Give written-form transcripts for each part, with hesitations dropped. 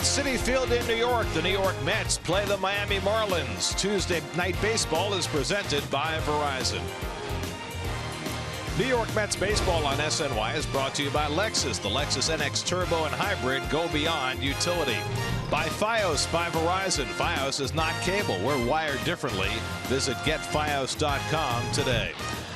Citi Field in New York, the New York Mets play the Miami Marlins. Tuesday Night Baseball is presented by Verizon. New York Mets baseball on SNY is brought to you by Lexus. The Lexus NX Turbo and Hybrid go beyond utility. By Fios by Verizon. Fios is not cable. We're wired differently. Visit getfios.com today.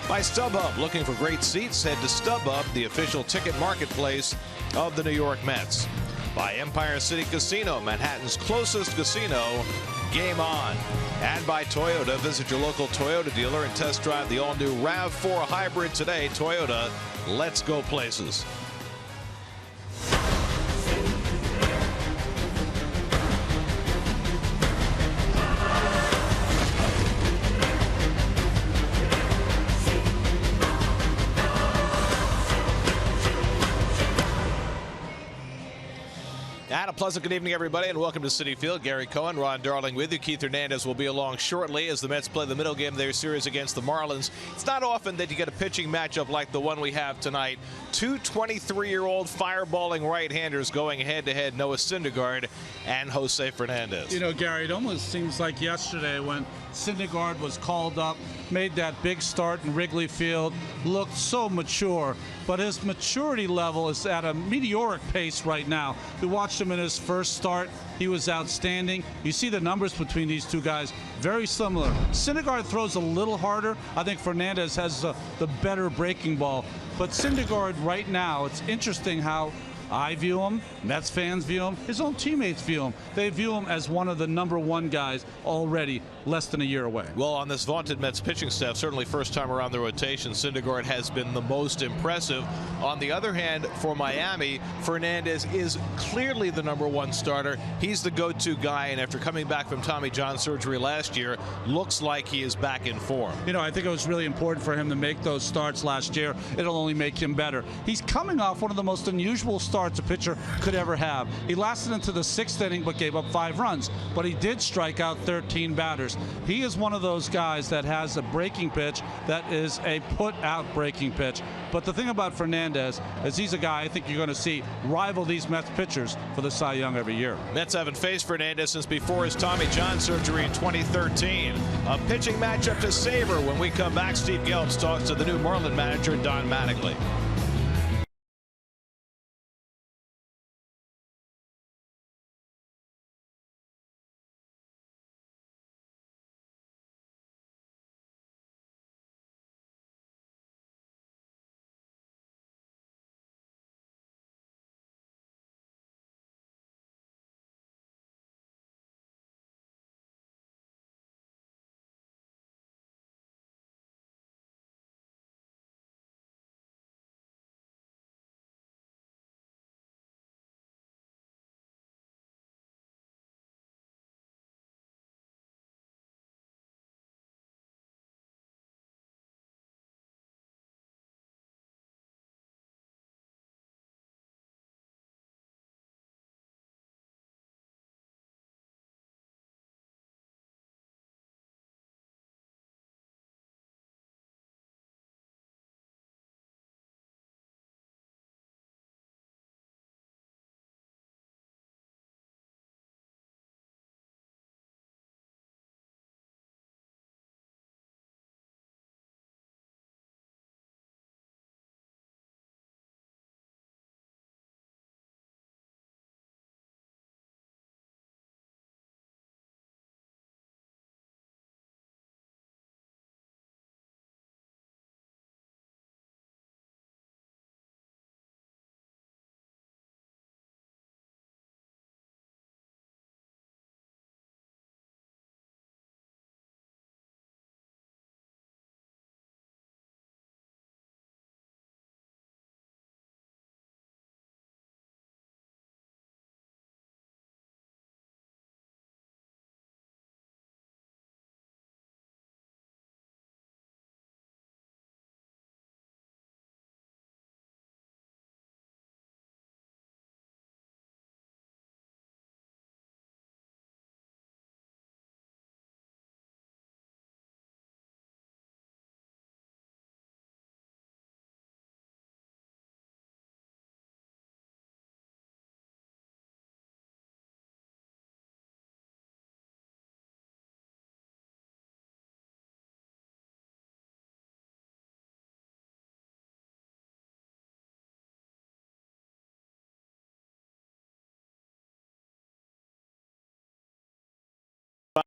By StubHub. Looking for great seats? Head to StubHub, the official ticket marketplace of the New York Mets. By Empire City Casino, Manhattan's closest casino. Game on. And by Toyota. Visit your local Toyota dealer and test drive the all-new RAV4 Hybrid today. Toyota, let's go places. And a pleasant good evening, everybody, and welcome to Citi Field. Gary Cohen, Ron Darling with you. Keith Hernandez will be along shortly as the Mets play the middle game of their series against the Marlins. It's not often that you get a pitching matchup like the one we have tonight. Two 23-year-old fireballing right-handers going head-to-head, Noah Syndergaard and Jose Fernandez. You know, Gary, it almost seems like yesterday when Syndergaard was called up, made that big start in Wrigley Field, looked so mature, but his maturity level is at a meteoric pace right now. We watched him in his first start. He was outstanding. You see the numbers between these two guys, very similar. Syndergaard throws a little harder. I think Fernandez has the better breaking ball. But Syndergaard right now, it's interesting how I view him, Mets fans view him, his own teammates view him. They view him as one of the #1 guys already less than a year away. Well, on this vaunted Mets pitching staff, certainly first time around the rotation, Syndergaard has been the most impressive. On the other hand, for Miami, Fernandez is clearly the #1 starter. He's the go-to guy, and after coming back from Tommy John surgery last year, looks like he is back in form. You know, I think it was really important for him to make those starts last year. It'll only make him better. He's coming off one of the most unusual starts a pitcher could ever have. He lasted into the 6th inning but gave up 5 runs, but he did strike out 13 batters. He is one of those guys that has a breaking pitch that is a put-out breaking pitch. But the thing about Fernandez is he's a guy I think you're going to see rival these Mets pitchers for the Cy Young every year. Mets haven't faced Fernandez since before his Tommy John surgery in 2013. A pitching matchup to savor. When we come back, Steve Gelbs talks to the new Marlin manager, Don Mattingly.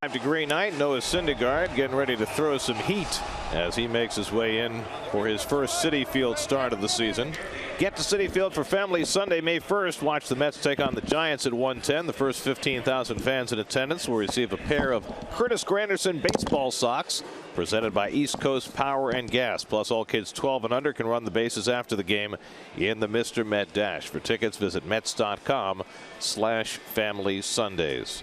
5-degree night. Noah Syndergaard getting ready to throw some heat as he makes his way in for his first Citi Field start of the season. Get to Citi Field for Family Sunday, May 1st. Watch the Mets take on the Giants at 1:10. The first 15,000 fans in attendance will receive a pair of Curtis Granderson baseball socks presented by East Coast Power and Gas. Plus, all kids 12 and under can run the bases after the game in the Mr. Met Dash. For tickets, visit Mets.com/Family Sundays.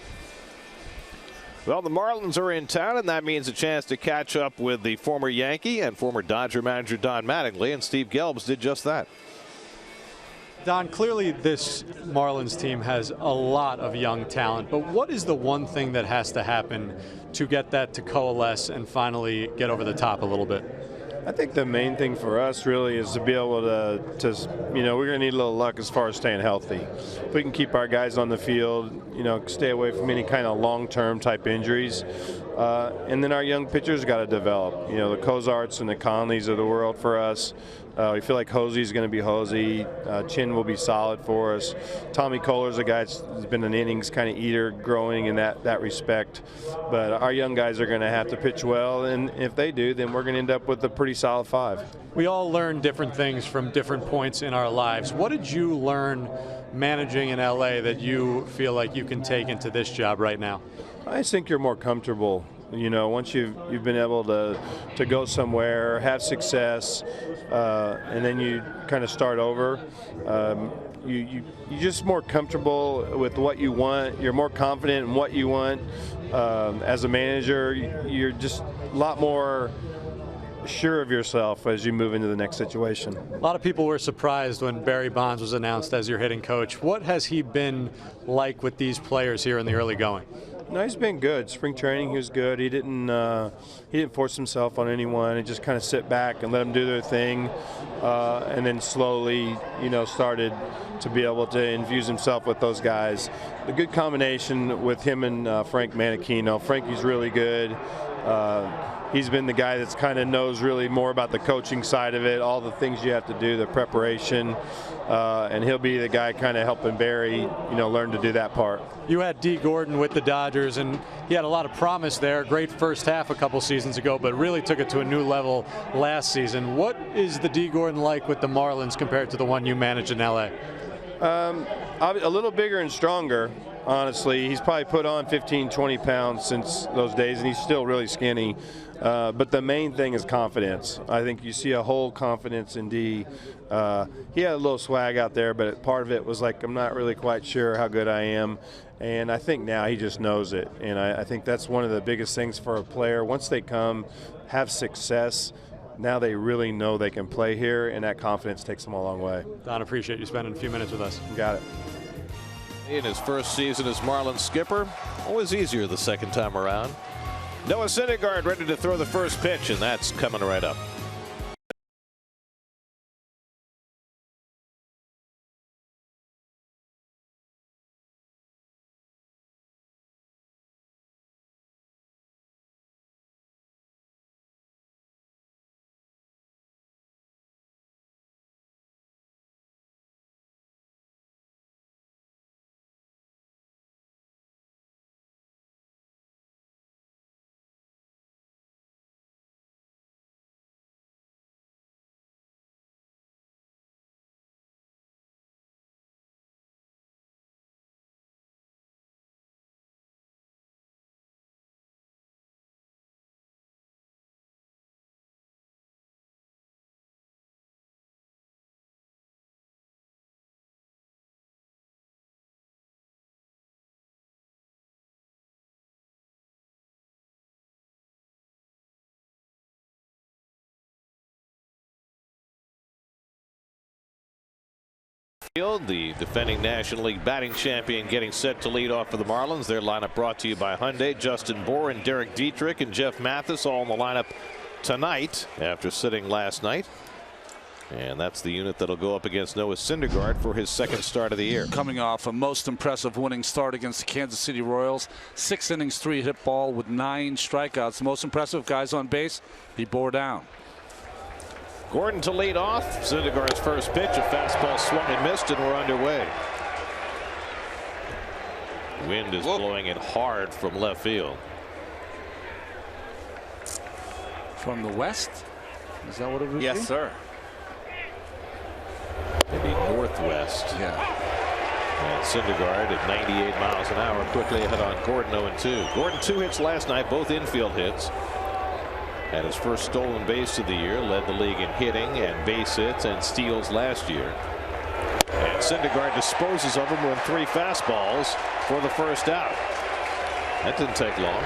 Well, the Marlins are in town, and that means a chance to catch up with the former Yankee and former Dodger manager Don Mattingly, and Steve Gelbs did just that. Don, clearly this Marlins team has a lot of young talent, but what is the one thing that has to happen to get that to coalesce and finally get over the top a little bit? I think the main thing for us really is to be able to we're going to need a little luck as far as staying healthy. If we can keep our guys on the field, stay away from any kind of long-term type injuries. And then our young pitchers got to develop. The Cozarts and the Conleys of the world for us. We feel like Hosey's going to be Hosey. Chin will be solid for us. Tommy Kohler's a guy that's been an innings kind of eater, growing in that respect. But our young guys are going to have to pitch well, and if they do, then we're going to end up with a pretty solid 5. We all learn different things from different points in our lives. What did you learn managing in LA that you feel like you can take into this job right now? I just think you're more comfortable. Once you've been able to go somewhere, have success, and then you kind of start over, you're just more comfortable with what you want. You're more confident in what you want. As a manager, you're just a lot more sure of yourself as you move into the next situation. A lot of people were surprised when Barry Bonds was announced as your hitting coach. What has he been like with these players here in the early going? No, he's been good. Spring training, he was good. He didn't force himself on anyone. He just kind of sit back and let them do their thing, and then slowly, started to be able to infuse himself with those guys. A good combination with him and Frank Manachino. Frankie's really good. He's been the guy that's kind of knows really more about the coaching side of it, all the things you have to do, the preparation, and he'll be the guy kind of helping Barry, learn to do that part. You had Dee Gordon with the Dodgers, and he had a lot of promise there. Great first half a couple seasons ago, but really took it to a new level last season. What is the Dee Gordon like with the Marlins compared to the one you managed in LA? A little bigger and stronger. Honestly, he's probably put on 15, 20 pounds since those days, and he's still really skinny. But the main thing is confidence. I think you see a whole confidence in D. He had a little swag out there, but part of it was like, I'm not really quite sure how good I am. And I think now he just knows it. And I think that's one of the biggest things for a player. Once they come, have success, now they really know they can play here, and that confidence takes them a long way. Don, appreciate you spending a few minutes with us. You got it. In his first season as Marlins skipper, always easier the second time around. Noah Syndergaard ready to throw the first pitch, and that's coming right up. The defending National League batting champion getting set to lead off for the Marlins. Their lineup brought to you by Hyundai. Justin Bour and Derek Dietrich and Jeff Mathis all in the lineup tonight after sitting last night. And that's the unit that'll go up against Noah Syndergaard for his second start of the year. Coming off a most impressive winning start against the Kansas City Royals. 6 innings, 3 hit ball with 9 strikeouts. The most impressive guys on base, he bore down. Gordon to lead off. Syndergaard's first pitch, a fastball swung and missed, and we're underway. Wind is blowing in hard from left field. From the west? Is that what it would be? Yes, sir. Maybe northwest. Yeah. And Syndergaard at 98 miles an hour quickly ahead on Gordon 0-2. Gordon 2 hits last night, both infield hits. Had his first stolen base of the year, led the league in hitting and base hits and steals last year. And Syndergaard disposes of him with 3 fastballs for the first out. That didn't take long.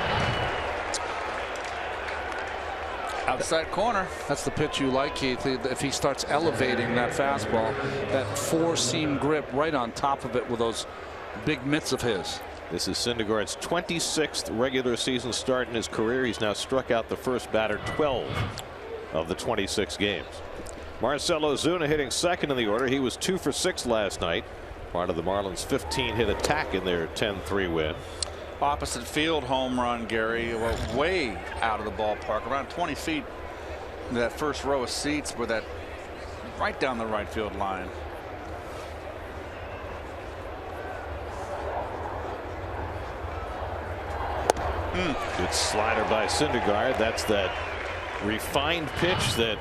Outside corner. That's the pitch you like, Keith. If he starts elevating that fastball, that 4-seam grip right on top of it with those big mitts of his. This is Syndergaard's 26th regular season start in his career. He's now struck out the first batter 12 of the 26 games. Marcell Ozuna hitting second in the order. He was 2 for 6 last night, part of the Marlins' 15-hit attack in their 10-3 win. Opposite field home run, Gary. Well, way out of the ballpark, around 20 feet into that first row of seats, with that right down the right field line. Good slider by Syndergaard. That's that refined pitch that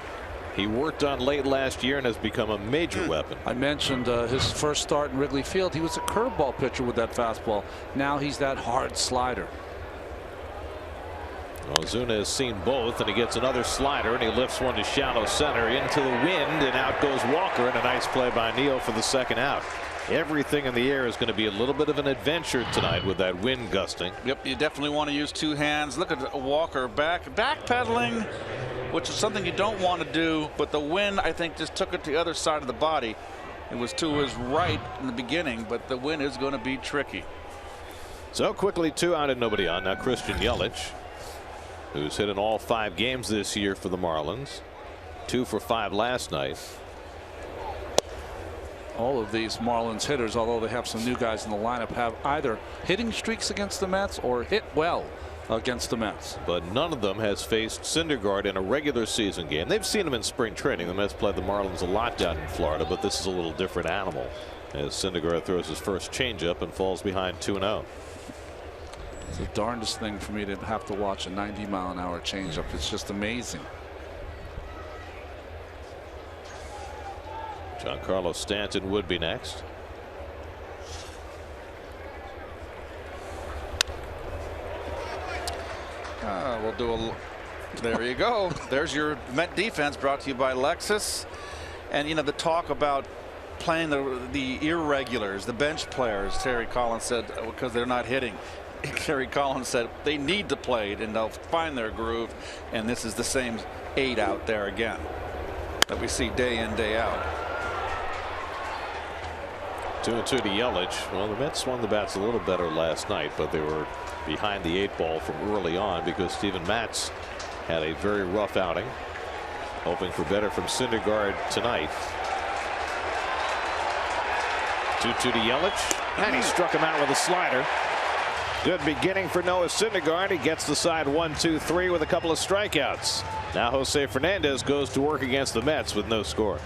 he worked on late last year and has become a major weapon. I mentioned his first start in Wrigley Field. He was a curveball pitcher with that fastball. Now he's that hard slider. Ozuna has seen both, and he gets another slider, and he lifts one to shallow center into the wind, and out goes Walker, and a nice play by Neal for the second out. Everything in the air is going to be a little bit of an adventure tonight with that wind gusting. Yep, you definitely want to use 2 hands. Look at Walker backpedaling, which is something you don't want to do, but the wind, I think, just took it to the other side of the body. It was to his right in the beginning, but the wind is going to be tricky. So quickly 2 out and nobody on. Now Christian Yelich, who's hit in all 5 games this year for the Marlins, 2 for 5 last night. All of these Marlins hitters, although they have some new guys in the lineup, have either hitting streaks against the Mets or hit well against the Mets. But none of them has faced Syndergaard in a regular season game. They've seen him in spring training. The Mets played the Marlins a lot down in Florida, but this is a little different animal as Syndergaard throws his first changeup and falls behind 2-0. It's the darndest thing for me to have to watch a 90-mile-an-hour changeup. It's just amazing. Giancarlo Stanton would be next. We'll do a. There you go. There's your Met defense, brought to you by Lexus. And you know, the talk about playing the irregulars, the bench players. Terry Collins said because they're not hitting. Terry Collins said they need to play it and they'll find their groove. And this is the same 8 out there again that we see day in, day out. 2-2 to Yelich. Well, the Mets swung the bats a little better last night, but they were behind the 8 ball from early on because Steven Matz had a very rough outing. Hoping for better from Syndergaard tonight. 2-2 to Yelich, and he struck him out with a slider. Good beginning for Noah Syndergaard. He gets the side 1-2-3 with a couple of strikeouts. Now Jose Fernandez goes to work against the Mets with no score.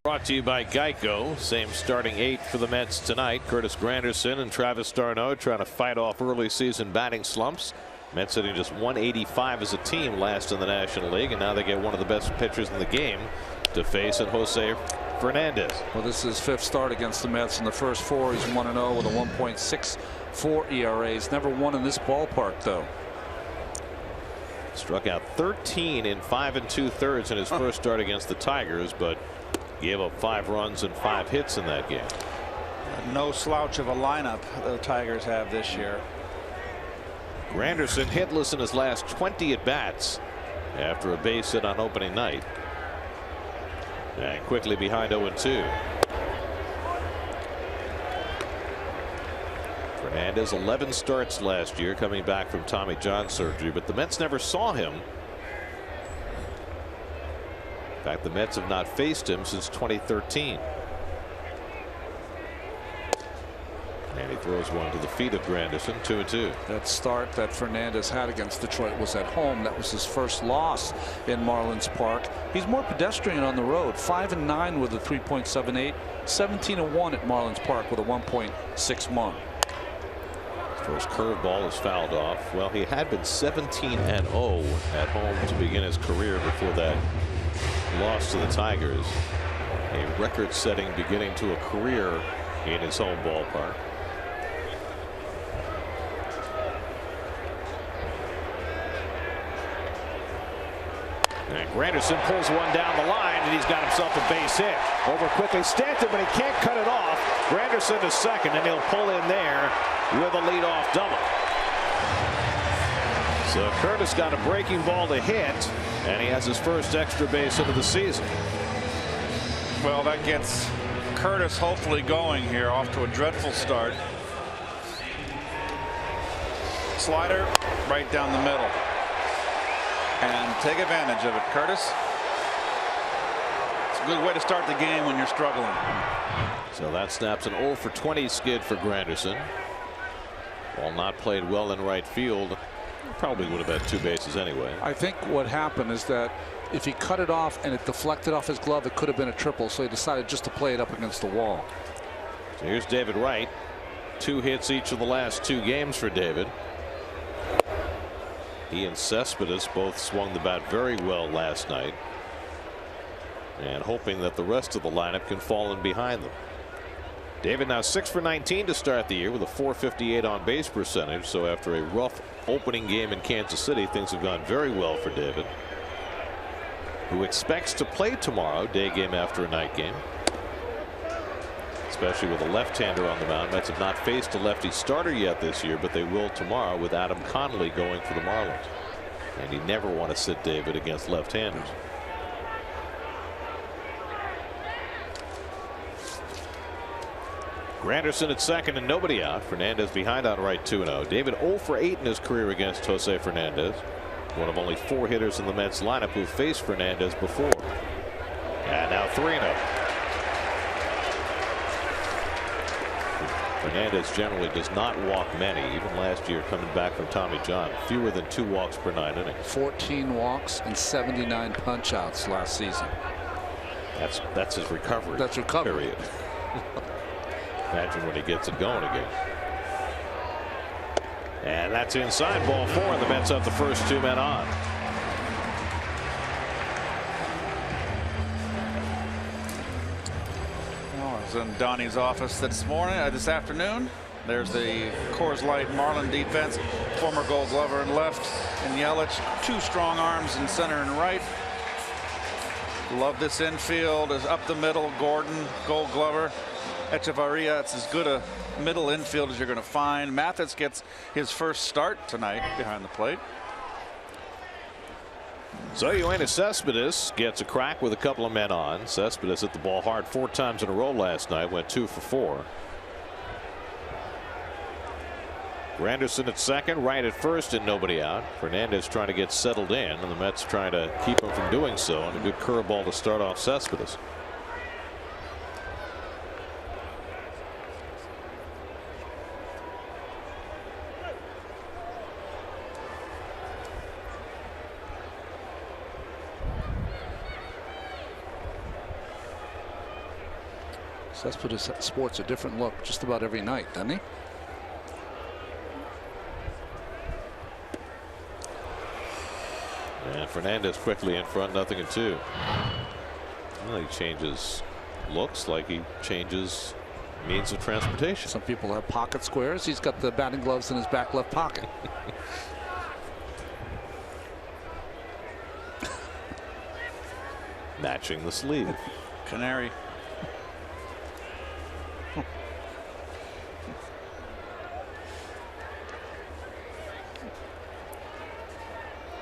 Brought to you by Geico. Same starting 8 for the Mets tonight. Curtis Granderson and Travis d'Arnaud trying to fight off early season batting slumps. Mets hitting just 185 as a team, last in the National League, and now they get one of the best pitchers in the game to face in Jose Fernandez. Well, this is his 5th start against the Mets. In the first 4, he's 1-0 with a 1.64 ERA. He's never won in this ballpark, though. Struck out 13 in 5 2/3 in his first start against the Tigers, but gave up 5 runs and 5 hits in that game. No slouch of a lineup the Tigers have this year. Granderson hitless in his last 20 at bats after a base hit on opening night. And quickly behind 0-2. Fernandez 11 starts last year, coming back from Tommy John surgery, but the Mets never saw him. In fact, the Mets have not faced him since 2013. And he throws one to the feet of Granderson. 2-2. That start that Fernandez had against Detroit was at home. That was his first loss in Marlins Park. He's more pedestrian on the road. 5-9 with a 3.78. 17-1 at Marlins Park with a 1.61. First curveball is fouled off. Well, he had been 17-0 at home to begin his career before that loss to the Tigers. A record-setting beginning to a career in his home ballpark. And Granderson pulls one down the line, and he's got himself a base hit. Over quickly, Stanton, but he can't cut it off. Granderson to second, and he'll pull in there with a leadoff double. So Curtis got a breaking ball to hit, and he has his first extra base hit of the season. Well, that gets Curtis hopefully going here, off to a dreadful start. Slider right down the middle. And take advantage of it, Curtis. It's a good way to start the game when you're struggling. So that snaps an 0 for 20 skid for Granderson. While not played well in right field, probably would have had 2 bases anyway. I think what happened is that if he cut it off and it deflected off his glove, it could have been a triple, so he decided just to play it up against the wall. So here's David Wright. 2 hits each of the last 2 games for David. He and Cespedes both swung the bat very well last night, and hoping that the rest of the lineup can fall in behind them. David now 6 for 19 to start the year with a .458 on base percentage. So after a rough opening game in Kansas City, things have gone very well for David, who expects to play tomorrow, day game after a night game, especially with a left-hander on the mound. Mets have not faced a lefty starter yet this year, but they will tomorrow with Adam Connolly going for the Marlins. And you never want to sit David against left-handers. Granderson at second and nobody out. Fernandez behind on right, 2-0. David 0 for 8 in his career against Jose Fernandez. One of only 4 hitters in the Mets lineup who faced Fernandez before. And now 3-0. Fernandez generally does not walk many. Even last year, coming back from Tommy John, fewer than 2 walks per 9 innings. 14 walks and 79 punch outs last season. That's his recovery. That's recovery. Period. Imagine when he gets it going again. And that's inside, ball 4, and the Mets have the first 2 men on. I was in Donnie's office this afternoon. There's the Coors Light Marlin defense. Former Gold Glover in left, and Yelich. 2 strong arms in center and right. Love this infield. Is up the middle. Gordon, Gold Glover, Echevarria. It's as good a middle infield as you're going to find. Mathis gets his first start tonight behind the plate. So Yoenis Cespedes gets a crack with a couple of men on. Cespedes hit the ball hard 4 times in a row last night, went 2 for 4. Granderson at second, Wright at first, and nobody out. Fernandez trying to get settled in, and the Mets trying to keep him from doing so, and a good curveball to start off Cespedes. Cespedes sports a different look just about every night, doesn't he? And Fernandez quickly in front, 0-2. Well, he changes looks like he changes means of transportation. Some people have pocket squares. He's got the batting gloves in his back left pocket. Matching the sleeve. Canary.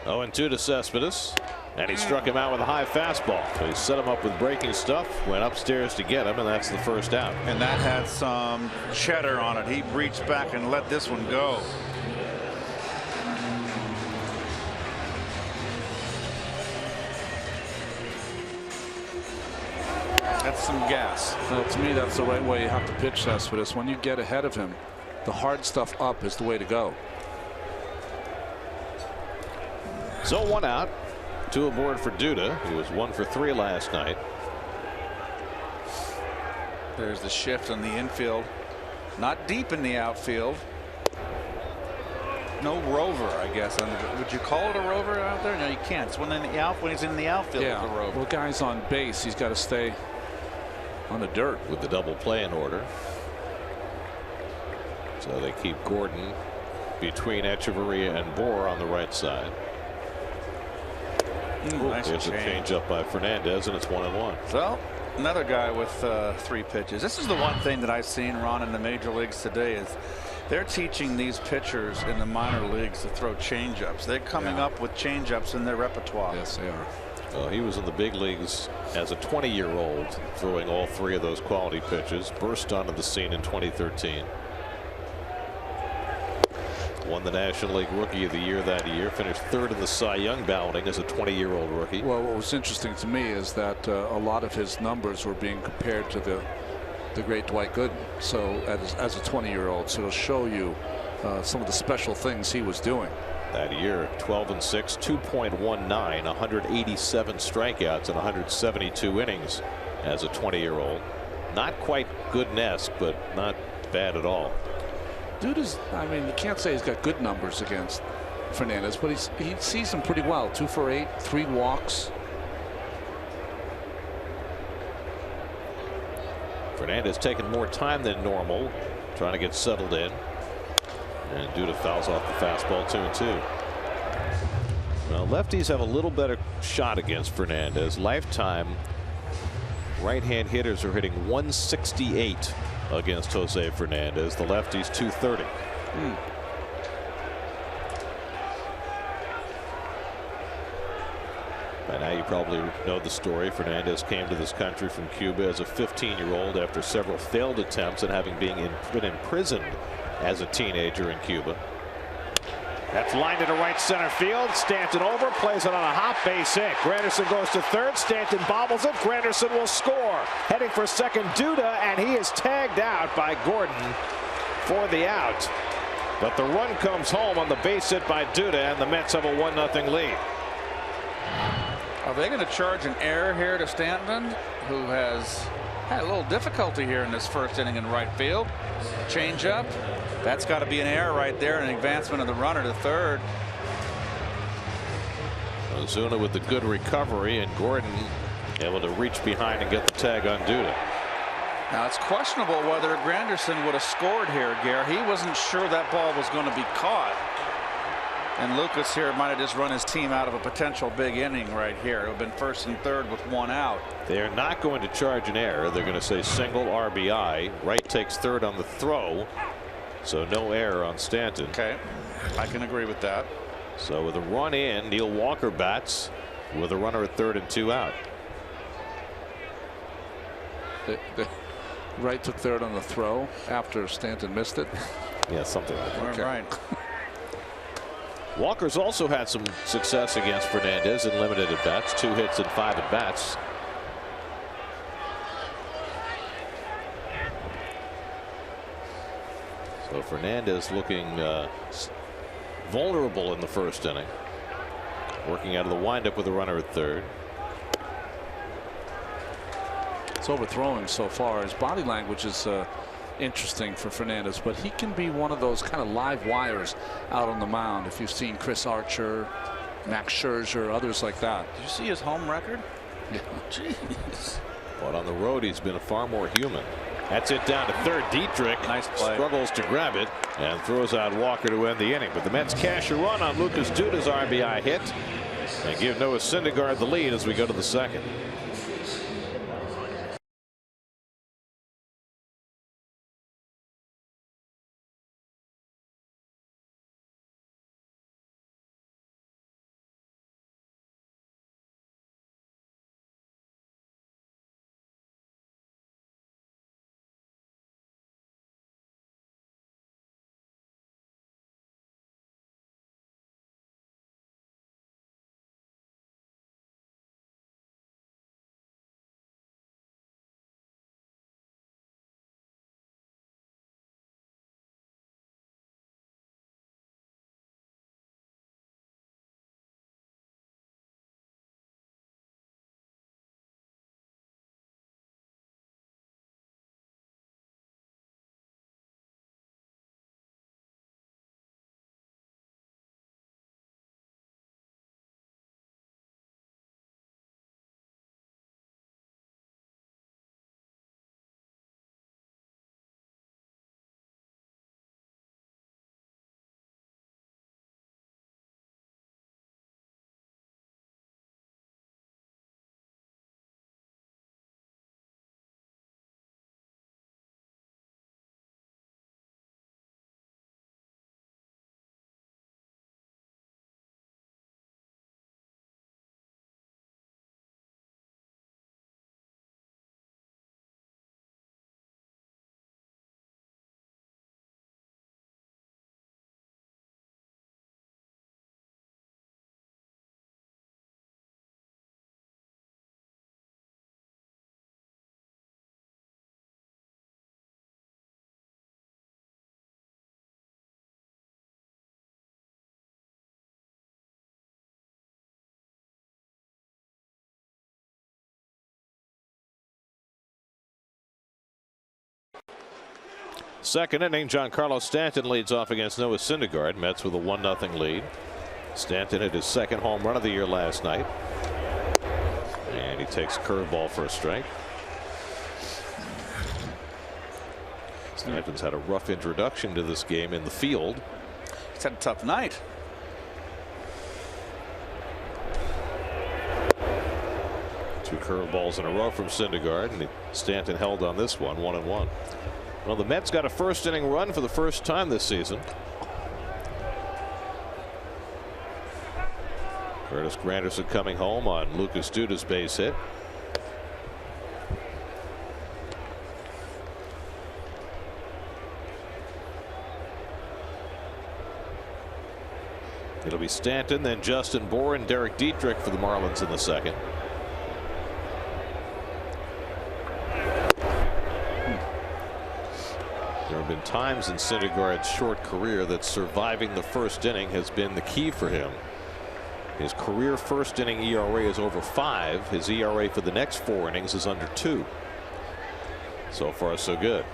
0-2 to Cespedes, and he struck him out with a high fastball. So he set him up with breaking stuff, went upstairs to get him, and that's the first out. And that had some cheddar on it. He reached back and let this one go. That's some gas. Well, to me, that's the right way you have to pitch Cespedes. When you get ahead of him, the hard stuff up is the way to go. So 1 out, 2 aboard for Duda. He was 1 for 3 last night. There's the shift on the infield. Not deep in the outfield. No rover, I guess. Would you call it a rover out there? No, you can't. It's when he's in the outfield. Yeah. It's a rover. Well, guys on base, he's got to stay on the dirt with the double play in order. So they keep Gordon between Echeverria and Bohr on the right side. Nice There's a change up by Fernandez, and it's 1-1. So another guy with 3 pitches. This is the one thing that I've seen, Ron, in the major leagues today is they're teaching these pitchers in the minor leagues to throw changeups. They're coming up with changeups in their repertoire. Yes, they are. Well, he was in the big leagues as a 20-year-old, throwing all 3 of those quality pitches. Burst onto the scene in 2013. Won the National League Rookie of the Year that year. Finished 3rd in the Cy Young balloting as a 20-year-old rookie. Well, what was interesting to me is that a lot of his numbers were being compared to the great Dwight Gooden. So as a 20-year-old, so it'll show you some of the special things he was doing. That year, 12-6, 2.19, 187 strikeouts and 172 innings as a 20-year-old. Not quite Gooden-esque, but not bad at all. Dude is, I mean, you can't say he's got good numbers against Fernandez, but he sees him pretty well. 2 for 8, 3 walks. Fernandez taking more time than normal, trying to get settled in. And Duda fouls off the fastball, 2-2. Well, lefties have a little better shot against Fernandez. Lifetime right-hand hitters are hitting 168 against Jose Fernandez. The lefties 230. By now you probably know the story. Fernandez came to this country from Cuba as a 15-year-old after several failed attempts and having been imprisoned as a teenager in Cuba. That's lined into right center field. Stanton over, plays it on a hop, base hit. Granderson goes to third. Stanton bobbles it. Granderson will score. Heading for second, Duda, and he is tagged out by Gordon for the out. But the run comes home on the base hit by Duda, and the Mets have a 1-0 lead. Are they going to charge an error here to Stanton, who has had a little difficulty here in this first inning in right field? Change up. That's got to be an error right there, an advancement of the runner to third. Ozuna with the good recovery, and Gordon able to reach behind and get the tag on Duda. Now it's questionable whether Granderson would have scored here, Gare. He wasn't sure that ball was going to be caught. And Lucas here might have just run his team out of a potential big inning right here. It would have been first and third with 1 out. They are not going to charge an error. They're going to say single RBI. Wright takes third on the throw. So no error on Stanton. Okay, I can agree with that. So with a run in, Neil Walker bats with a runner at third and 2 out. Wright took third on the throw after Stanton missed it. Yeah, something like that. Okay. Right. Walker's also had some success against Fernandez in limited at bats, 2 hits and 5 at bats. So Fernandez looking vulnerable in the first inning. Working out of the windup with a runner at third. It's overthrowing so far. His body language is interesting for Fernandez, but he can be one of those kind of live wires out on the mound. If you've seen Chris Archer, Max Scherzer, others like that. Did you see his home record? Yeah. Jeez. But on the road, he's been far more human. That's it down to third. Dietrich Nice play. struggles to grab it and throws out Walker to end the inning. But the Mets cash a run on Lucas Duda's RBI hit and give Noah Syndergaard the lead as we go to the second. Second inning, Giancarlo Stanton leads off against Noah Syndergaard. Mets with a 1-0 lead. Stanton hit his second home run of the year last night. And he takes curveball for a strike. Stanton's had a rough introduction to this game in the field. He's had a tough night. Two curveballs in a row from Syndergaard, and Stanton held on this one, 1-1. Well, the Mets got a first inning run for the first time this season. Curtis Granderson coming home on Lucas Duda's base hit. It'll be Stanton, then Justin Bour and Derek Dietrich for the Marlins in the second. There have been times in Syndergaard's short career that surviving the first inning has been the key for him. His career first inning ERA is over 5. His ERA for the next 4 innings is under 2. So far, so good.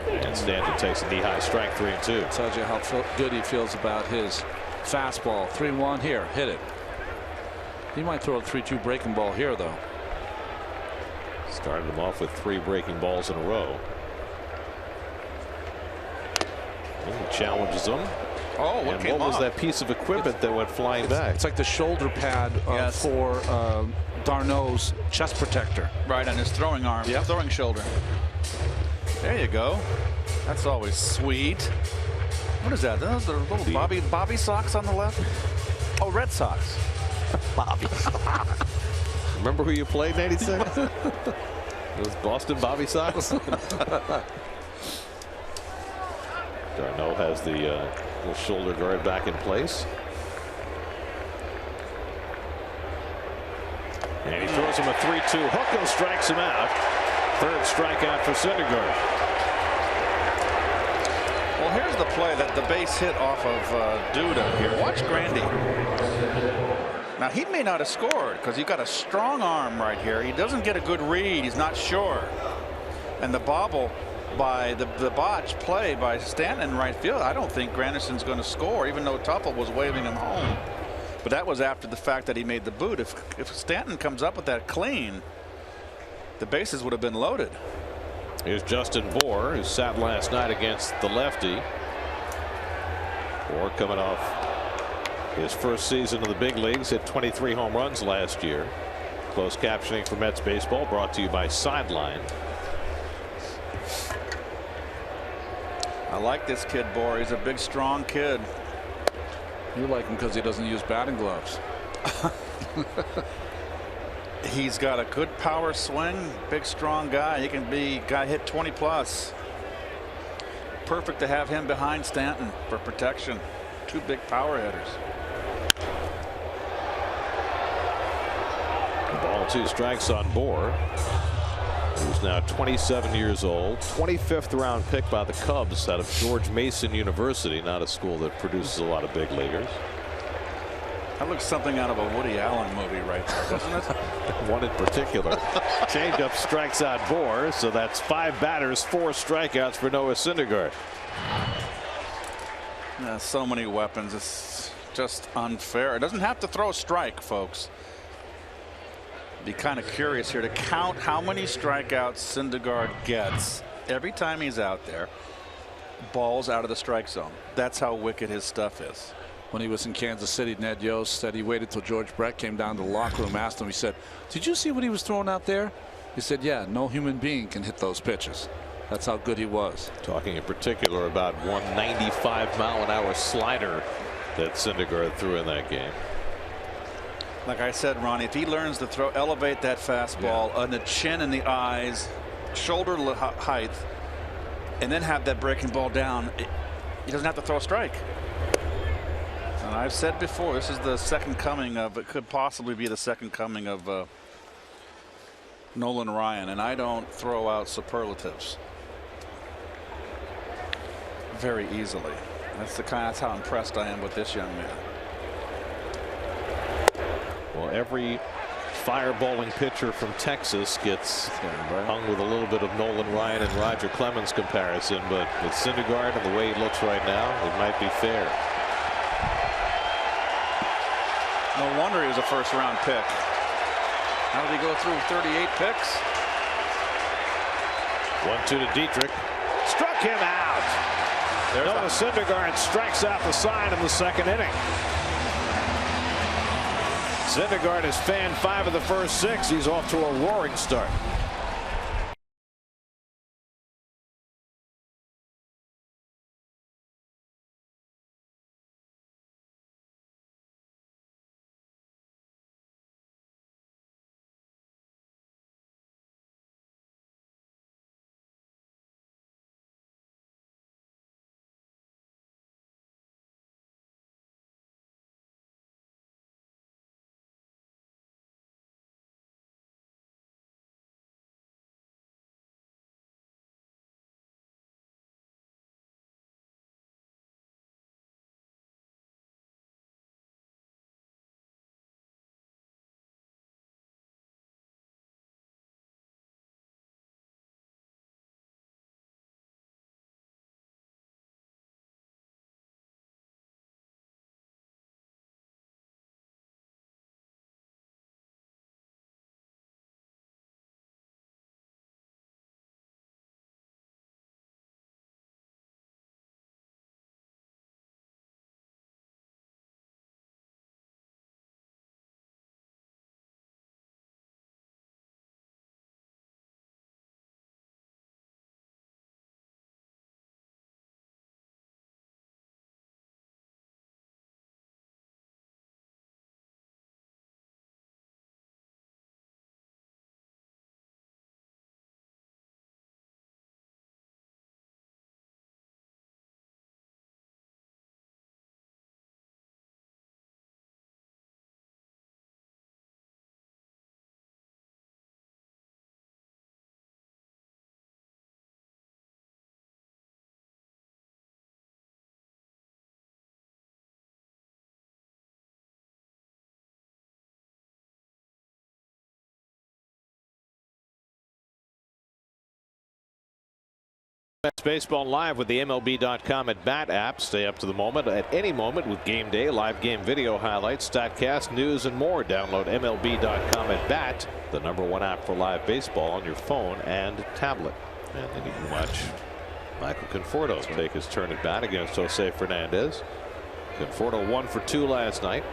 And Stanton takes a knee-high strike, 3-2. Tells you how good he feels about his fastball. 3-1 here. Hit it. He might throw a 3-2 breaking ball here, though. Started him off with 3 breaking balls in a row. And he challenges him. Oh, what was that piece of equipment that went flying back? It's like the shoulder pad for d'Arnaud's chest protector. Right on his throwing arm. Yep. Throwing shoulder. There you go. That's always sweet. What is that? Those are little Bobby socks on the left. Oh, Red Sox. Bobby. Remember who you played in '86? It was Boston Bobby Sox. D'Arnaud has the little shoulder guard back in place. And he throws him a 3-2 hook and strikes him out. Third strikeout for Syndergaard. Well, here's the play that the base hit off of Duda here. Watch Grandy. Now he may not have scored because he got a strong arm right here. He doesn't get a good read. He's not sure. And the bobble by the botch play by Stanton in right field. I don't think Granderson's going to score, even though Tuffle was waving him home. But that was after the fact that he made the boot. If Stanton comes up with that clean, the bases would have been loaded. Here's Justin Bour, who sat last night against the lefty. Bour coming off his first season in the big leagues, hit 23 home runs last year. Closed captioning for Mets baseball brought to you by Sideline. I like this kid, Bour. He's a big, strong kid. You like him because he doesn't use batting gloves. He's got a good power swing, big, strong guy. He can be guy hit 20 plus. Perfect to have him behind Stanton for protection. Two big power hitters. Ball 2 strikes on Bour, who's now 27 years old, 25th round pick by the Cubs out of George Mason University, not a school that produces a lot of big leaguers. That looks something out of a Woody Allen movie right there, doesn't it? One in particular. Changeup strikes out Bour, so that's 5 batters, 4 strikeouts for Noah Syndergaard. So many weapons. It's just unfair. It doesn't have to throw a strike, folks. Be kind of curious here to count how many strikeouts Syndergaard gets every time he's out there. Balls out of the strike zone. That's how wicked his stuff is. When he was in Kansas City, Ned Yost said he waited till George Brett came down to the locker room, asked him, he said, "Did you see what he was throwing out there?" He said, "Yeah, no human being can hit those pitches." That's how good he was. Talking in particular about 195-mile-an-hour slider that Syndergaard threw in that game. Like I said, Ronnie, if he learns to throw, elevate that fastball on the chin and the eyes, shoulder height, and then have that breaking ball down, he doesn't have to throw a strike. And I've said before, this is the second coming of, it could possibly be the second coming of Nolan Ryan, and I don't throw out superlatives very easily. That's how impressed I am with this young man. Well, every fireballing pitcher from Texas gets hung with a little bit of Nolan Ryan and Roger Clemens comparison, but with Syndergaard and the way he looks right now, it might be fair. No wonder he was a first-round pick. How did he go through 38 picks? 1-2 to Dietrich. Struck him out. Noah Syndergaard strikes out the side in the second inning. Syndergaard has fanned 5 of the first 6. He's off to a roaring start. Mets Baseball live with the MLB.com at Bat app. Stay up to the moment at any moment with game day, live game video highlights, StatCast, news, and more. Download MLB.com at Bat, the #1 app for live baseball on your phone and tablet. And then you can watch Michael Conforto take his turn at bat against Jose Fernandez. Conforto 1 for 2 last night,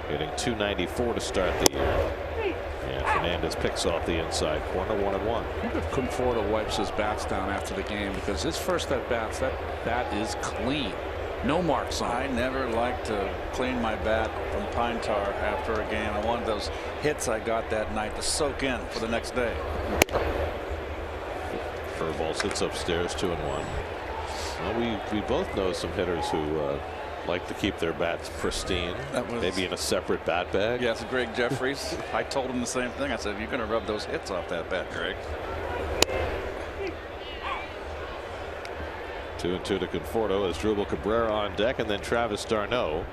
hitting .294 to start the year. And Fernandez picks off the inside corner, 1-1. I wonder if Conforto wipes his bats down after the game, because his first at bats, that bat is clean. No marks on it. I never like to clean my bat from pine tar after a game. I wanted those hits I got that night to soak in for the next day. Curveball sits upstairs, 2-1. Well, we both know some hitters who like to keep their bats pristine, maybe in a separate bat bag. Yes, Greg Jeffries. I told him the same thing. I said, you're going to rub those hits off that bat, Greg. 2-2 to Conforto as Drupal Cabrera on deck, and then Travis d'Arnaud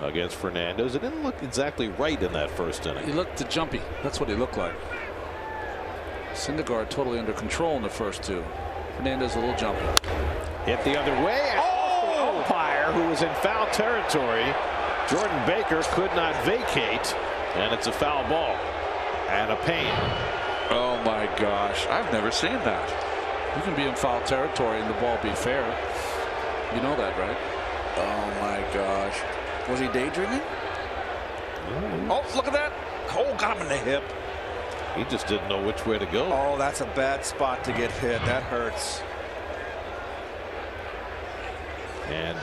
against Fernandez. It didn't look exactly right in that first inning. He looked jumpy. That's what he looked like. Syndergaard totally under control in the first 2. Fernandez a little jumpy. Hit the other way. And the umpire, who was in foul territory, Jordan Baker, could not vacate, and it's a foul ball and a pain. Oh my gosh, I've never seen that. You can be in foul territory and the ball be fair. You know that, right? Oh my gosh. Was he daydreaming? Oh, look at that. Oh, got him in the hip. He just didn't know which way to go. Oh, that's a bad spot to get hit. That hurts. And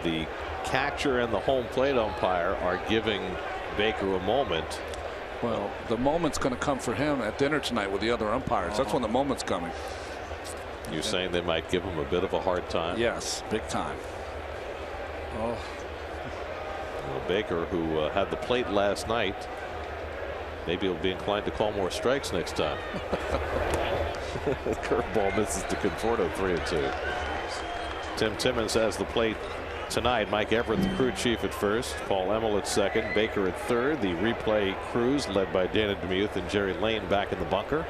the catcher and the home plate umpire are giving Baker a moment. Well, the moment's going to come for him at dinner tonight with the other umpires. That's when the moment's coming. You're saying they might give him a bit of a hard time? Yes, big time. Oh. Well, Baker, who had the plate last night, maybe he'll be inclined to call more strikes next time. Curveball misses to Conforto, 3-2. Tim Timmons has the plate tonight. Mike Everett, the crew chief, at first. Paul Emmel at second. Baker at third. The replay crews led by Dana DeMuth and Jerry Lane back in the bunker.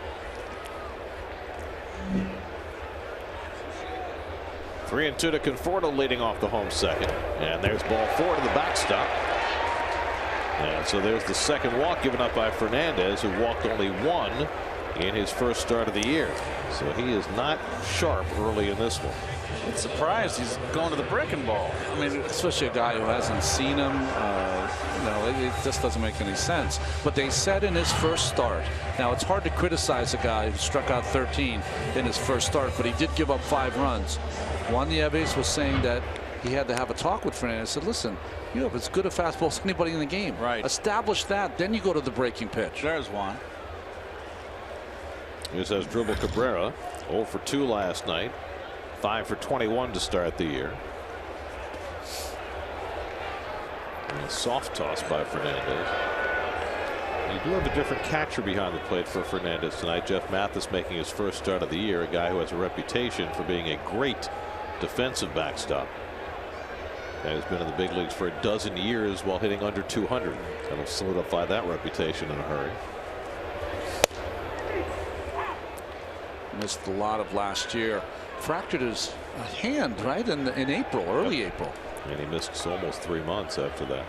3-2 to Conforto, leading off the home second. And there's ball 4 to the backstop. And so there's the second walk given up by Fernandez, who walked only 1 in his first start of the year. So he is not sharp early in this one. I'm surprised he's going to the breaking ball. I mean, especially a guy who hasn't seen him. It just doesn't make any sense. But they said in his first start. Now, it's hard to criticize a guy who struck out 13 in his first start, but he did give up 5 runs. Juan Nieves was saying that he had to have a talk with Fernandez. Said, listen, you have as good a fastball as anybody in the game. Right. Establish that, then you go to the breaking pitch. There's Juan. This has Drupal Cabrera, 0 for 2 last night. 5 for 21 to start the year. And a soft toss by Fernandez. You do have a different catcher behind the plate for Fernandez tonight. Jeff Mathis making his first start of the year, a guy who has a reputation for being a great defensive backstop. And has been in the big leagues for a dozen years while hitting under 200. That'll solidify that reputation in a hurry. Missed a lot of last year. Fractured his hand right in April, early April. And he missed almost 3 months after that.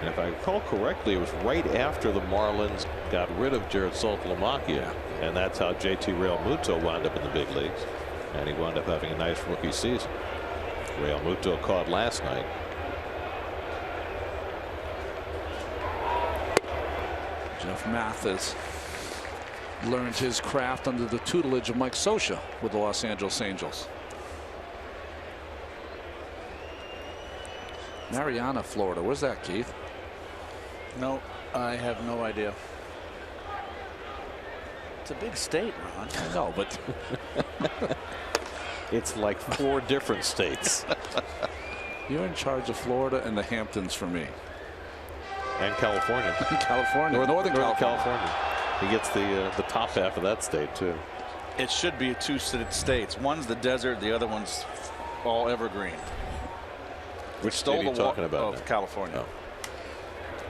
And if I recall correctly, it was right after the Marlins got rid of Jared Saltalamacchia, and that's how JT Realmuto wound up in the big leagues, and he wound up having a nice rookie season. Realmuto caught last night. Jeff Mathis learned his craft under the tutelage of Mike Scioscia with the Los Angeles Angels. Mariana, Florida. Where's that, Keith? No, I have no idea. It's a big state, Ron. I know, but it's like 4 different states. You're in charge of Florida and the Hamptons for me. And California. California. Northern California. He gets the top half of that state too. It should be 2 states. One's the desert, the other one's all evergreen. Which state are you talking about? California.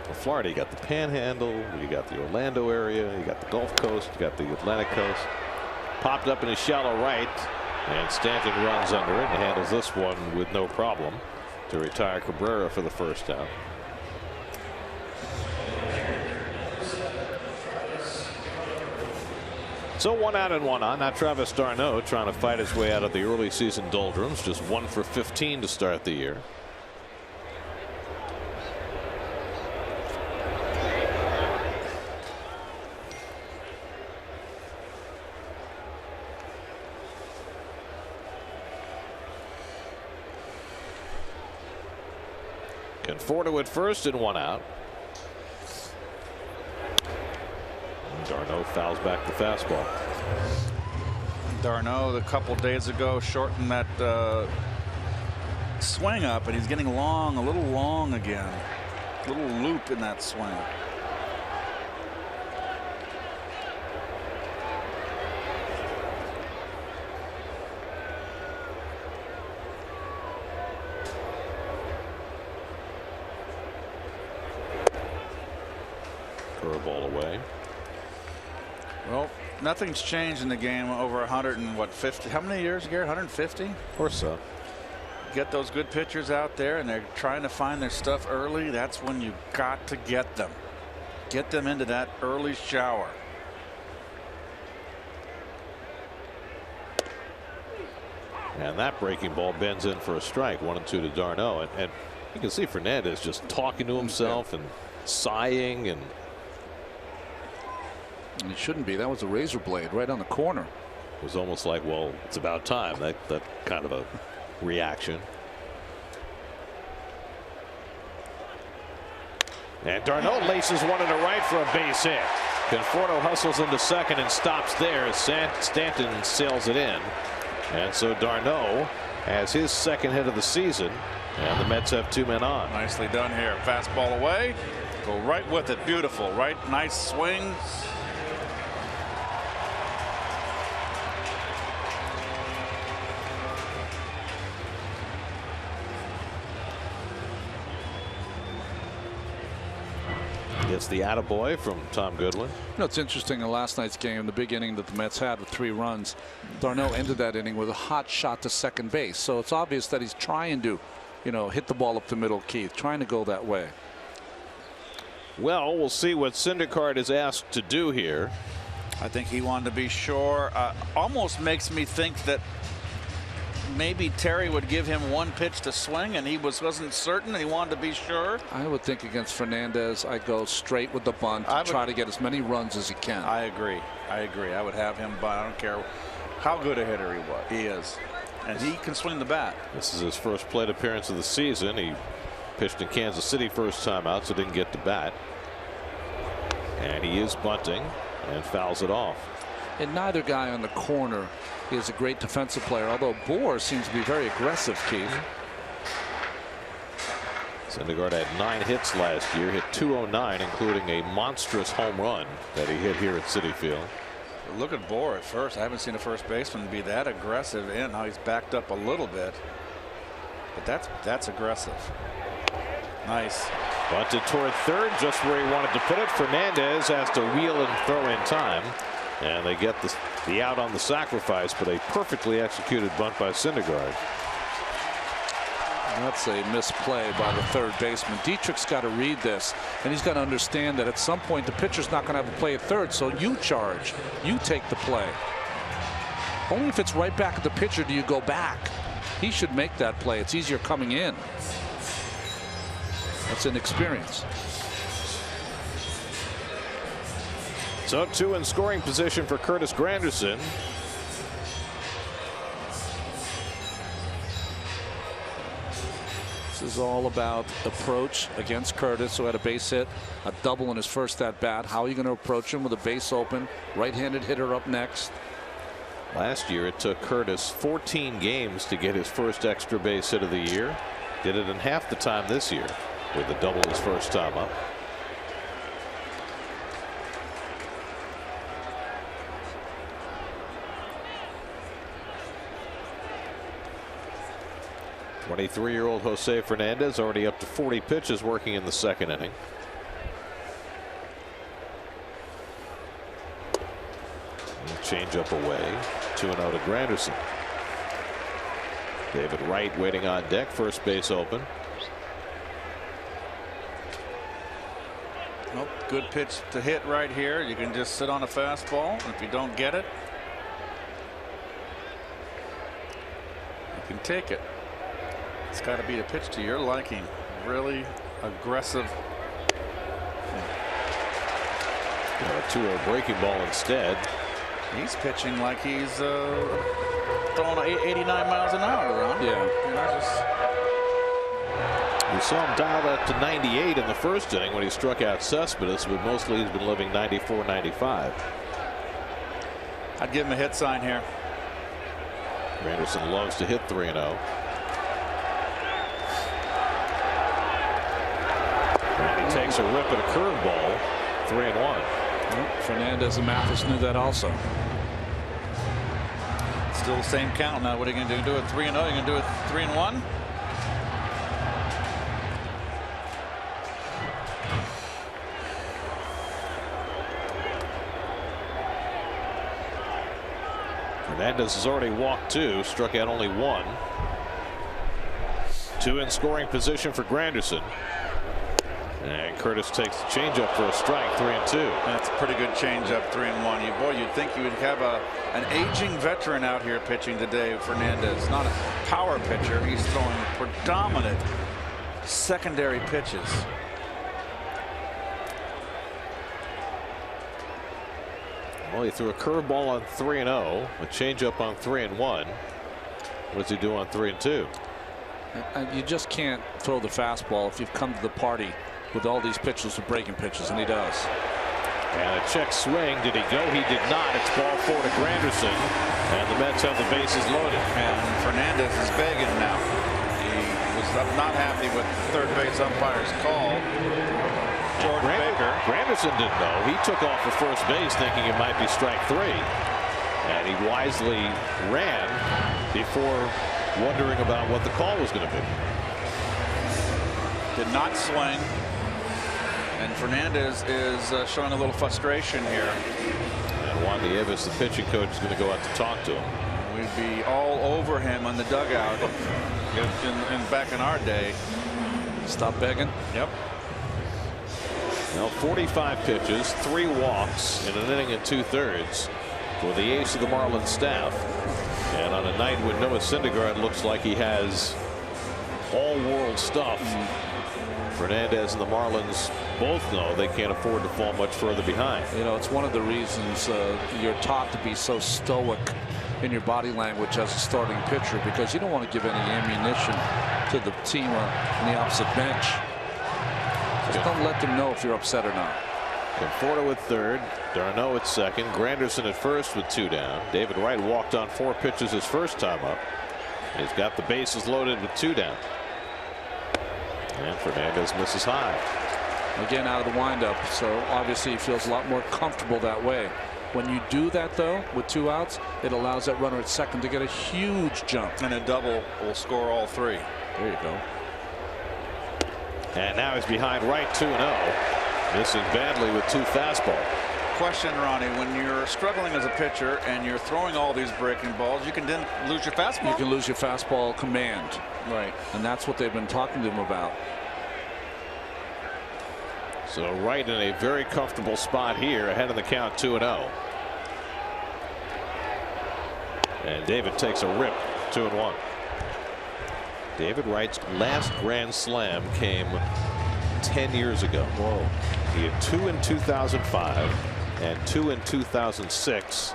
Oh. Central Florida. You got the Panhandle, you got the Orlando area, you got the Gulf Coast, you got the Atlantic Coast. Popped up in a shallow right, and Stanton runs under it and handles this one with no problem to retire Cabrera for the first out. So 1 out and 1 on. Now Travis d'Arnaud trying to fight his way out of the early season doldrums. Just 1 for 15 to start the year. Conforto at first and 1 out. d'Arnaud fouls back the fastball. d'Arnaud, a couple days ago, shortened that swing up, and he's getting long, a little long again. A little loop in that swing. Curveball away. Well, nothing's changed in the game over 150. How many years, Garrett? 150? Or so. Get those good pitchers out there, and they're trying to find their stuff early. That's when you got to get them. Get them into that early shower. And that breaking ball bends in for a strike. 1-2 to d'Arnaud. And you can see Fernandez just talking to himself and sighing. And it shouldn't be. That was a razor blade right on the corner. It was almost like, well, it's about time. That kind of a reaction. And d'Arnaud laces one into right for a base hit. Conforto hustles into second and stops there as Stanton sails it in. And so d'Arnaud has his second hit of the season, and the Mets have 2 men on. Nicely done here. Fastball away. Go right with it. Beautiful. Right. Nice swing. Gets the attaboy from Tom Goodwin. You know, it's interesting in last night's game, the big inning that the Mets had with 3 runs, d'Arnaud ended that inning with a hot shot to second base. So it's obvious that he's trying to, you know, hit the ball up the middle, Keith, trying to go that way. Well, we'll see what Syndergaard is asked to do here. I think he wanted to be sure. Almost makes me think that maybe Terry would give him 1 pitch to swing, and he wasn't certain, and he wanted to be sure. I would think against Fernandez, I go straight with the bunt and try to get as many runs as he can. I agree. I would have him, but I don't care how good a hitter he is, and he can swing the bat. This is his first plate appearance of the season. He pitched in Kansas City first time out, so didn't get to bat. And he is bunting and fouls it off. And neither guy on the corner is a great defensive player, although Bohr seems to be very aggressive, Keith. Syndergaard had 9 hits last year, hit 209, including a monstrous home run that he hit here at Citi Field. Look at Bohr at first. I haven't seen a first baseman be that aggressive, and now he's backed up a little bit, but that's aggressive. Nice. Bunted toward third, just where he wanted to put it. Fernandez has to wheel and throw in time, and they get the out on the sacrifice, but a perfectly executed bunt by Syndergaard. That's a misplay by the third baseman. Dietrich's got to read this, and he's got to understand that at some point the pitcher's not going to have a play at third, so you charge. You take the play. Only if it's right back at the pitcher do you go back. He should make that play. It's easier coming in. That's inexperience. So 2 in scoring position for Curtis Granderson. This is all about approach against Curtis, who had a base hit, a double in his first at bat. How are you going to approach him with a base open? Right-handed hitter up next. Last year it took Curtis 14 games to get his first extra base hit of the year. Did it in half the time this year with a double his first time up. '23-year-old Jose Fernandez already up to 40 pitches working in the second inning. changeup away. 2-0 to Granderson. David Wright waiting on deck. First base open. Nope. Good pitch to hit right here. You can just sit on a fastball. If you don't get it, you can take it. It's got to be a pitch to your liking. Really aggressive. A 2-0 breaking ball instead. He's pitching like he's throwing 89 miles an hour around. Yeah. You know, We saw him dial that to 98 in the first inning when he struck out Cespedes, but mostly he's been living 94, 95. I'd give him a hit sign here. Granderson loves to hit 3-0. And he takes a rip at a curveball. 3-1. Fernandez and Mathis knew that also. Still the same count now. What are you going to do? Do it 3-0? You're going to do it 3-1? Fernandez has already walked 2, struck out only 1. 2 in scoring position for Granderson. And Curtis takes the changeup for a strike. 3-2. That's a pretty good changeup. 3-1. Boy, you'd think you would have an aging veteran out here pitching today. Fernandez, not a power pitcher. He's throwing predominant secondary pitches. Well, he threw a curveball on 3-0, a changeup on 3-1. What does he do on 3-2? You just can't throw the fastball if you've come to the party with all these pitches of breaking pitches, and he does. And a check swing. Did he go? He did not. It's ball 4 to Granderson, and the Mets have the bases loaded. And Fernandez is begging now. He was not happy with the third base umpire's call. George Baker. Granderson didn't know. He took off for first base thinking it might be strike 3. And he wisely ran before wondering about what the call was going to be. Did not swing. And Fernandez is showing a little frustration here. And Juan Nieves, the pitching coach, is going to go out to talk to him. We'd be all over him on the dugout back in our day. Stop begging. Yep. Now 45 pitches, 3 walks in an inning and 2/3 for the ace of the Marlins staff. And on a night when Noah Syndergaard looks like he has all world stuff, Fernandez and the Marlins both know they can't afford to fall much further behind. You know, it's one of the reasons you're taught to be so stoic in your body language as a starting pitcher, because you don't want to give any ammunition to the team on the opposite bench. Just don't let them know if you're upset or not. Conforto at third, d'Arnaud at second, Granderson at first with 2 down. David Wright walked on 4 pitches his first time up. He's got the bases loaded with 2 down. And Fernandez misses high. Again, out of the windup, so obviously he feels a lot more comfortable that way. When you do that, though, with 2 outs, it allows that runner at second to get a huge jump. And a double will score all 3. There you go. And now he's behind Wright 2-0. Missing badly with 2 fastballs. Question, Ronnie, when you're struggling as a pitcher and you're throwing all these breaking balls, you can then lose your fastball? You can lose your fastball command. Right. And that's what they've been talking to him about. So Wright in a very comfortable spot here, ahead of the count, 2-0. And David takes a rip, 2-1. David Wright's last grand slam came 10 years ago. Whoa. He had 2 in 2005 and 2 in 2006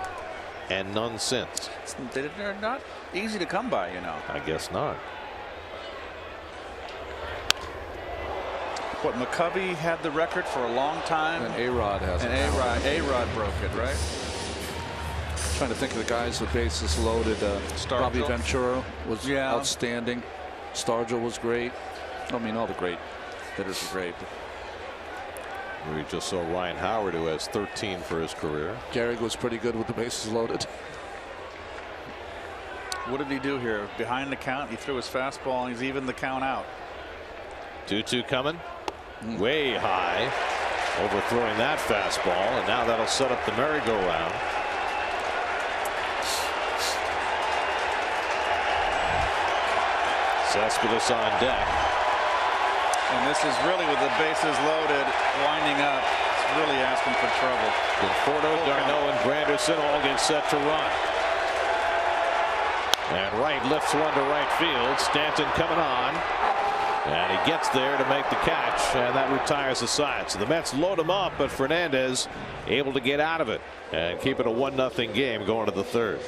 and none since. They're not easy to come by, you know. I guess not. What, McCovey had the record for a long time? And A-Rod has it. And A-Rod broke it, right? Trying to think of the guys with bases loaded. Bobby Ventura was outstanding. Stargell was great. I mean, all the great hitters are great. We just saw Ryan Howard, who has 13 for his career. Gehrig was pretty good with the bases loaded. What did he do here? Behind the count, he threw his fastball and he's evened the count out. 2-2 coming. Way high. Overthrowing that fastball, and now that'll set up the merry-go-round. Cespedes on deck. And this is really with the bases loaded, winding up. It's really asking for trouble. Conforto, Darno, and Granderson all get set to run. And Wright lifts one to right field. Stanton coming on. And he gets there to make the catch, and that retires the side. So the Mets load him up, but Fernandez able to get out of it and keep it a 1-0 game going to the third.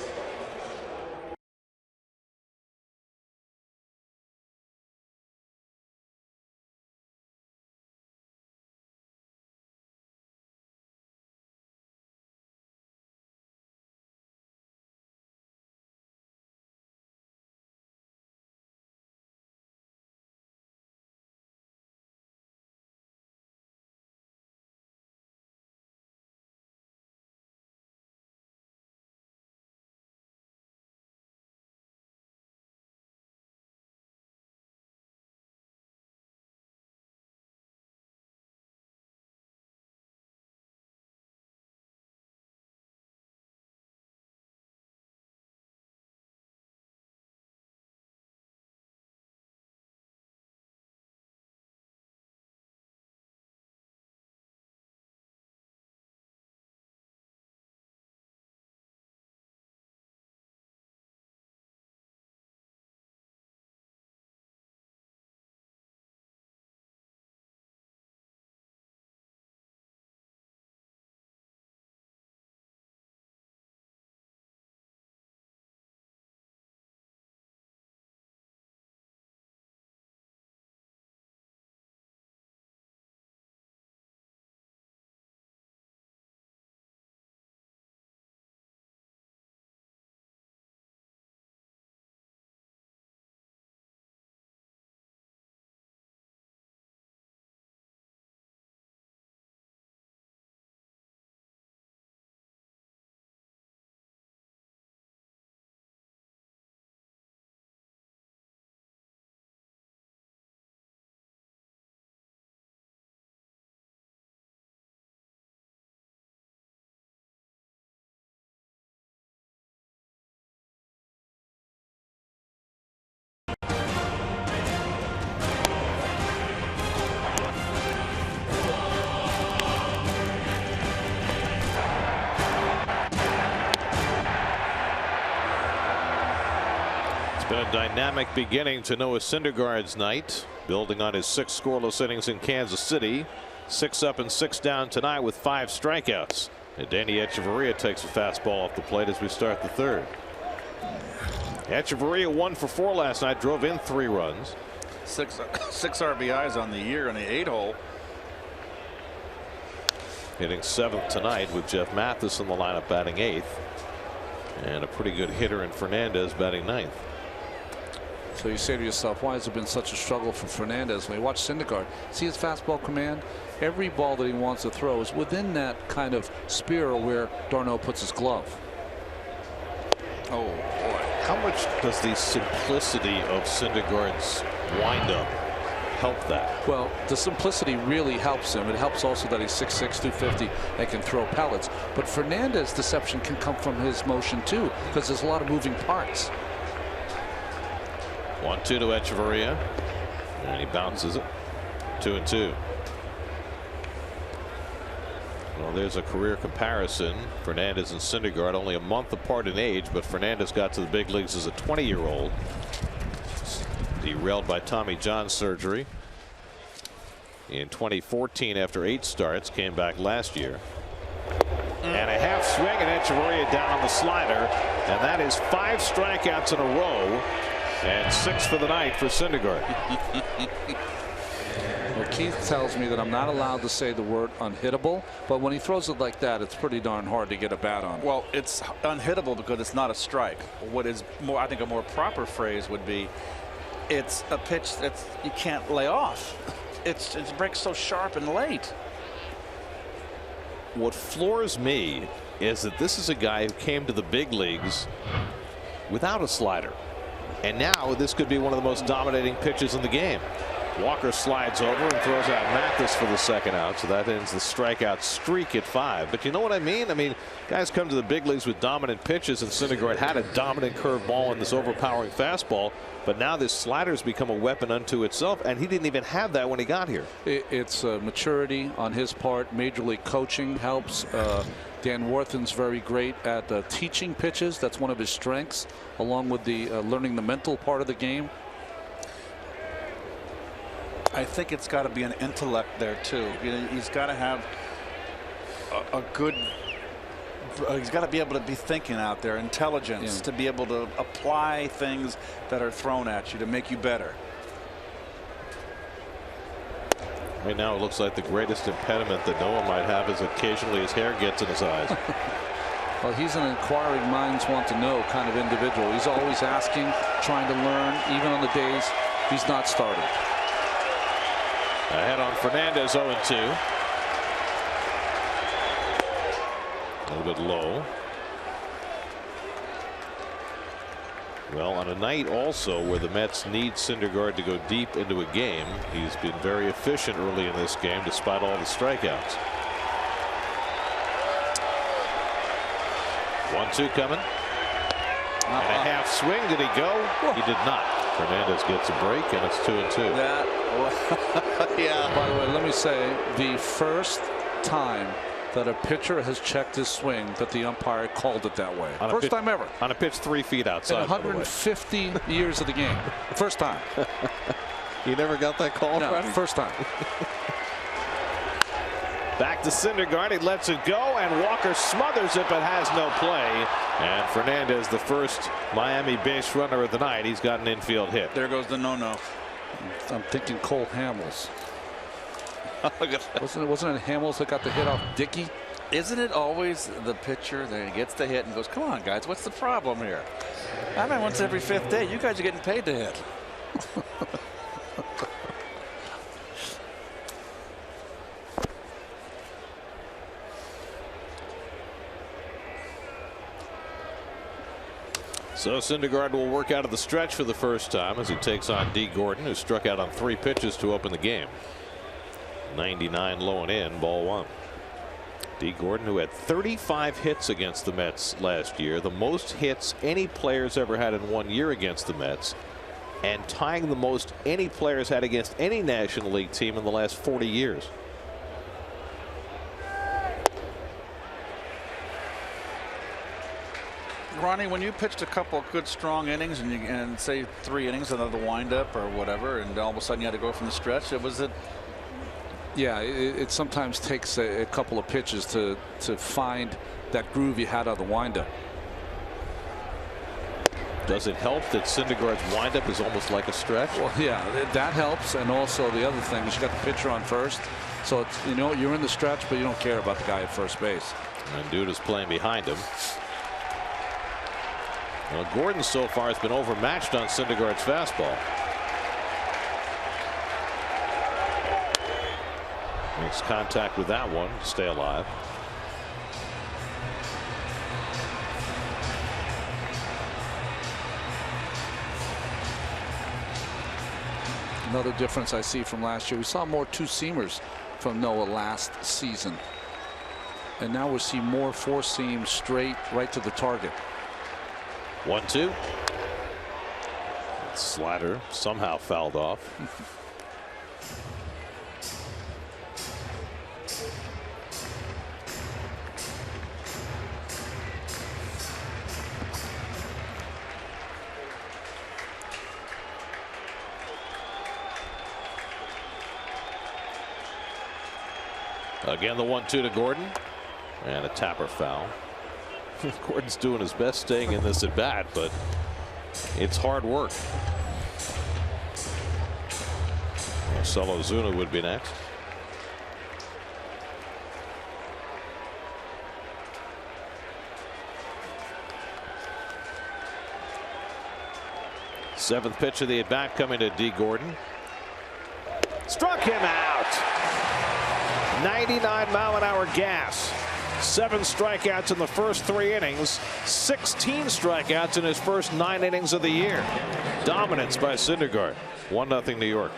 Been a dynamic beginning to Noah Syndergaard's night, building on his 6 scoreless innings in Kansas City. 6 up and 6 down tonight with 5 strikeouts. And Danny Echeverria takes a fastball off the plate as we start the third. Echeverria 1 for 4 last night, drove in 3 runs. 6 RBIs on the year on the 8-hole. Hitting 7th tonight with Jeff Mathis in the lineup batting 8th. And a pretty good hitter in Fernandez batting 9th. So you say to yourself, why has it been such a struggle for Fernandez? When you watch Syndergaard, see his fastball command? Every ball that he wants to throw is within that kind of spiral where Darno puts his glove. Oh, boy. How much does the simplicity of Syndergaard's windup help that? Well, the simplicity really helps him. It helps also that he's 6'6", 250 and can throw pellets. But Fernandez's deception can come from his motion, too, because there's a lot of moving parts. 1-2 to Echeverria, and he bounces it. 2-2. Well, there's a career comparison. Fernandez and Syndergaard only a month apart in age, but Fernandez got to the big leagues as a 20-year-old. Derailed by Tommy John surgery in 2014 after 8 starts. Came back last year. And a half swing, and Echeverria down on the slider, and that is 5 strikeouts in a row. And 6 for the night for Syndergaard. Well, Keith tells me that I'm not allowed to say the word unhittable, but when he throws it like that, it's pretty darn hard to get a bat on. Well, it's unhittable because it's not a strike. What is more, I think a more proper phrase would be, it's a pitch that you can't lay off. It breaks so sharp and late. What floors me is that this is a guy who came to the big leagues without a slider. And now this could be one of the most dominating pitches in the game. Walker slides over and throws out Mathis for the second out, so that ends the strikeout streak at 5. But you know what I mean? I mean, guys come to the big leagues with dominant pitches, and Syndergaard had a dominant curveball and this overpowering fastball. But now this slider's become a weapon unto itself, and he didn't even have that when he got here. It's maturity on his part. Major league coaching helps. Dan Warthen's very great at teaching pitches. That's one of his strengths, along with the learning the mental part of the game. I think it's got to be an intellect there too. You know, he's got to have a good. He's got to be able to be thinking out there, intelligence, to be able to apply things that are thrown at you to make you better. Right now it looks like the greatest impediment that Noah might have is occasionally his hair gets in his eyes. Well, he's an inquiring minds want to know kind of individual. He's always asking, trying to learn, even on the days he's not starting. Ahead on Fernandez, 0-2. A little bit low. Well, on a night also where the Mets need Syndergaard to go deep into a game, he's been very efficient early in this game despite all the strikeouts. 1-2 coming. And a half swing. Did he go? He did not. Fernandez gets a break, and it's 2-2. Yeah. By the way, let me say, the first time that a pitcher has checked his swing that the umpire called it that way. First time ever. On a pitch 3 feet outside. In 150 years of the game. First time. You never got that call? No, first time. Back to Syndergaard. He lets it go, and Walker smothers it but has no play. And Fernandez, the first Miami base runner of the night. He's got an infield hit. There goes the no-no. I'm thinking Cole Hamels. Wasn't it Hamels that got the hit off Dickey? Isn't it always the pitcher that gets the hit and goes, come on, guys, what's the problem here? I mean, once every 5th day, you guys are getting paid to hit. So Syndergaard will work out of the stretch for the first time as he takes on Dee Gordon, who struck out on 3 pitches to open the game. 99 low and in, ball 1. Dee Gordon, who had 35 hits against the Mets last year, the most hits any player's ever had in 1 year against the Mets, and tying the most any player's had against any National League team in the last 40 years. Ronnie, when you pitched a couple of good strong innings and say 3 innings and then the windup or whatever, and all of a sudden you had to go from the stretch, Yeah, it sometimes takes a couple of pitches to find that groove you had on the windup. Does it help that Syndergaard's windup is almost like a stretch? Well, yeah, that helps, and also the other thing is you got the pitcher on first, so it's, you know, you're in the stretch, but you don't care about the guy at first base. And Dude is playing behind him. Well, Gordon so far has been overmatched on Syndergaard's fastball. Makes contact with that one to stay alive. Another difference I see from last year. We saw more 2-seamers from Noah last season. And now we see more 4-seam straight right to the target. 1-2. Slider somehow fouled off. Again, the 1-2 to Gordon, and a tapper foul. Gordon's doing his best staying in this at bat, but it's hard work. Marcell Ozuna would be next. Seventh pitch of the at bat coming to Dee Gordon. Struck him out. 99-mile-an-hour gas. 7 strikeouts in the first 3 innings. 16 strikeouts in his first 9 innings of the year. Dominance by Syndergaard. 1-0 New York.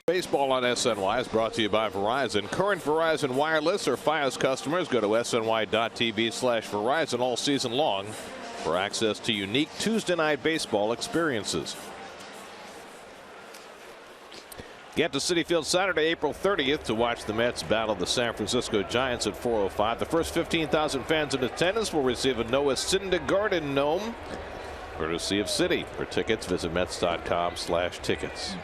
Baseball on SNY is brought to you by Verizon. Current Verizon Wireless or Fios customers go to sny.tv/Verizon all season long for access to unique Tuesday night baseball experiences. Get to Citi Field Saturday, April 30th to watch the Mets battle the San Francisco Giants at 4:05. The first 15,000 fans in attendance will receive a Noah Syndergaard gnome, courtesy of Citi. For tickets, visit Mets.com/tickets.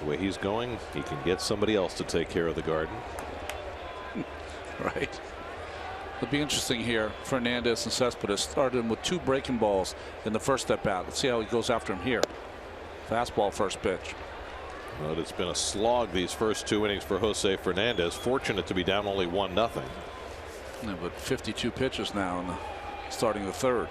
The way he's going, he can get somebody else to take care of the garden. Right. It'll be interesting here. Fernandez and Cespedes started him with 2 breaking balls in the first at bat. Let's see how he goes after him here. Fastball first pitch. Well, it's been a slog these first 2 innings for Jose Fernandez. Fortunate to be down only 1-0. Yeah, but 52 pitches now in the starting the third.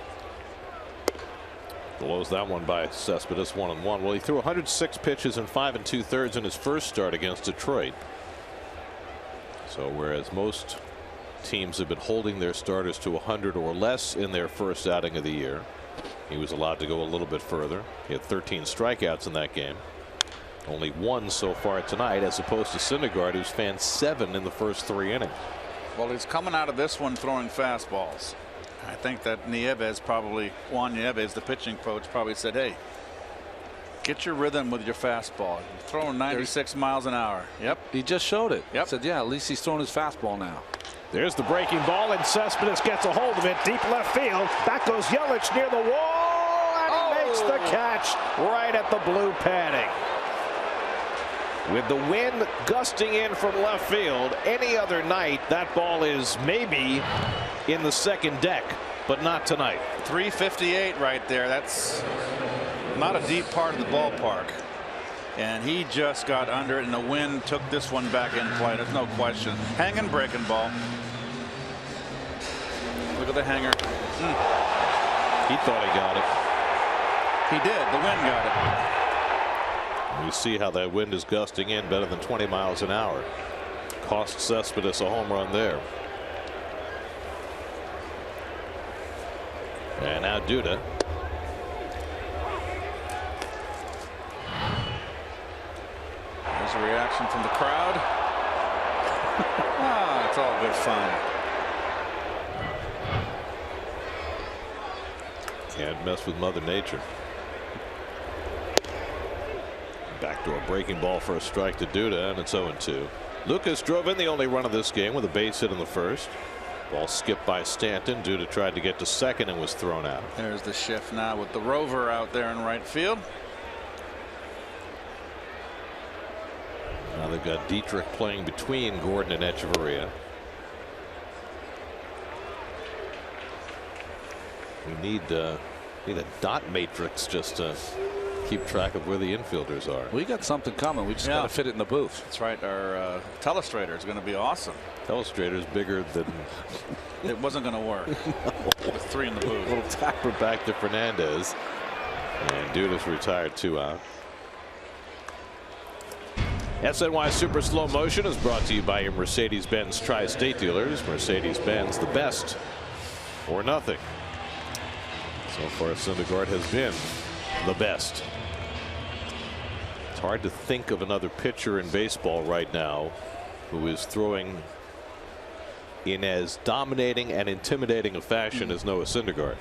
Blows that one by Cespedes, 1-1. Well, he threw 106 pitches in 5 2/3 in his first start against Detroit. So whereas most teams have been holding their starters to 100 or less in their first outing of the year, he was allowed to go a little bit further. He had 13 strikeouts in that game. Only 1 so far tonight, as opposed to Syndergaard, who's fanned 7 in the first 3 innings. Well, he's coming out of this one throwing fastballs. I think that Juan Nieves, the pitching coach, probably said, hey, get your rhythm with your fastball. You're throwing 96 miles an hour. Yep. He just showed it. Yep. He said, yeah, at least he's throwing his fastball now. There's the breaking ball, and Cespedes gets a hold of it. Deep left field. Back goes Yelich near the wall, and he makes the catch right at the blue padding. With the wind gusting in from left field, any other night that ball is maybe in the second deck, but not tonight. 358 right there. That's not a deep part of the ballpark. And he just got under it, and the wind took this one back in play. There's no question. Hanging breaking ball. Look at the hanger. He thought he got it. He did. The wind got it. You see how that wind is gusting in better than 20 miles an hour. Cost Cespedes a home run there. And now Duda. There's a reaction from the crowd. It's all good fun. Can't mess with Mother Nature. Back to a breaking ball for a strike to Duda, and it's 0-2. Lucas drove in the only run of this game with a base hit in the first. Ball skipped by Stanton. Duda tried to get to second and was thrown out. There's the shift now with the rover out there in right field. Now they've got Dietrich playing between Gordon and Echeverria. We need a dot matrix just to keep track of where the infielders are. We got something coming. We just got to fit it in the booth. That's right. Our telestrator is going to be awesome. Telestrator's bigger than. It wasn't going to work. No. With 3 in the booth. A little tapper back to Fernandez, and Duda's retired 2 out. SNY Super Slow Motion is brought to you by your Mercedes-Benz Tri-State dealers. Mercedes-Benz, the best or nothing. So far, Syndergaard has been the best. It's hard to think of another pitcher in baseball right now who is throwing in as dominating and intimidating a fashion as Noah Syndergaard.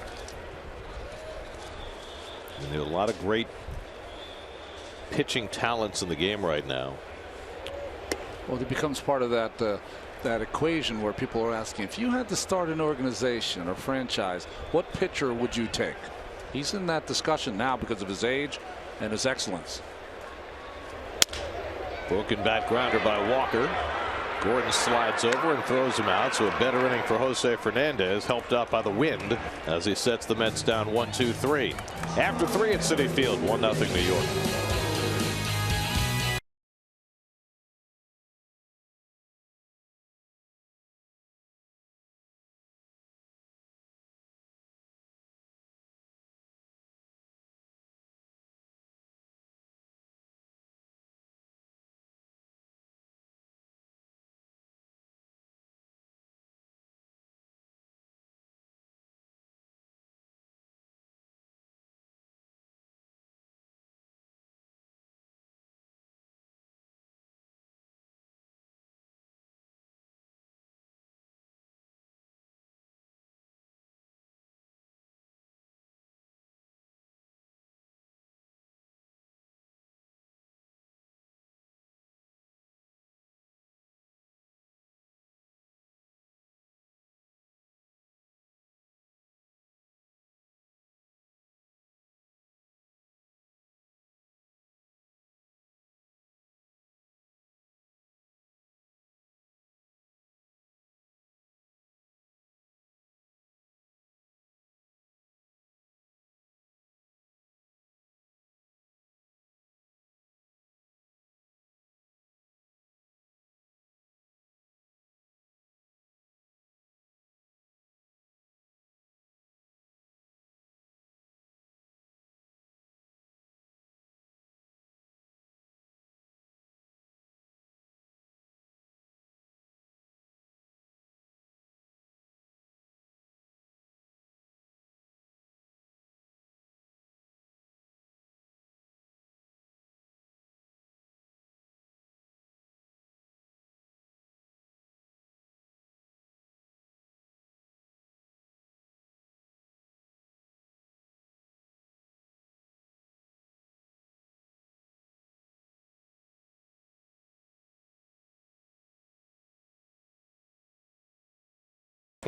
And there are a lot of great pitching talents in the game right now. Well, it becomes part of that that equation where people are asking, if you had to start an organization or franchise, what pitcher would you take? He's in that discussion now because of his age and his excellence. Broken bat grounder by Walker. Gordon slides over and throws him out. So a better inning for Jose Fernandez, helped out by the wind as he sets the Mets down 1-2-3. After 3 at Citi Field, 1-0 New York.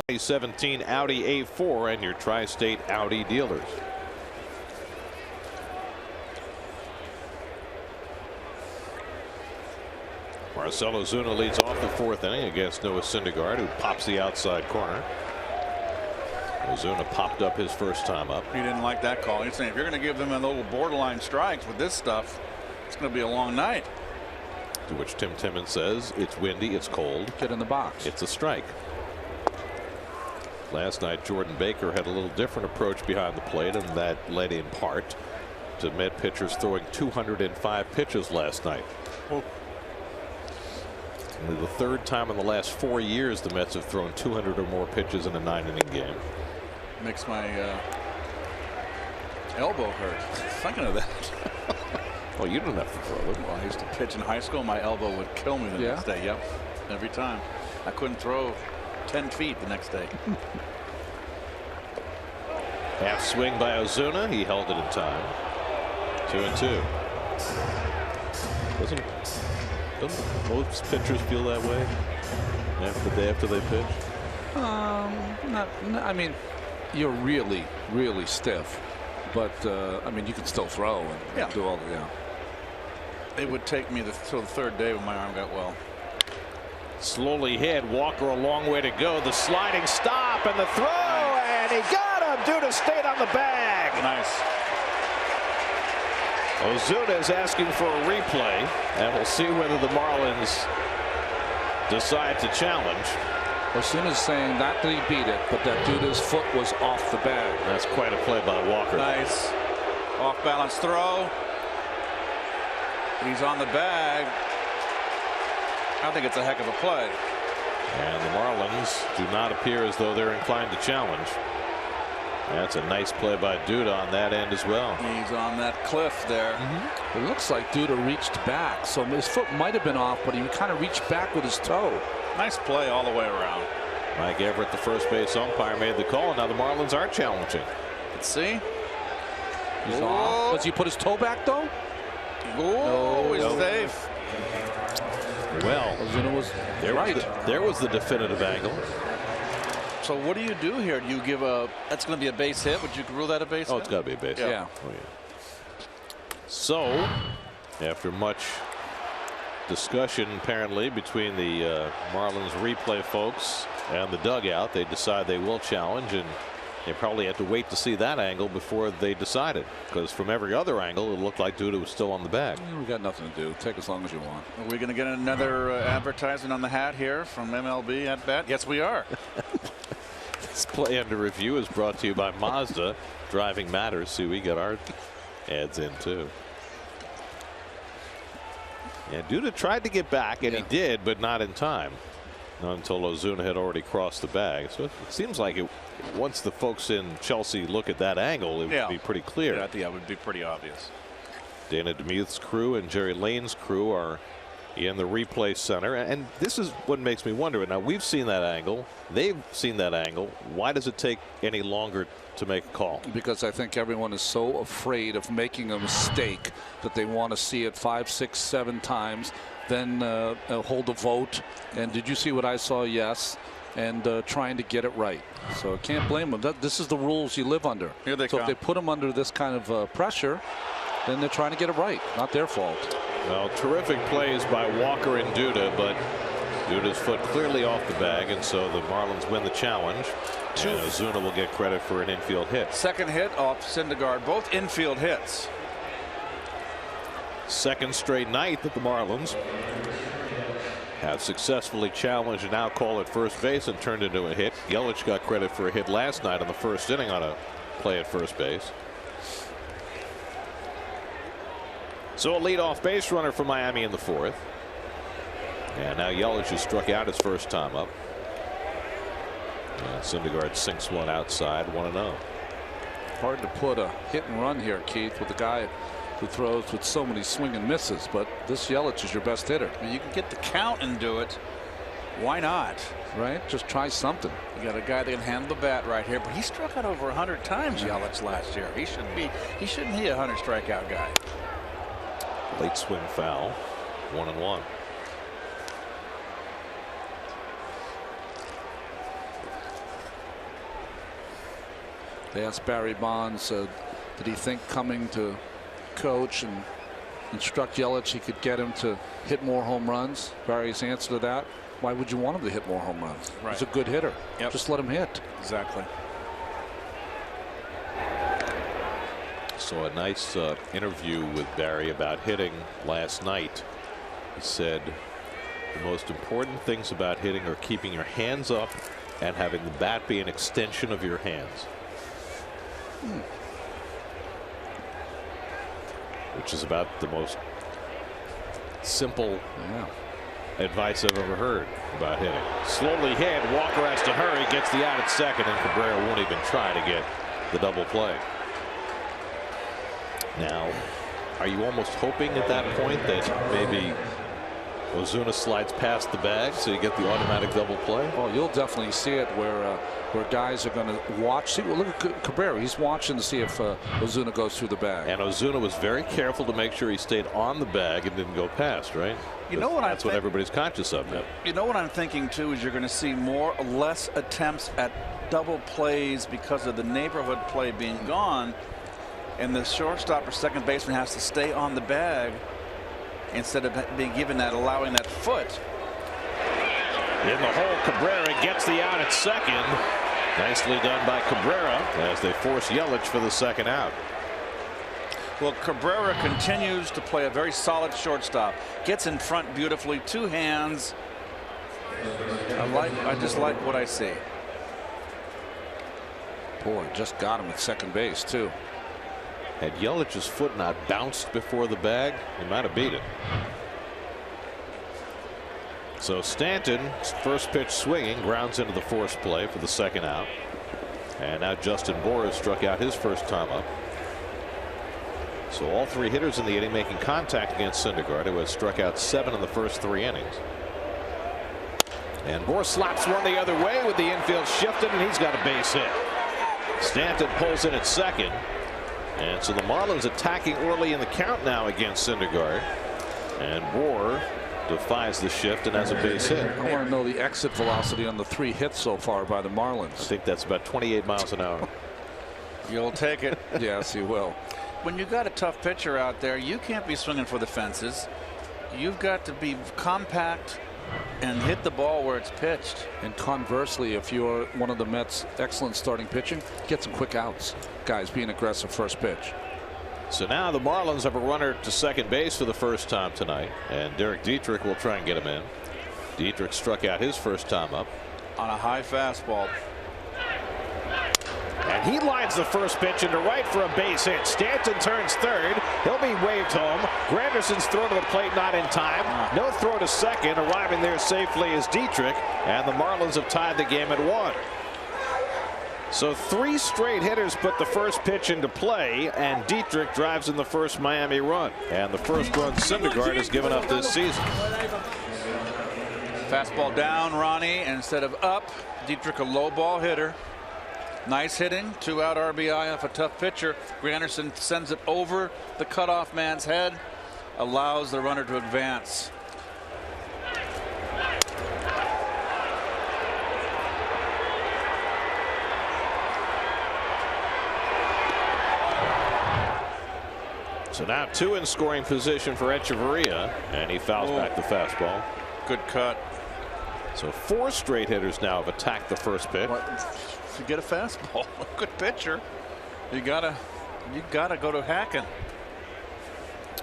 2017 Audi A4 and your Tri-State Audi dealers. Marcell Ozuna leads off the fourth inning against Noah Syndergaard, who pops the outside corner. Ozuna popped up his first time up. He didn't like that call. He's saying if you're going to give them a little borderline strikes with this stuff, it's going to be a long night. To which Tim Timmons says it's windy, it's cold. Get in the box. It's a strike. Last night, Jordan Baker had a little different approach behind the plate, and that led in part to Met pitchers throwing 205 pitches last night. Oh. Only the third time in the last 4 years the Mets have thrown 200 or more pitches in a 9-inning game. Makes my elbow hurt thinking of that. Well, you don't have to throw it. Well, I used to pitch in high school. My elbow would kill me the next day. Yep, every time. I couldn't throw 10 feet the next day. Half swing by Ozuna. He held it in time. 2-2. Doesn't most pitchers feel that way after the day after they pitch? I mean, you're really, really stiff, but I mean, you can still throw and do all the. It would take me till the third day when my arm got well. Slowly hit. Walker a long way to go. The sliding stop and the throw, and he got him. Duda stayed on the bag. Nice. Ozuna is asking for a replay, and we'll see whether the Marlins decide to challenge. Ozuna's saying that he beat it, but that Duda's foot was off the bag. That's quite a play by Walker. Nice. Off balance throw. He's on the bag. I think it's a heck of a play. And the Marlins do not appear as though they're inclined to challenge. That's a nice play by Duda on that end as well. He's on that cliff there. It looks like Duda reached back, so his foot might have been off, but he kind of reached back with his toe. Nice play all the way around. Mike Everett, the first base umpire, made the call. Now the Marlins are challenging. Let's see. He's off. Does he put his toe back though? Oh, he's safe. Well, Ozuna was there was the definitive angle. So what do you do here? Do you give a? That's going to be a base hit. Would you rule that a base hit? Oh, it's got to be a base hit. Yeah. Oh, yeah. So, after much discussion apparently between the Marlins replay folks and the dugout, they decide they will challenge, and they probably had to wait to see that angle before they decided, because from every other angle it looked like Duda was still on the bag. We got nothing to do. Take as long as you want. Are we going to get another advertisement on the hat here from MLB at bat? Yes, we are. This play under review is brought to you by Mazda. Driving matters. See, we got our ads in too. Yeah, Duda tried to get back, and he did, but not in time. Not until Ozuna had already crossed the bag. So it seems like once the folks in Chelsea look at that angle, it would be pretty clear. Yeah, I think that would be pretty obvious. Dana DeMuth's crew and Jerry Lane's crew are in the replay center, and this is what makes me wonder. Now, we've seen that angle. They've seen that angle. Why does it take any longer to make a call? Because I think everyone is so afraid of making a mistake that they want to see it 5, 6, 7 times, then hold a vote. And did you see what I saw? Yes. And trying to get it right. So I can't blame them. This is the rules you live under. Here they so come. if they put them under this kind of pressure, then they're trying to get it right. Not their fault. Well, terrific plays by Walker and Duda, but Duda's foot clearly off the bag, and so the Marlins win the challenge. And Ozuna will get credit for an infield hit. Second hit off Syndergaard, both infield hits. Second straight night that the Marlins have successfully challenged and now call at first base and turned into a hit. Yelich got credit for a hit last night in the first inning on a play at first base. So a leadoff base runner for Miami in the fourth. And now Yelich has struck out his first time up. And Syndergaard sinks one outside, 1-0. Hard to put a hit and run here, Keith, with a guy who throws with so many swing and misses, but this Yelich is your best hitter. You can get the count and do it. Why not? Right? Just try something. You got a guy that can handle the bat right here, but he struck out over 100 times, Yelich, last year. He shouldn't be a 100 strikeout guy. Late swing foul, 1-1. They asked Barry Bonds, did he think coming to coach and instruct Yelich he could get him to hit more home runs? Barry's answer to that: why would you want him to hit more home runs? Right. He's a good hitter. Yep. Just let him hit. Exactly. Saw a nice interview with Barry about hitting last night. He said the most important things about hitting are keeping your hands up and having the bat be an extension of your hands. Which is about the most simple advice I've ever heard about hitting. Slowly hit. Walker has to hurry. Gets the out at second, and Cabrera won't even try to get the double play. Now, are you almost hoping at that point that maybe Ozuna slides past the bag so you get the automatic double play? Oh, you'll definitely see it where guys are going to watch. See, well, look at Cabrera. He's watching to see if Ozuna goes through the bag. And Ozuna was very careful to make sure he stayed on the bag and didn't go past, right? You know what That's what everybody's conscious of now. You know what I'm thinking too is you're going to see less attempts at double plays because of the neighborhood play being gone, and the shortstop or second baseman has to stay on the bag instead of being given that, allowing that foot. In the hole, Cabrera gets the out at second. Nicely done by Cabrera as they force Yelich for the second out. Well, Cabrera continues to play a very solid shortstop. Gets in front beautifully, two hands. I just like what I see. Boy, just got him at second base too. Had Yelich's foot not bounced before the bag, he might have beat it. So Stanton, first pitch swinging, grounds into the forced play for the second out. And now Justin Bour struck out his first time up. So all three hitters in the inning making contact against Syndergaard, who has struck out 7 in the first 3 innings. And Bour slaps one the other way with the infield shifted, and he's got a base hit. Stanton pulls in at second. And so the Marlins attacking early in the count now against Syndergaard. And Bour defies the shift and has a base hit. I want to know the exit velocity on the 3 hits so far by the Marlins. I think that's about 28 miles an hour. You'll take it. Yes, he will. When you got a tough pitcher out there, you can't be swinging for the fences. You've got to be compact and hit the ball where it's pitched. And conversely, if you're one of the Mets' excellent starting pitching, get some quick outs. Guys being aggressive first pitch. So now the Marlins have a runner to second base for the first time tonight, and Derek Dietrich will try and get him in. Dietrich struck out his first time up on a high fastball. And he lines the first pitch into right for a base hit. Stanton turns third. He'll be waved home. Granderson's throw to the plate not in time. No throw to second. Arriving there safely is Dietrich. And the Marlins have tied the game at 1. So 3 straight hitters put the first pitch into play, and Dietrich drives in the first Miami run. And the first run Syndergaard has given up this season. Fastball down, Ronnie, instead of up. Dietrich a low ball hitter. Nice hitting, 2-out RBI off a tough pitcher. Granderson sends it over the cutoff man's head, allows the runner to advance. So now 2 in scoring position for Echeverria, and he fouls back the fastball. Good cut. So 4 straight hitters now have attacked the first pitch. To get a fastball, a good pitcher, you gotta go to hacking.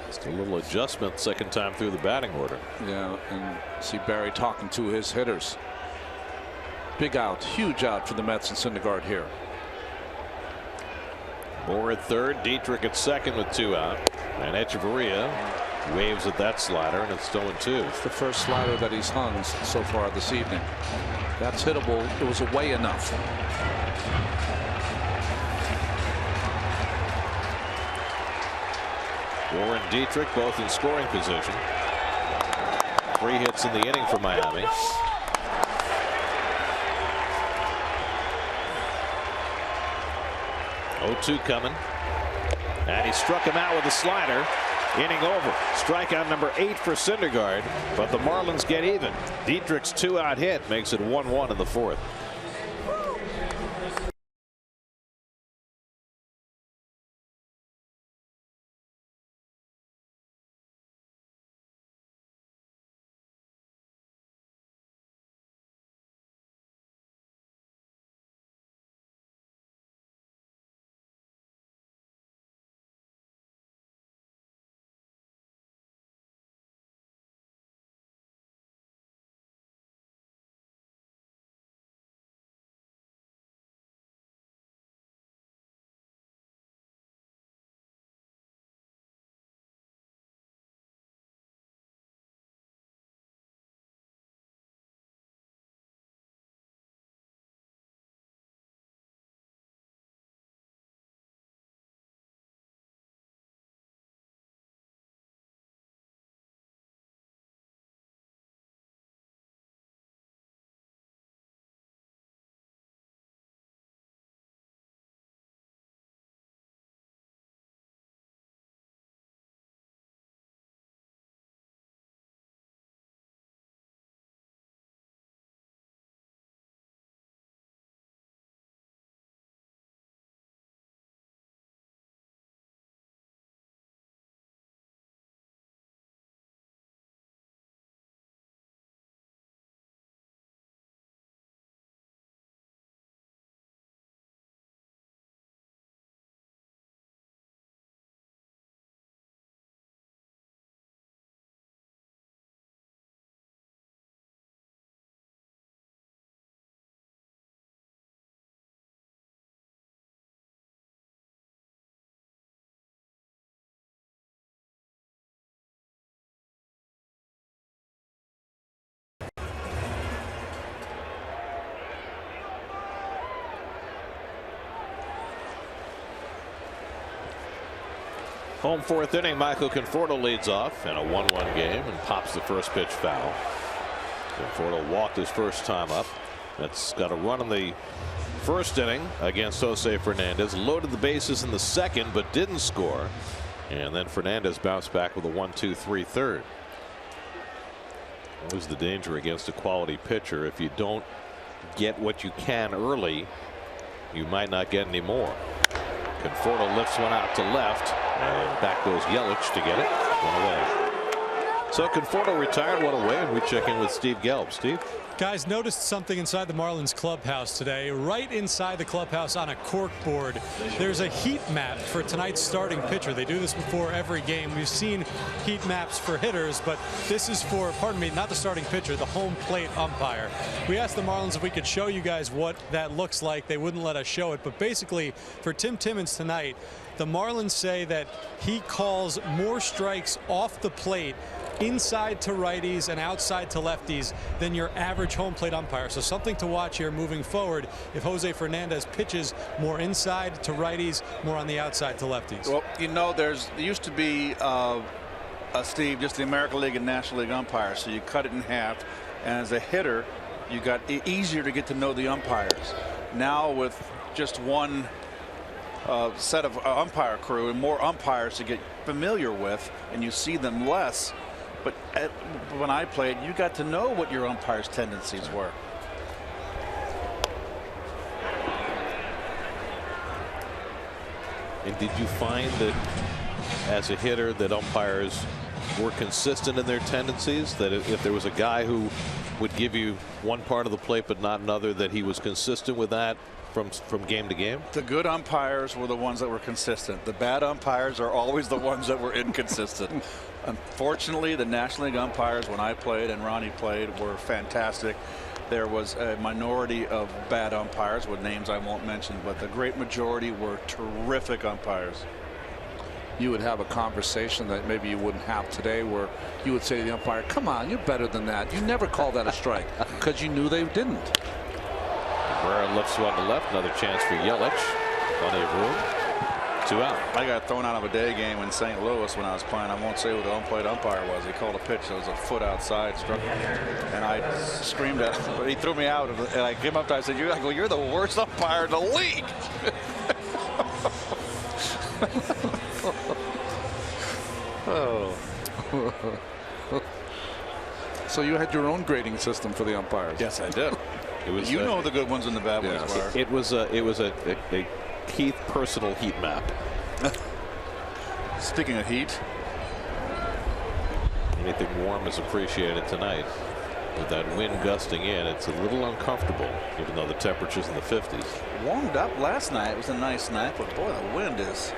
Just a little adjustment second time through the batting order. Yeah, and see Barry talking to his hitters. Big out, huge out for the Mets and Syndergaard here. Bour at third, Dietrich at second with 2 out, and Echeverria waves at that slider, and it's 0-2. It's the first slider that he's hung so far this evening. That's hittable. It was away enough. Bour and Dietrich both in scoring position. 3 hits in the inning for Miami. Oh-2 coming. And he struck him out with a slider. Inning over. Strikeout number 8 for Syndergaard, but the Marlins get even. Dietrich's 2-out hit makes it 1-1 in the 4th. Home fourth inning, Michael Conforto leads off in a 1-1 game and pops the first pitch foul. Conforto walked his first time up. That's got a run in the first inning against Jose Fernandez. Loaded the bases in the second, but didn't score. And then Fernandez bounced back with a 1-2-3 third. Always the danger against a quality pitcher. If you don't get what you can early, you might not get any more. Conforto lifts one out to left, and back goes Yelich to get it. One away. So Conforto retired, one away, and we check in with Steve Gelb. Steve? Guys, noticed something inside the Marlins clubhouse today. Right inside the clubhouse on a cork board, there's a heat map for tonight's starting pitcher. They do this before every game. We've seen heat maps for hitters, but this is for, pardon me, not the starting pitcher, the home plate umpire. We asked the Marlins if we could show you guys what that looks like. They wouldn't let us show it, but basically for Tim Timmons tonight, the Marlins say that he calls more strikes off the plate inside to righties and outside to lefties than your average home plate umpire. So something to watch here moving forward if Jose Fernandez pitches more inside to righties, more on the outside to lefties. Well, you know, there used to be Steve, just the American League and National League umpires. So you cut it in half, and as a hitter, you got easier to get to know the umpires. Now with just one set of umpire crew and more umpires to get familiar with, and you see them less. But when I played, you got to know what your umpire's tendencies were. And did you find that as a hitter that umpires were consistent in their tendencies, that if there was a guy who would give you one part of the plate but not another, that he was consistent with that from game to game? The good umpires were the ones that were consistent. The bad umpires are always the ones that were inconsistent. Unfortunately, the National League umpires, when I played and Ronnie played, were fantastic. There was a minority of bad umpires with names I won't mention, but the great majority were terrific umpires. You would have a conversation that maybe you wouldn't have today, where you would say to the umpire, come on, you're better than that. You never call that a strike, because you knew they didn't. Cabrera lifts one to left. Another chance for Yelich. Plenty of room. 2 out. I got thrown out of a day game in St. Louis when I was playing. I won't say who the home plate umpire was. He called a pitch that was a foot outside, struck me, and I screamed at him. But he threw me out, and I came up to him. I said, "You're the worst umpire in the league." Oh. So you had your own grading system for the umpires? Yes, I did. It was, you know the good ones and the bad ones were. It was a Keith personal heat map. Speaking of heat, anything warm is appreciated tonight. With that wind gusting in, it's a little uncomfortable, even though the temperature's in the 50s. Warmed up last night. It was a nice night, but boy, the wind is.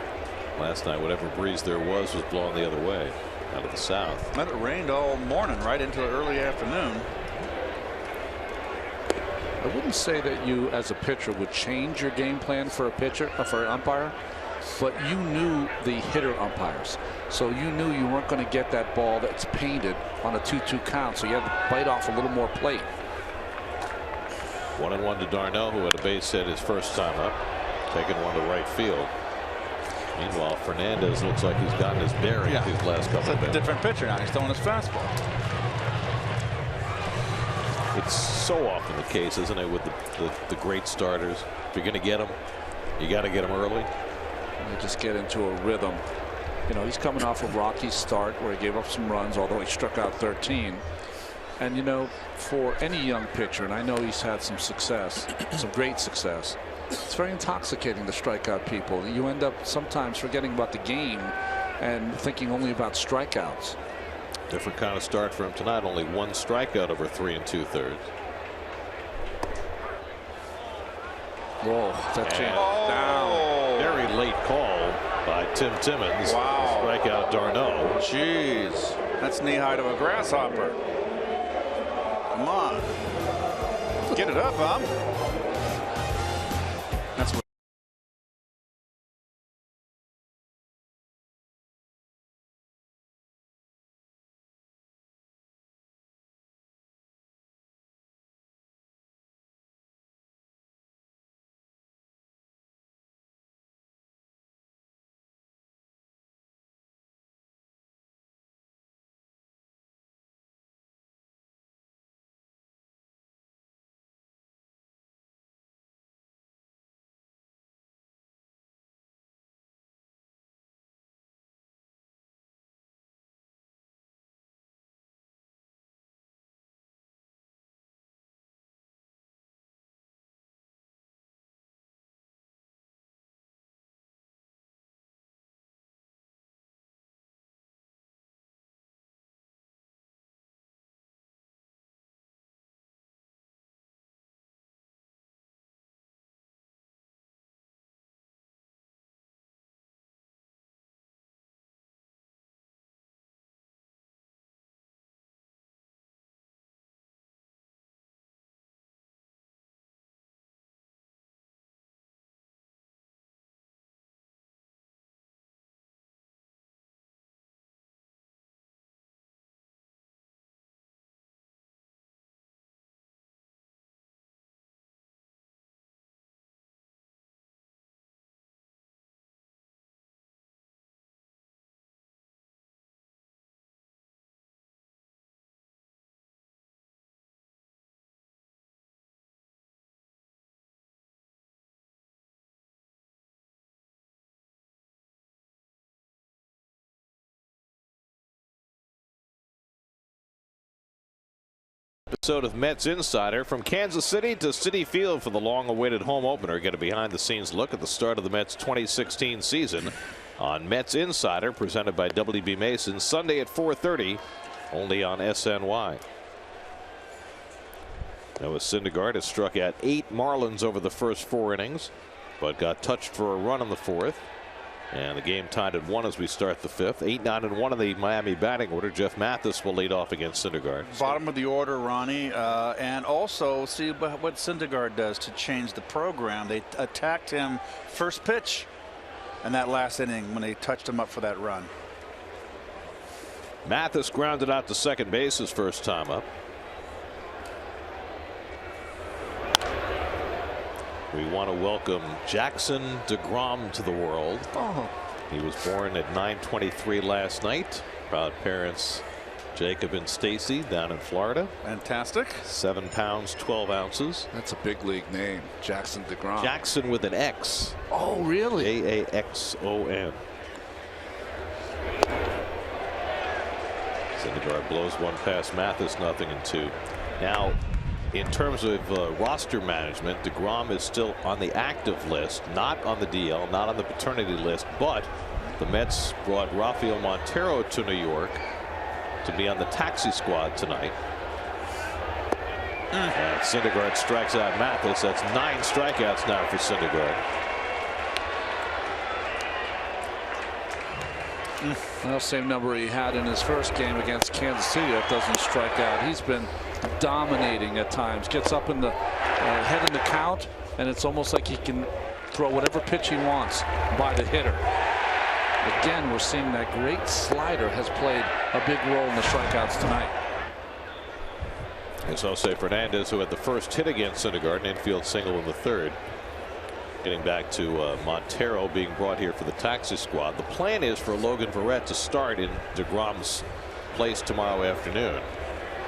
Last night, whatever breeze there was blowing the other way, out of the south. And it rained all morning, right into the early afternoon. I wouldn't say that you, as a pitcher, would change your game plan for a pitcher, for an umpire, but you knew the hitter umpires, so you knew you weren't going to get that ball that's painted on a 2-2 count, so you had to bite off a little more plate. 1-1 to d'Arnaud, who had a base hit his first time up, taking one to right field. Meanwhile, Fernandez looks like he's gotten his bearings these last couple of It's a different pitcher now. He's throwing his fastball. It's so often the case, isn't it, with the great starters? If you're going to get them, you got to get them early. And you just get into a rhythm. You know, he's coming off a rocky start where he gave up some runs, although he struck out 13. And, you know, for any young pitcher, and I know he's had some success, some great success, it's very intoxicating to strike out people. You end up sometimes forgetting about the game and thinking only about strikeouts. Different kind of start for him tonight. Only one strikeout over 3 2/3. Whoa, that chance down. Very late call by Tim Timmons. Wow. Strikeout d'Arnaud. Jeez, that's knee high to a grasshopper. Come on, get it up, huh? episode of Mets Insider. From Kansas City to Citi Field for the long-awaited home opener. Get a behind-the-scenes look at the start of the Mets 2016 season on Mets Insider, presented by WB Mason, Sunday at 4:30, only on SNY. Noah Syndergaard has struck out 8 Marlins over the first 4 innings, but got touched for a run in the 4th. And the game tied at 1 as we start the 5th. 8-9-1 in the Miami batting order. Jeff Mathis will lead off against Syndergaard. Bottom of the order, Ronnie, and also see what Syndergaard does to change the program. They attacked him first pitch in that last inning when they touched him up for that run. Mathis grounded out to second base his first time up. We want to welcome Jackson DeGrom to the world. He was born at 9/23 last night. Proud parents Jacob and Stacy down in Florida. Fantastic. 7 pounds 12 ounces. That's a big league name, Jackson DeGrom. Jackson with an X. Oh, really? Jaxon. Syndergaard blows one past Mathis, 0-2. Now, in terms of roster management, DeGrom is still on the active list, not on the DL, not on the paternity list, but the Mets brought Rafael Montero to New York to be on the taxi squad tonight. And Syndergaard strikes out Mathis. That's 9 strikeouts now for Syndergaard. Well, same number he had in his first game against Kansas City. That doesn't strike out. He's been dominating at times. Gets up in the head in the count, and it's almost like he can throw whatever pitch he wants by the hitter. Again, we're seeing that great slider has played a big role in the strikeouts tonight. It's Jose Fernandez who had the first hit against Syndergaard, an infield single in the 3rd. Getting back to Montero being brought here for the taxi squad. The plan is for Logan Verrett to start in DeGrom's place tomorrow afternoon.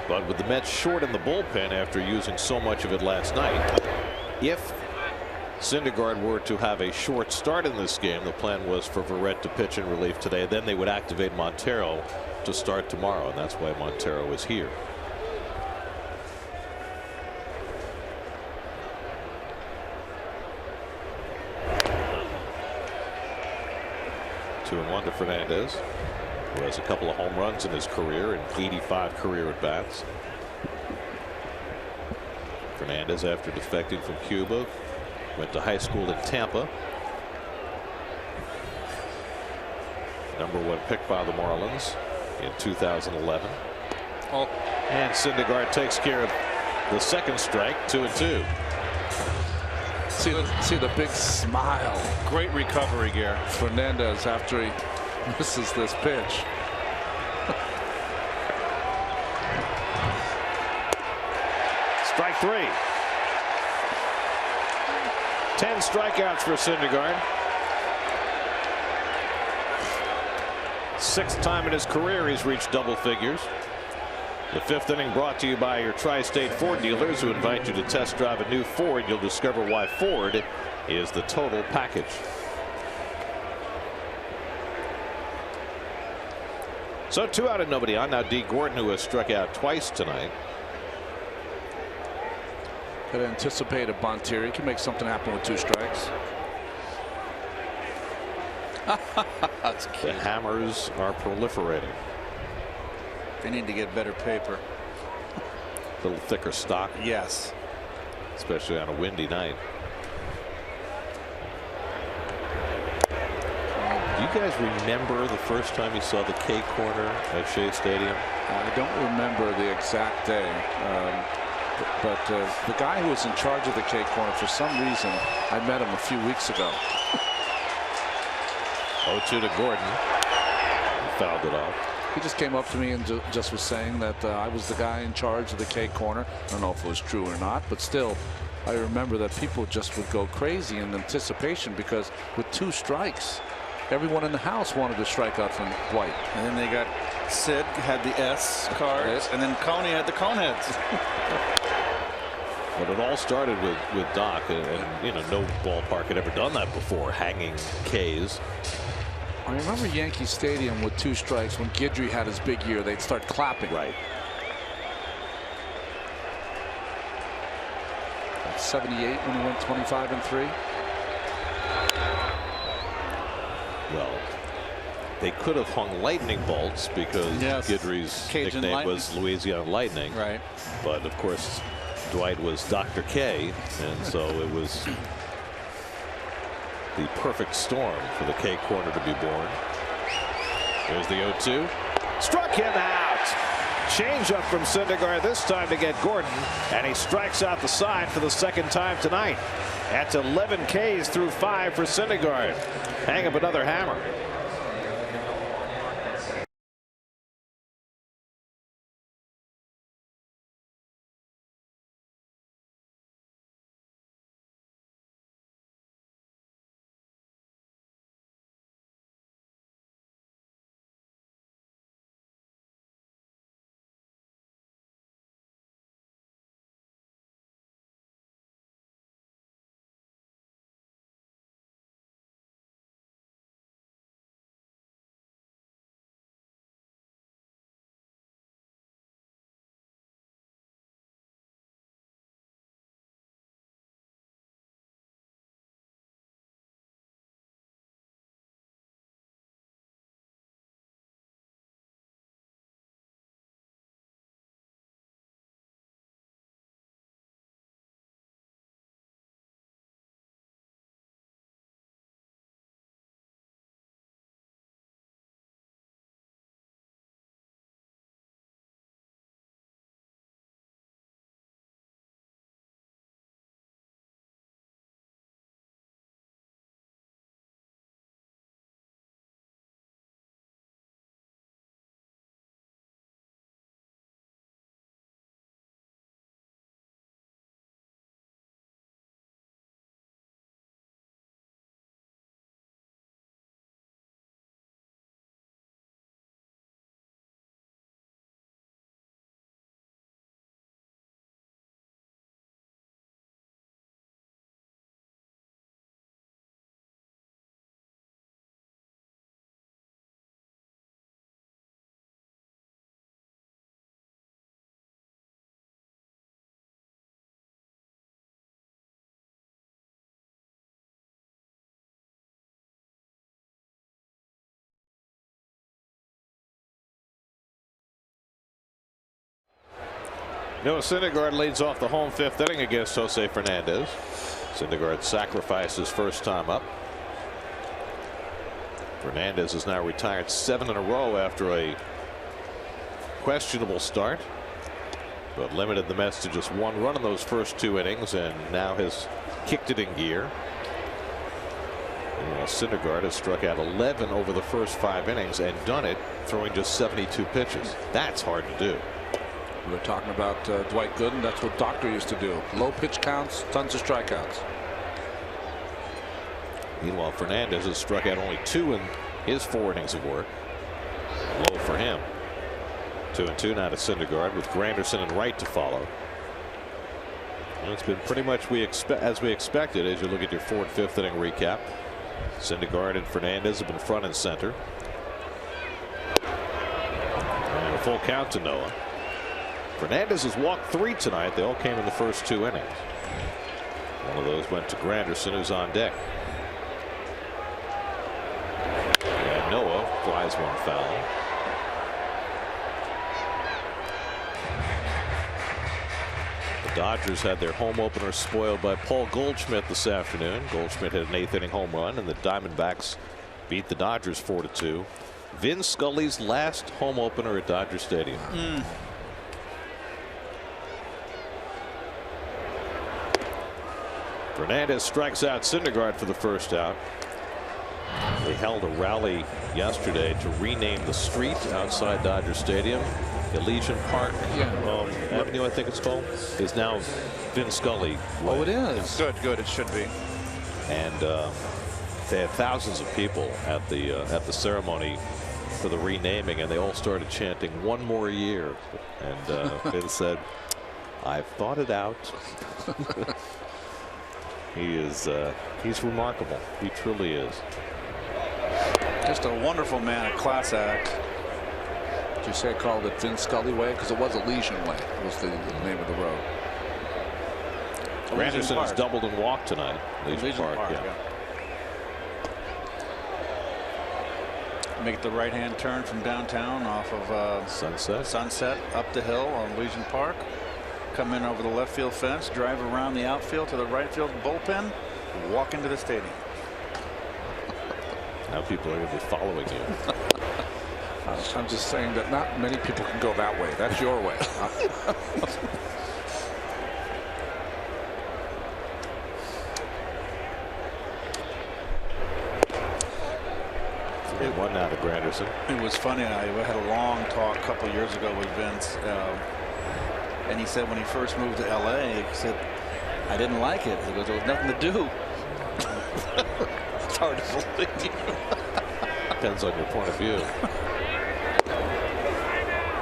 But with the Mets short in the bullpen after using so much of it last night, if Syndergaard were to have a short start in this game, the plan was for Verrett to pitch in relief today. Then they would activate Montero to start tomorrow, and that's why Montero is here. Two-1 to Fernandez, who has a couple of home runs in his career and 85 career at bats. Fernandez, after defecting from Cuba, went to high school in Tampa. #1 pick by the Marlins in 2011. And Syndergaard takes care of the second strike, 2-2. See the big smile. Great recovery, Gary. Fernandez after he misses this pitch. Strike 3. 10 strikeouts for Syndergaard. 6th time in his career he's reached double figures. The 5th inning brought to you by your Tri-State Ford dealers, who invite you to test drive a new Ford. You'll discover why Ford is the total package. So 2 out and nobody on. Now D. Gordon, who has struck out twice tonight. Could anticipate a bunt here. He can make something happen with 2 strikes. That's the hammers are proliferating. They need to get better paper. A little thicker stock. Yes. Especially on a windy night. Do you guys remember the first time you saw the K corner at Shea Stadium? I don't remember the exact day. But the guy who was in charge of the K corner, for some reason, I met him a few weeks ago. 0-2 to Gordon. He fouled it off. He just came up to me and just was saying that I was the guy in charge of the K corner. I don't know if it was true or not, but still, I remember that people just would go crazy in anticipation, because with 2 strikes, everyone in the house wanted to strike out from White. And then they got Sid had the S cards, and then Coney had the Coneheads. But it all started with Doc, and you know, no ballpark had ever done that before, hanging Ks. I remember Yankee Stadium with 2 strikes when Guidry had his big year. They'd start clapping. Right. '78 when he went 25-3. Well, they could have hung lightning bolts because Guidry's Cajun nickname Lightning. was Louisiana Lightning. Right. But of course, Dwight was Dr. K, and so it was the perfect storm for the K corner to be born. There's the 0-2. Struck him out. Change up from Syndergaard this time to get Gordon, and he strikes out the side for the second time tonight. That's 11 Ks through 5 for Syndergaard. Hang up another hammer. Noah Syndergaard leads off the home fifth inning against Jose Fernandez. Syndergaard sacrificed his first time up. Fernandez is now retired 7 in a row after a questionable start, but limited the Mets to just 1 run in those first 2 innings, and now has kicked it in gear. Syndergaard has struck out 11 over the first 5 innings and done it throwing just 72 pitches. That's hard to do. We were talking about Dwight Gooden. That's what Doctor used to do. Low pitch counts, tons of strikeouts. Meanwhile, Fernandez has struck out only 2 in his 4 innings of work. Low for him. 2-2 now to Syndergaard with Granderson and Wright to follow. And it's been pretty much as we expected as you look at your 4th and 5th inning recap. Syndergaard and Fernandez have been front and center. And a full count to Noah. Fernandez has walked 3 tonight. They all came in the first 2 innings. One of those went to Granderson, who's on deck. And Noah flies one foul. The Dodgers had their home opener spoiled by Paul Goldschmidt this afternoon. Goldschmidt had an 8th inning home run, and the Diamondbacks beat the Dodgers 4-2. Vin Scully's last home opener at Dodger Stadium. Fernandez strikes out Syndergaard for the first out. They held a rally yesterday to rename the street outside Dodger Stadium. Elysian Park Avenue, I think it's called, is now Vin Scully. Oh, it is. Good. It should be. And they had thousands of people at the ceremony for the renaming, and they all started chanting "1 more year." And Vin said, "I've thought it out." He's remarkable. He truly is. Just a wonderful man, a class act. Did you say I called it Vin Scully Way? Because it was Elysian Way. It was the name of the road. Granderson has doubled and walked tonight. Legion Park, yeah. Make the right-hand turn from downtown off of Sunset up the hill on Legion Park. Come in over the left field fence, drive around the outfield to the right field bullpen, walk into the stadium. Now people are going to be following you. I'm just saying that not many people can go that way. That's your way. One now to Granderson. It was funny. I had a long talk a couple years ago with Vince, and he said when he first moved to LA, he said, I didn't like it. He goes, there was nothing to do. It's hard to believe. Depends on your point of view.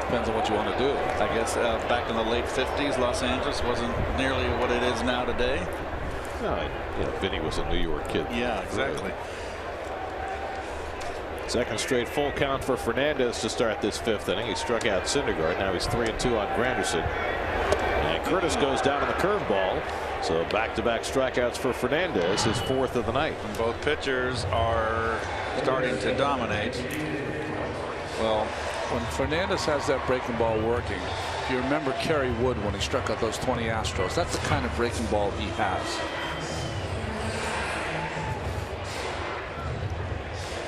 Depends on what you want to do. I guess back in the late 50s, Los Angeles wasn't nearly what it is now today. No, Vinny was a New York kid. Yeah, exactly. Second straight full count for Fernandez to start this fifth inning. He struck out Syndergaard. Now he's 3-2 on Granderson. And Curtis goes down on the curveball. So back-to-back strikeouts for Fernandez, his fourth of the night. And both pitchers are starting to dominate. Well, when Fernandez has that breaking ball working, if you remember Kerry Wood when he struck out those 20 Astros, that's the kind of breaking ball he has.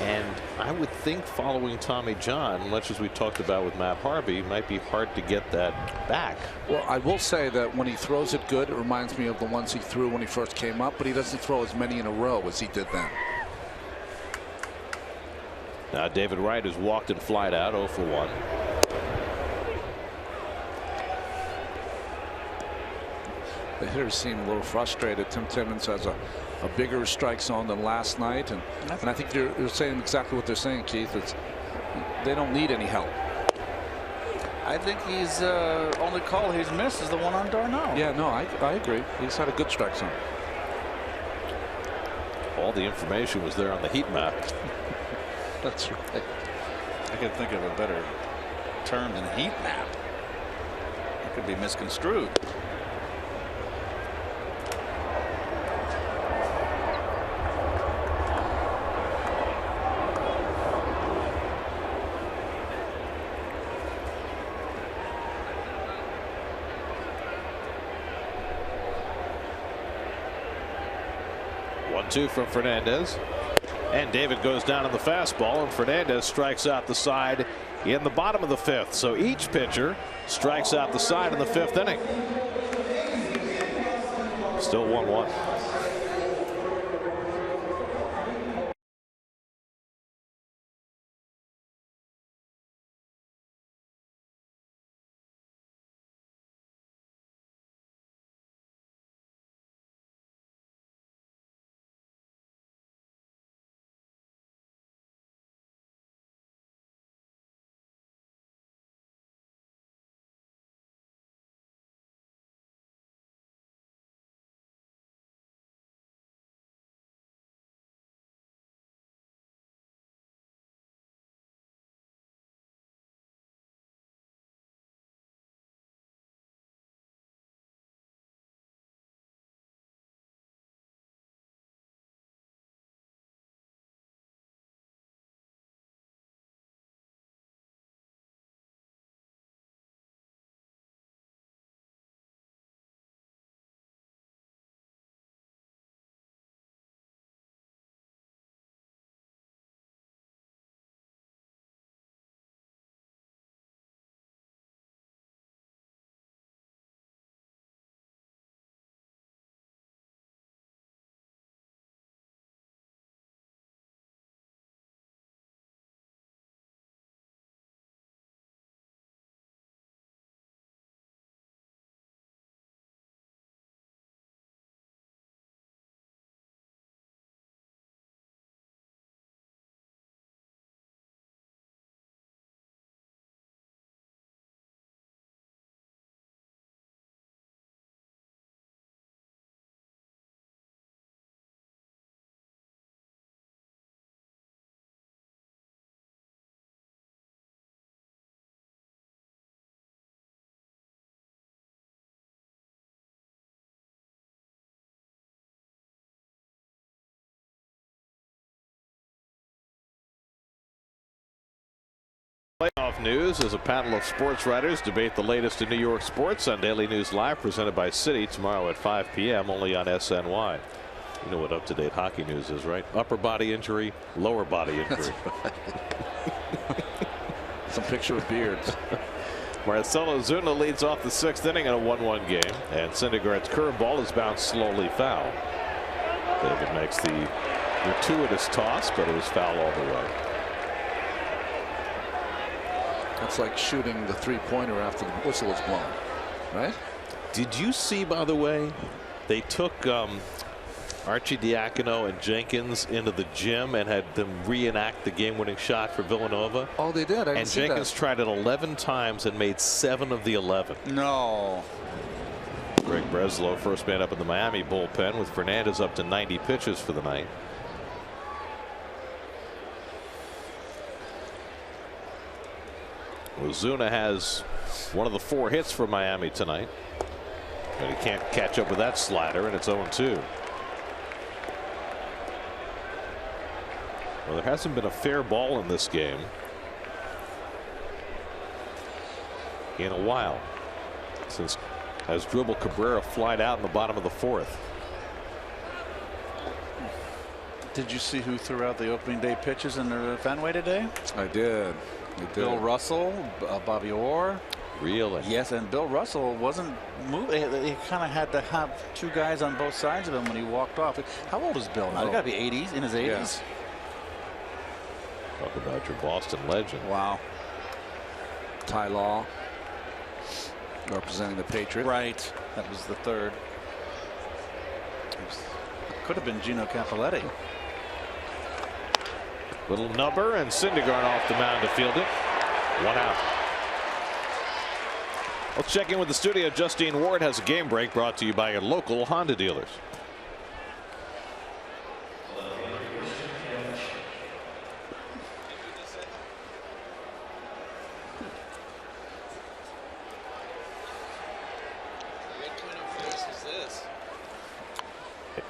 And I would think following Tommy John, much as we talked about with Matt Harvey, it might be hard to get that back. Well, I will say that when he throws it good, it reminds me of the ones he threw when he first came up, but he doesn't throw as many in a row as he did then. Now David Wright has walked and flied out 0 for 1. The hitters seem a little frustrated. Tim Timmons has a bigger strike zone than last night, and I think you're saying exactly what they're saying, Keith. It's they don't need any help. I think he's only call he's missed is the one on Darno. Yeah, no, I agree. He's had a good strike zone. All the information was there on the heat map. That's right. I could think of a better term than heat map. It could be misconstrued. Two from Fernandez, and David goes down on the fastball, and Fernandez strikes out the side in the bottom of the fifth. So each pitcher strikes out the side in the fifth inning. Still 1-1. Playoff news as a panel of sports writers debate the latest in New York sports on Daily News Live, presented by Citi, tomorrow at 5 p.m. only on SNY. You know what up-to-date hockey news is, right? Upper body injury, lower body injury. Some picture of beards. Marcell Ozuna leads off the 6th inning in a 1-1 game, and Syndergaard's curveball is bounced slowly foul. David makes the gratuitous toss, but it was foul all the way. That's like shooting the three-pointer after the whistle is blown, right? Did you see, by the way, they took Archie Diacono and Jenkins into the gym and had them reenact the game-winning shot for Villanova? Oh, they did. I didn't see Jenkins that. tried it 11 times and made 7 of the 11. No. Greg Breslow, first man up in the Miami bullpen, with Fernandez up to 90 pitches for the night. Ozuna has one of the 4 hits for Miami tonight, but he can't catch up with that slider, and it's 0-2. Well, there hasn't been a fair ball in this game in a while, since Asdrubal Cabrera flied out in the bottom of the 4th. Did you see who threw out the opening day pitches in the Fenway today? I did. Bill Russell, Bobby Orr. Really? Yes, and Bill Russell wasn't moving. He kind of had to have 2 guys on both sides of him when he walked off. How old is Bill now? He's got to be 80s, in his 80s. Yeah. Talk about your Boston legend. Wow. Ty Law representing the Patriots. Right. That was the 3rd. Could have been Gino Cappelletti. Little number, and Syndergaard off the mound to field it. 1 out. Let's check in with the studio. Justine Ward has a game break brought to you by your local Honda dealers.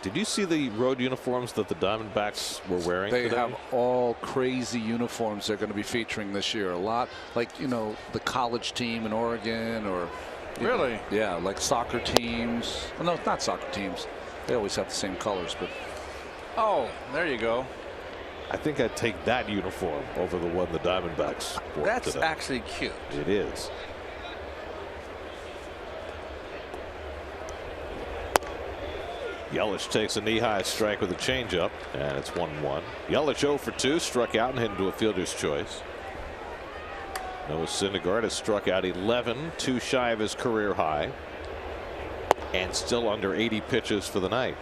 Did you see the road uniforms that the Diamondbacks were wearing They today? have all crazy uniforms they're going to be featuring this year. A lot like, you know, the college team in Oregon, or Really? Yeah, like soccer teams. Well, no, not soccer teams. They always have the same colors, but Oh, there you go. I think I'd take that uniform over the one the Diamondbacks wore That's today. actually cute. It is. Yelich takes a knee-high strike with a changeup, and it's 1-1. Yelich 0 for 2, struck out and hit into a fielder's choice. Noah Syndergaard has struck out 11, 2 shy of his career high, and still under 80 pitches for the night.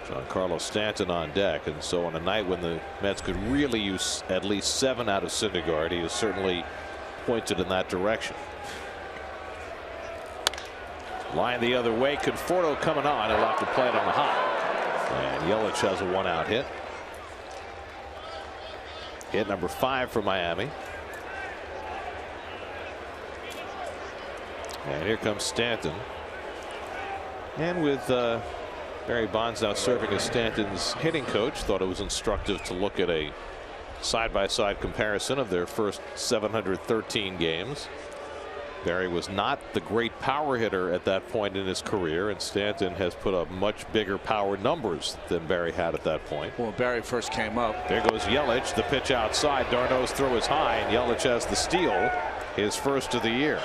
Giancarlo Stanton on deck, and so on a night when the Mets could really use at least 7 out of Syndergaard, he is certainly pointed in that direction. Line the other way. Conforto coming on. He'll have to play it on the hop. And Yelich has a 1-out hit. Hit number 5 for Miami. And here comes Stanton. And with Barry Bonds now serving as Stanton's hitting coach, thought it was instructive to look at a side-by-side comparison of their first 713 games. Barry was not the great power hitter at that point in his career, and Stanton has put up much bigger power numbers than Barry had at that point. when Barry first came up, There goes Yelich. The pitch outside. Darno's throw is high, and Yelich has the steal, his first of the year.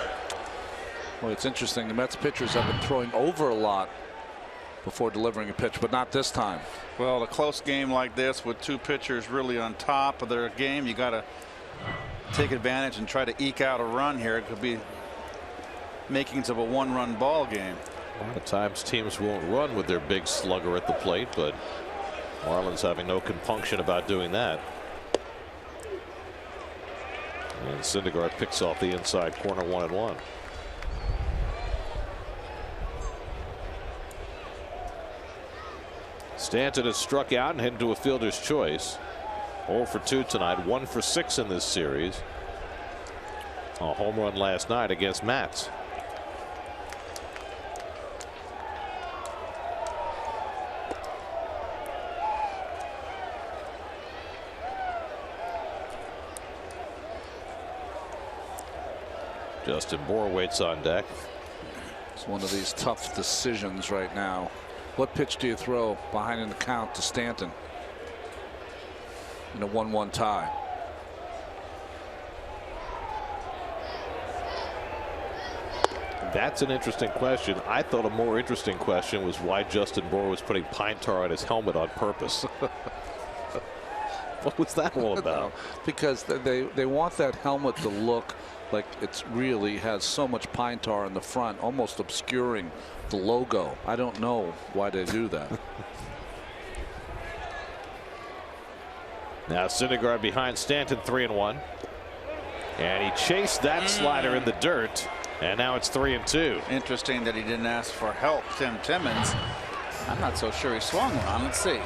well, it's interesting. The Mets pitchers have been throwing over a lot before delivering a pitch, but not this time. Well, a close game like this with 2 pitchers really on top of their game, you got to take advantage and try to eke out a run here. It could be makings of a 1-run ball game. A lot of times teams won't run with their big slugger at the plate, but Marlins having no compunction about doing that. And Syndergaard picks off the inside corner, 1-1. Stanton has struck out and headed to a fielder's choice. 0 for 2 tonight, 1 for 6 in this series. A home run last night against Mats. Justin Bour waits on deck. It's one of these tough decisions right now. What pitch do you throw behind in the count to Stanton in a 1-1 tie? That's an interesting question. I thought a more interesting question was why Justin Bour was putting pine tar on his helmet on purpose. What was that all about? Because they want that helmet to look like it's really has so much pine tar in the front, almost obscuring the logo. I don't know why they do that. Now Syndergaard behind Stanton, 3-1. And he chased that slider in the dirt. And now it's 3-2. Interesting that he didn't ask for help. Tim Timmons. I'm not so sure he swung one. Let's see.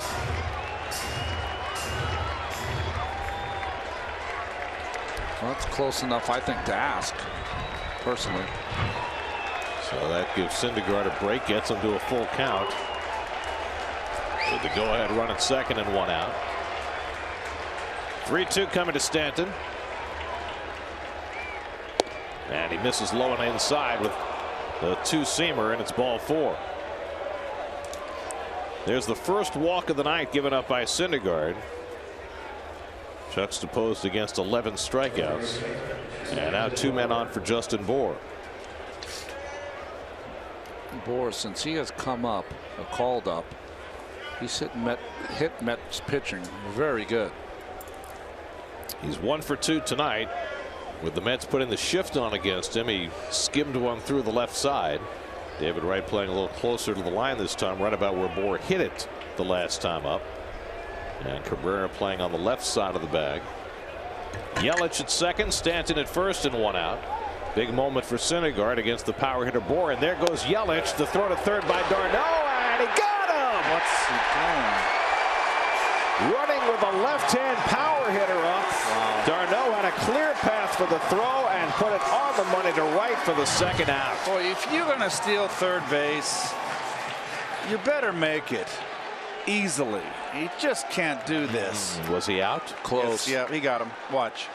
Well, that's close enough, I think, to ask, personally. So that gives Syndergaard a break, gets him to a full count. With the go-ahead run at second and 1 out. 3-2 coming to Stanton. And he misses low and inside with the 2-seamer, and it's ball 4. There's the first walk of the night given up by Syndergaard. Juxtaposed against 11 strikeouts. And now 2 men on for Justin Bour. Bour, since he has come up, or called up, he's hit Mets pitching very good. He's 1 for 2 tonight. With the Mets putting the shift on against him, he skimmed one through the left side. David Wright playing a little closer to the line this time, right about where Bour hit it the last time up. And Cabrera playing on the left side of the bag. Yelich at second, Stanton at first, and 1 out. Big moment for Syndergaard against the power hitter Bour, and there goes Yelich. The throw to third by d'Arnaud, and he got him. What's he doing? Running with a left-hand power hitter up. Wow. d'Arnaud had a clear path for the throw and put it on the money to right for the second out. Boy, if you're going to steal third base, you better make it easily. He just can't do this. Was he out? Close. Yes, yeah, he got him. Watch.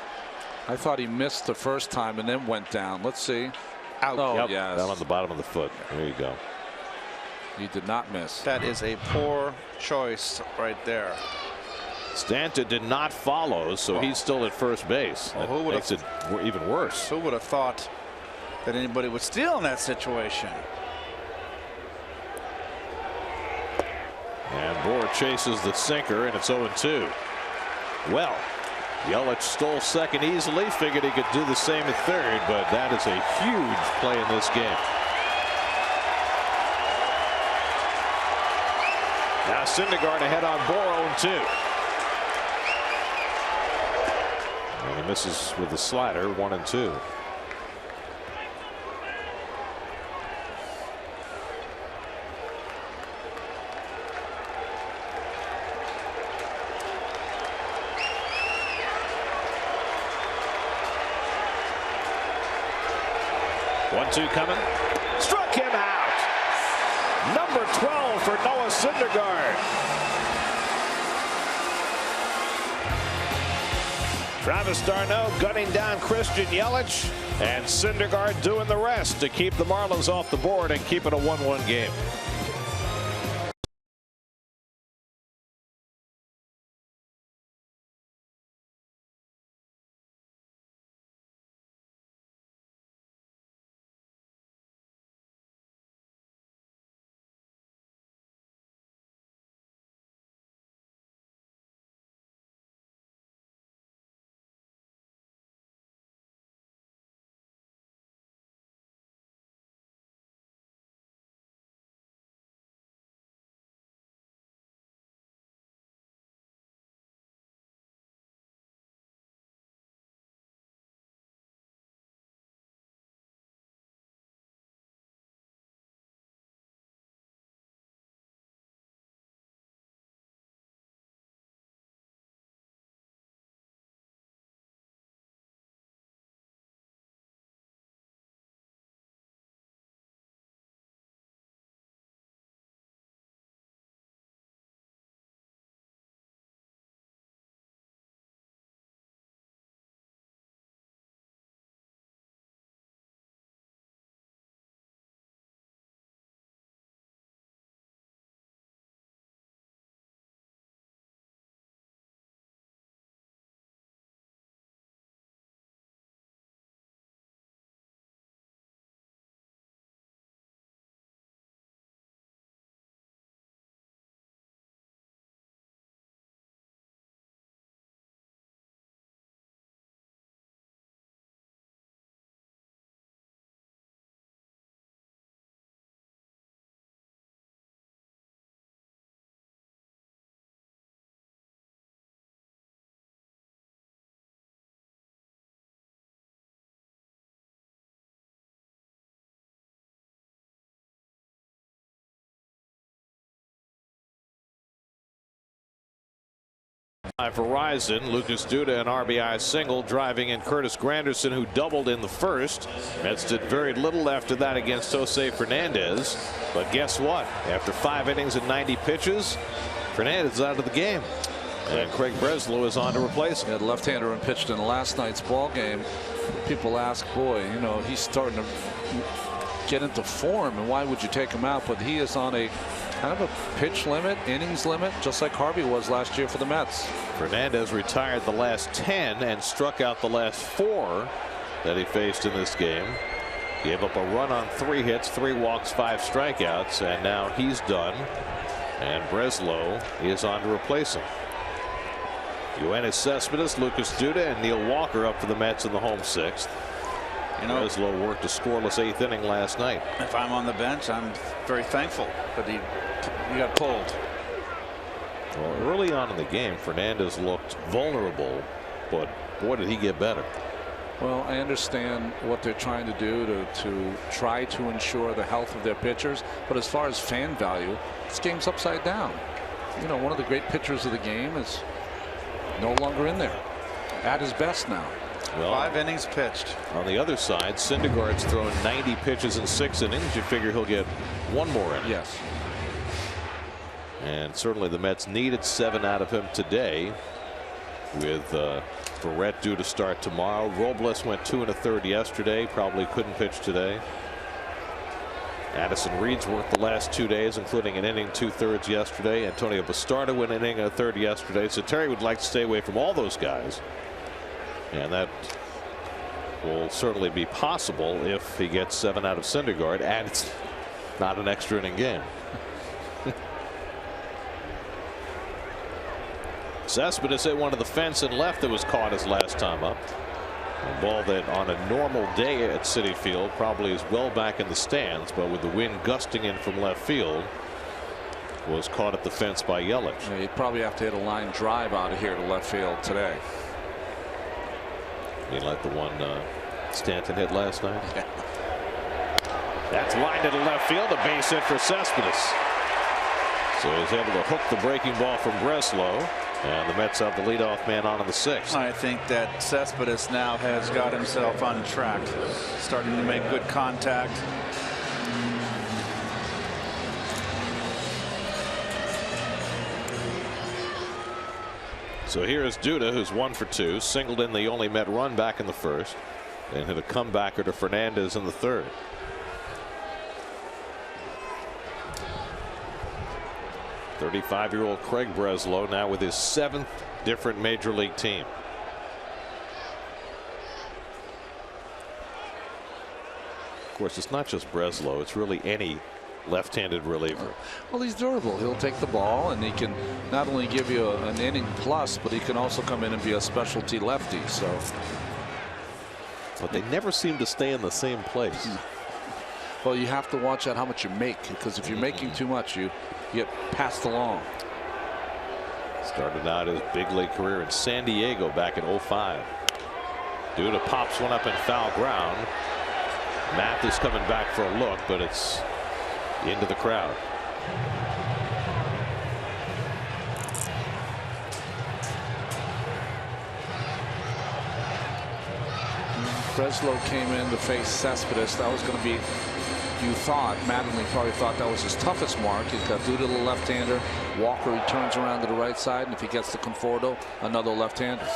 I thought he missed the first time and then went down. Let's see. Out. Oh, Yep, yes. down on the bottom of the foot. There you go. He did not miss. That is a poor choice right there. Stanton did not follow, so he's still at first base. Well, That makes it even worse. Who would have thought that anybody would steal in that situation? And Bour chases the sinker, and it's 0-2. Well, Yelich stole second easily, figured he could do the same at third, but that is a huge play in this game. Now Syndergaard ahead on Bour, 0-2. And he misses with the slider, 1-2. One-two coming. Struck him out. Number 12 for Noah Syndergaard. Travis d'Arnaud gunning down Christian Yelich, and Syndergaard doing the rest to keep the Marlins off the board and keep it a 1-1 game. By Verizon, Lucas Duda an RBI single, driving in Curtis Granderson, who doubled in the first. Mets did very little after that against Jose Fernandez. But guess what? After 5 innings and 90 pitches, Fernandez is out of the game. And Craig Breslow is on to replace him. Yeah, the left-hander and pitched in last night's ball game. People ask, boy, you know, he's starting to get into form, and why would you take him out? But he is on a kind of a pitch limit, innings limit, just like Harvey was last year for the Mets. Fernandez retired the last 10 and struck out the last 4 that he faced in this game. Gave up a run on 3 hits, 3 walks, 5 strikeouts, and now he's done. And Breslow is on to replace him. Yoenis Cespedes, Lucas Duda, and Neil Walker up for the Mets in the home 6th. You know, Breslow worked a scoreless 8th inning last night. If I'm on the bench, I'm very thankful that he got pulled. Well, early on in the game, Fernandez looked vulnerable, but boy, did he get better. Well, I understand what they're trying to do to try to ensure the health of their pitchers. But as far as fan value, this game's upside down. You know, one of the great pitchers of the game is no longer in there. At his best now. Well, 5 innings pitched. On the other side, Syndergaard's thrown 90 pitches in 6 innings. You figure he'll get 1 more inning. Yes. And certainly the Mets needed 7 out of him today, with Barrett due to start tomorrow. Robles went 2 1/3 yesterday. Probably couldn't pitch today. Addison Reed's worked the last 2 days, including an inning 2/3 yesterday. Antonio Bastardo went an inning and a third yesterday. So Terry would like to stay away from all those guys. And that will certainly be possible if he gets 7 out of Syndergaard, and it's not an extra inning game. Cespedes hit one to the fence and left that was caught his last time up. A ball that on a normal day at Citi Field probably is well back in the stands, but with the wind gusting in from left field, was caught at the fence by Yelich. Yeah, you'd probably have to hit a line drive out of here to left field today. You like the one Stanton hit last night? Yeah. That's lined to the left field, a base hit for Cespedes. So he's able to hook the breaking ball from Breslow, and the Mets have the leadoff man on in the 6th. I think that Cespedes now has got himself on track, starting to make good contact. So here is Duda, who's 1 for 2, singled in the only Met run back in the first, and hit a comebacker to Fernandez in the 3rd. .35-year-old Craig Breslow now with his 7th different major league team. Of course, it's not just Breslow, it's really any left-handed reliever. Well, he's durable. He'll take the ball, and he can not only give you an inning plus, but he can also come in and be a specialty lefty. So, but they never seem to stay in the same place. Well, you have to watch out how much you make, because if you're making too much, you get passed along. Started out his big league career in San Diego back in '05. Duda pops one up in foul ground. Mathis coming back for a look, but it's into the crowd. Breslow came in to face Cespedes. That was going to be, you thought, Mattingly probably thought that was his toughest mark. He's got Duda, the left-hander. Walker, he turns around to the right side, and if he gets to Conforto, another left-hander.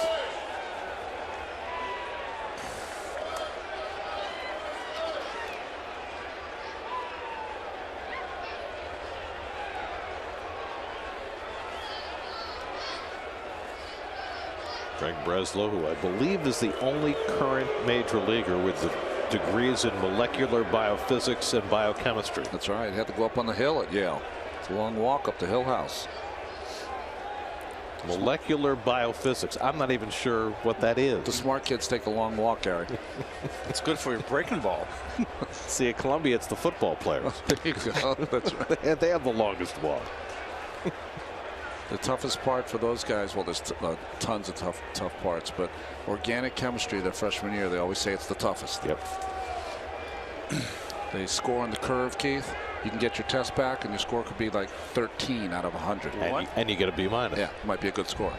Craig Breslow, who I believe is the only current major leaguer with the degrees in molecular biophysics and biochemistry. That's right. He had to go up on the hill at Yale. It's a long walk up to Hill House. Molecular biophysics. I'm not even sure what that is. The smart kids take a long walk, Gary. It's good for your breaking ball. See, at Columbia, it's the football players. There you go. That's right. They have the longest walk. The toughest part for those guys, well, there's tons of tough parts, but organic chemistry their freshman year, they always say it's the toughest. Yep. They score on the curve, Keith. You can get your test back, and your score could be like 13 out of 100. And you get a B-. Yeah, might be a good score.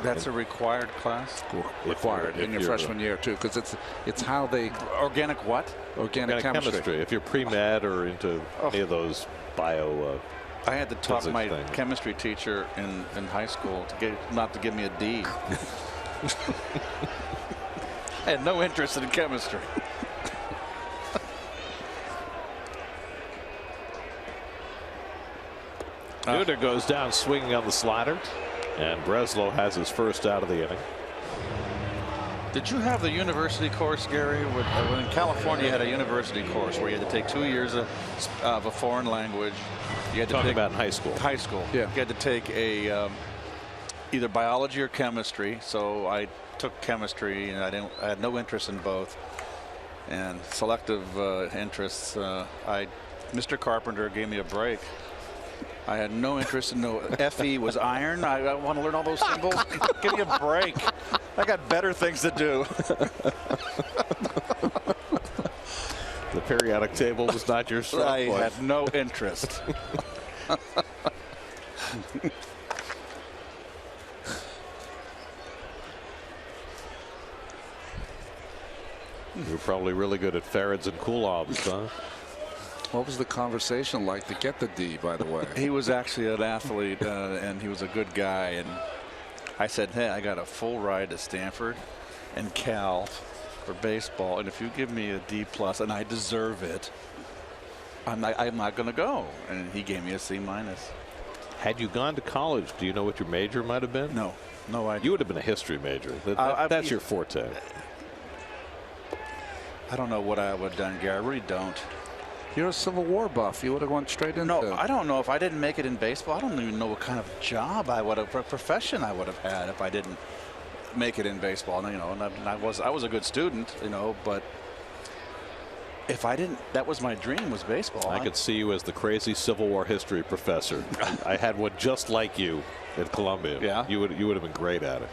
That's a required class? Required in your freshman year, too, because it's how they... Organic what? Organic chemistry. If you're pre-med or into any of those bio... I had to talk my chemistry teacher in high school not to give me a D. I had no interest in chemistry. Nooner goes down swinging on the slider, and Breslow has his first out of the inning. Did you have the university course, Gary? When in California, you had a university course where you had to take 2 years of a foreign language. You had to Talking about in high school. High school. Yeah. You had to take either biology or chemistry. So I took chemistry, and I had no interest in both. And selective interests. Mr. Carpenter gave me a break. I had no interest in Fe was iron. I want to learn all those symbols. Give me a break. I got better things to do. The periodic table was not your strong I point. had no interest. You were probably really good at farads and coulombs, huh? What was the conversation like to get the D, by the way? He was actually an athlete, and he was a good guy. And I said, hey, I got a full ride to Stanford and Cal for baseball, and if you give me a D+, and I deserve it, I'm not going to go. And he gave me a C-. Had you gone to college, do you know what your major might have been? No idea. You would have been a history major. That's your forte. I don't know what I would have done, Gary. I really don't. You're a Civil War buff. You would have gone straight into... No, I don't know if I didn't make it in baseball. I don't even know what kind of job I would have, profession I would have had if I didn't make it in baseball. You know, and I was a good student, you know, but if I didn't, that was my dream, was baseball. I could see you as the crazy Civil War history professor. I had one just like you at Columbia. Yeah. You would have been great at it.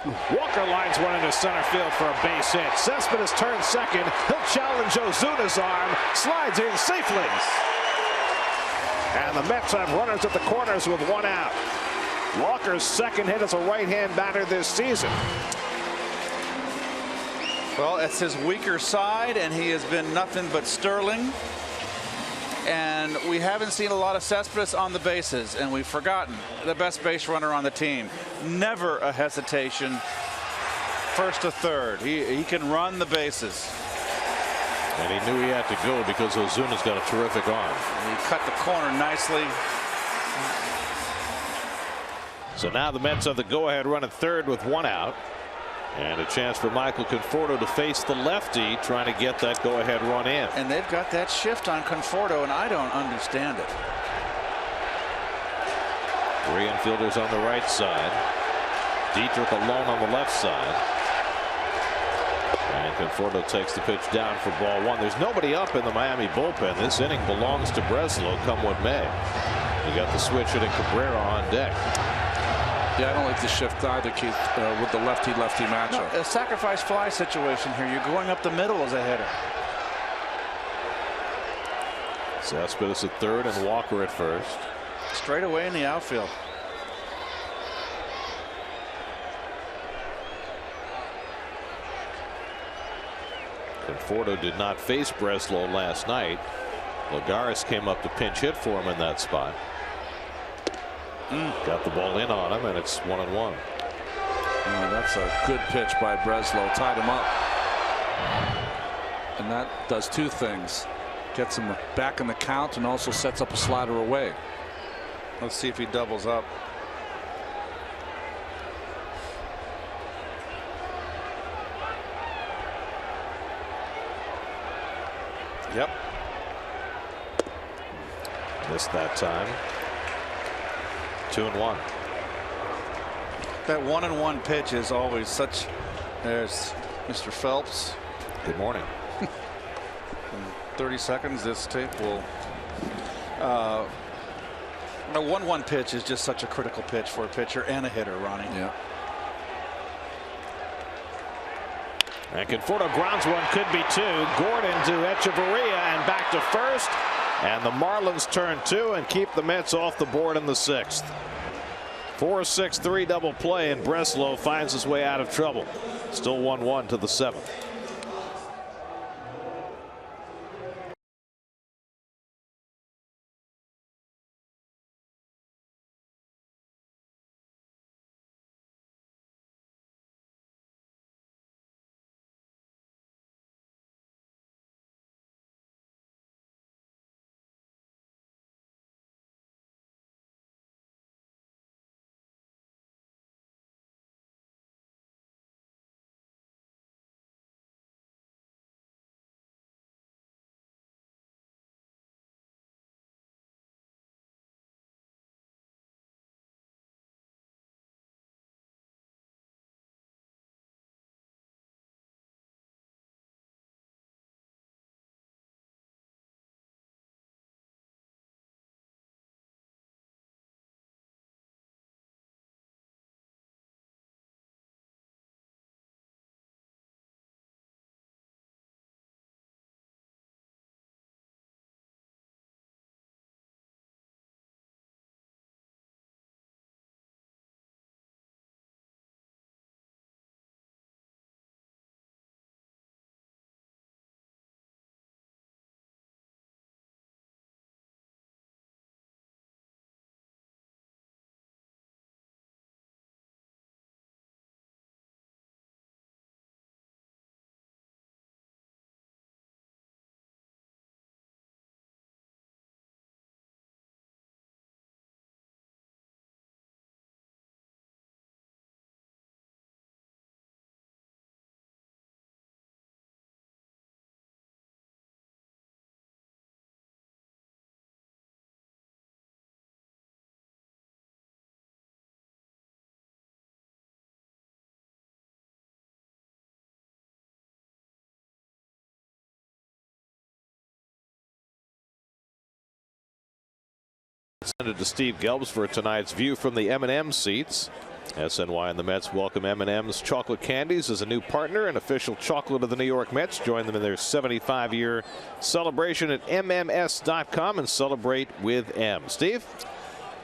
Walker lines one into center field for a base hit. Cespedes turns second. He'll challenge Ozuna's arm. Slides in safely. And the Mets have runners at the corners with one out. Walker's second hit as a right-hand batter this season. Well, it's his weaker side, and he has been nothing but sterling. And we haven't seen a lot of Cespedes on the bases, and we've forgotten the best base runner on the team. Never a hesitation, first to third. He can run the bases. And he knew he had to go because Ozuna's got a terrific arm. He cut the corner nicely. So now the Mets have the go-ahead run at third with one out. And a chance for Michael Conforto to face the lefty, trying to get that go-ahead run in. And they've got that shift on Conforto, and I don't understand it. 3 infielders on the right side. Dietrich alone on the left side. And Conforto takes the pitch down for ball one. There's nobody up in the Miami bullpen. This inning belongs to Breslow, come what may. You got the switch hitting Cabrera on deck. Yeah, I don't like the shift either, Keith, with the lefty-lefty matchup. No, a sacrifice fly situation here. You're going up the middle as a hitter. Cespedes at third and Walker at first. Straight away in the outfield. Conforto did not face Breslow last night. Lagares came up to pinch hit for him in that spot. Got the ball in on him, and it's 1-1. Oh, that's a good pitch by Breslow. Tied him up. And that does two things. Gets him back in the count and also sets up a slider away. Let's see if he doubles up. Yep. Missed that time. 2-1. That 1-1 pitch is always such. There's Mr. Phelps. Good morning. In 30 seconds, this tape will. A 1-1 pitch is just such a critical pitch for a pitcher and a hitter, Ronnie. Yeah. And Conforto grounds one, could be two. Gordon to Echeverria and back to first. And the Marlins turn two and keep the Mets off the board in the 6th. 4-6-3 double play, and Breslow finds his way out of trouble. Still 1-1 to the 7th. Send it to Steve Gelbs for tonight's view from the M&M seats. SNY and the Mets welcome M&M's chocolate candies as a new partner and official chocolate of the New York Mets. Join them in their 75-year celebration at MMS.com and celebrate with M. Steve?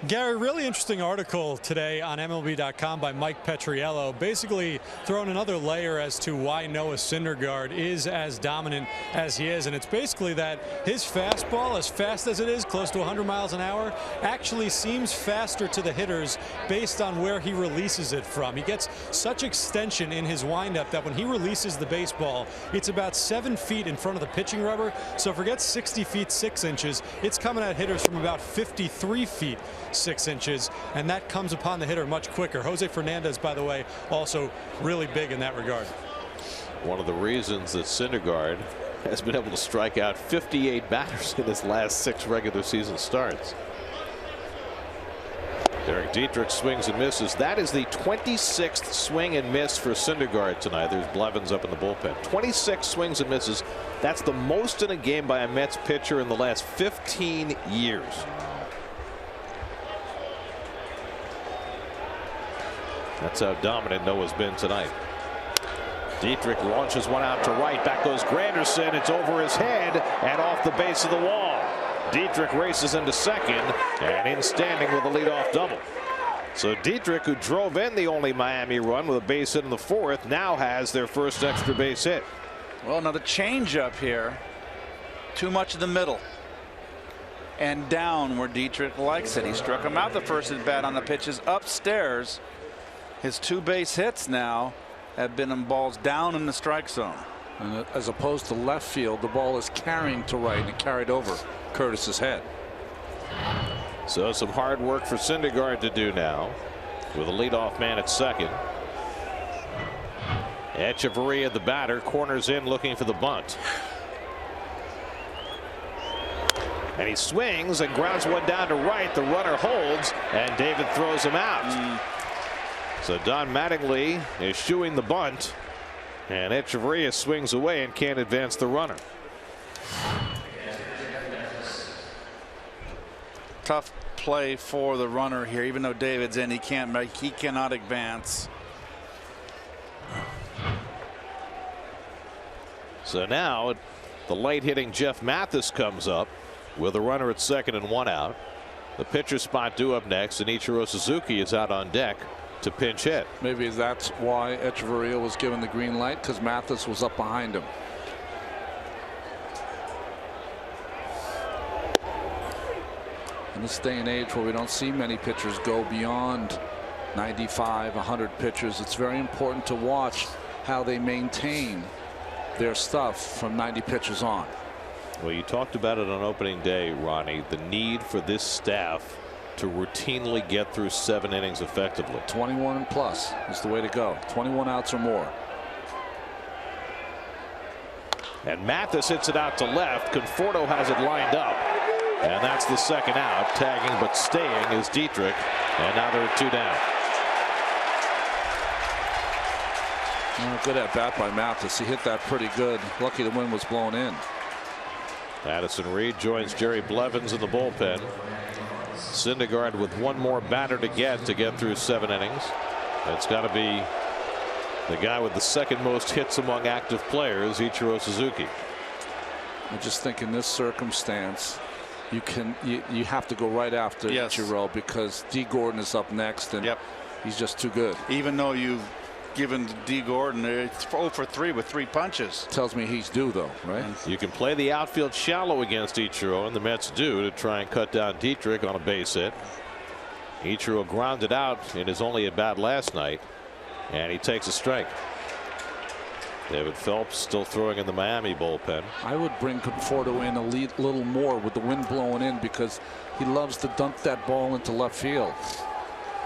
Gary, really interesting article today on MLB.com by Mike Petriello, basically throwing another layer as to why Noah Syndergaard is as dominant as he is. And it's basically that his fastball, as fast as it is, close to 100 miles an hour, actually seems faster to the hitters based on where he releases it from. He gets such extension in his windup that when he releases the baseball, it's about 7 feet in front of the pitching rubber. So forget 60 feet 6 inches. It's coming at hitters from about 53 feet 6 inches, and that comes upon the hitter much quicker. Jose Fernandez, by the way, also really big in that regard. One of the reasons that Syndergaard has been able to strike out 58 batters in his last 6 regular season starts. Derek Dietrich swings and misses. That is the 26th swing and miss for Syndergaard tonight. There's Blevins up in the bullpen. 26 swings and misses. That's the most in a game by a Mets pitcher in the last 15 years. That's how dominant Noah's been tonight. Dietrich launches one out to right. Back goes Granderson. It's over his head and off the base of the wall. Dietrich races into second and in standing with a leadoff double. So Dietrich, who drove in the only Miami run with a base hit in the 4th, now has their first extra base hit. Well, another changeup here. Too much in the middle. And down where Dietrich likes it. He struck him out the first at bat on the pitches upstairs. His 2 base hits now have been on balls down in the strike zone. And as opposed to left field, the ball is carrying to right, and it carried over Curtis's head. So some hard work for Syndergaard to do now with a leadoff man at second. Echeverria, the batter, corners in looking for the bunt. And he swings and grounds one down to right. The runner holds, and David throws him out. So Don Mattingly is shooing the bunt, and Echeverria swings away and can't advance the runner. Tough play for the runner here. Even though David's in, he cannot advance. So now the late hitting Jeff Mathis comes up with a runner at second and 1 out. The pitcher spot due up next, and Ichiro Suzuki is out on deck to pinch hit. Maybe that's why Echeverria was given the green light, because Mathis was up behind him. In this day and age where we don't see many pitchers go beyond 95, 100 pitches, it's very important to watch how they maintain their stuff from 90 pitches on. Well, you talked about it on opening day, Ronnie, the need for this staff to routinely get through 7 innings effectively. 21 and plus is the way to go. 21 outs or more. And Mathis hits it out to left. Conforto has it lined up. And that's the second out. Tagging but staying is Dietrich. And now there are 2 down. Good at bat by Mathis. He hit that pretty good. Lucky the wind was blown in. Addison Reed joins Jerry Blevins in the bullpen. Syndergaard with 1 more batter to get through 7 innings. It's got to be the guy with the second most hits among active players, Ichiro Suzuki. I just think in this circumstance, you have to go right after Ichiro, because D. Gordon is up next, and he's just too good. Even though you've given D. Gordon, it's 0 for 3 with 3 punches. Tells me he's due, though, right? You can play the outfield shallow against Ichiro, and the Mets do, to try and cut down Dietrich on a base hit. Ichiro grounded out in his only at bat last night, and he takes a strike. David Phelps still throwing in the Miami bullpen. I would bring Conforto in a little more with the wind blowing in, because he loves to dunk that ball into left field.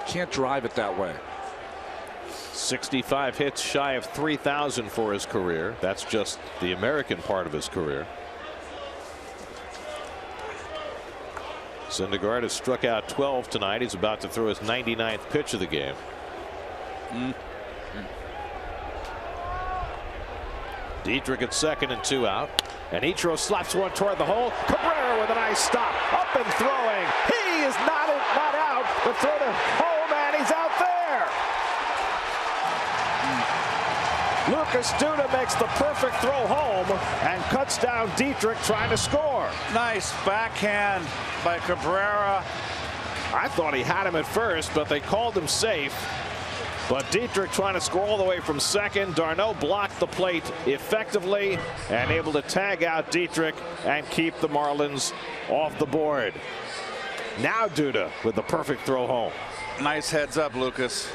Can't drive it that way. 65 hits, shy of 3,000 for his career. That's just the American part of his career. Syndergaard has struck out 12 tonight. He's about to throw his 99th pitch of the game. Dietrich at second and 2 out. And Ichiro slaps one toward the hole. Cabrera with a nice stop. Up and throwing. He is not out. The throw to home, and he's out there. Lucas Duda makes the perfect throw home and cuts down Dietrich trying to score. Nice backhand by Cabrera. I thought he had him at first, but they called him safe. But Dietrich trying to score all the way from second. d'Arnaud blocked the plate effectively and able to tag out Dietrich and keep the Marlins off the board. Now Duda with the perfect throw home. Nice heads up, Lucas.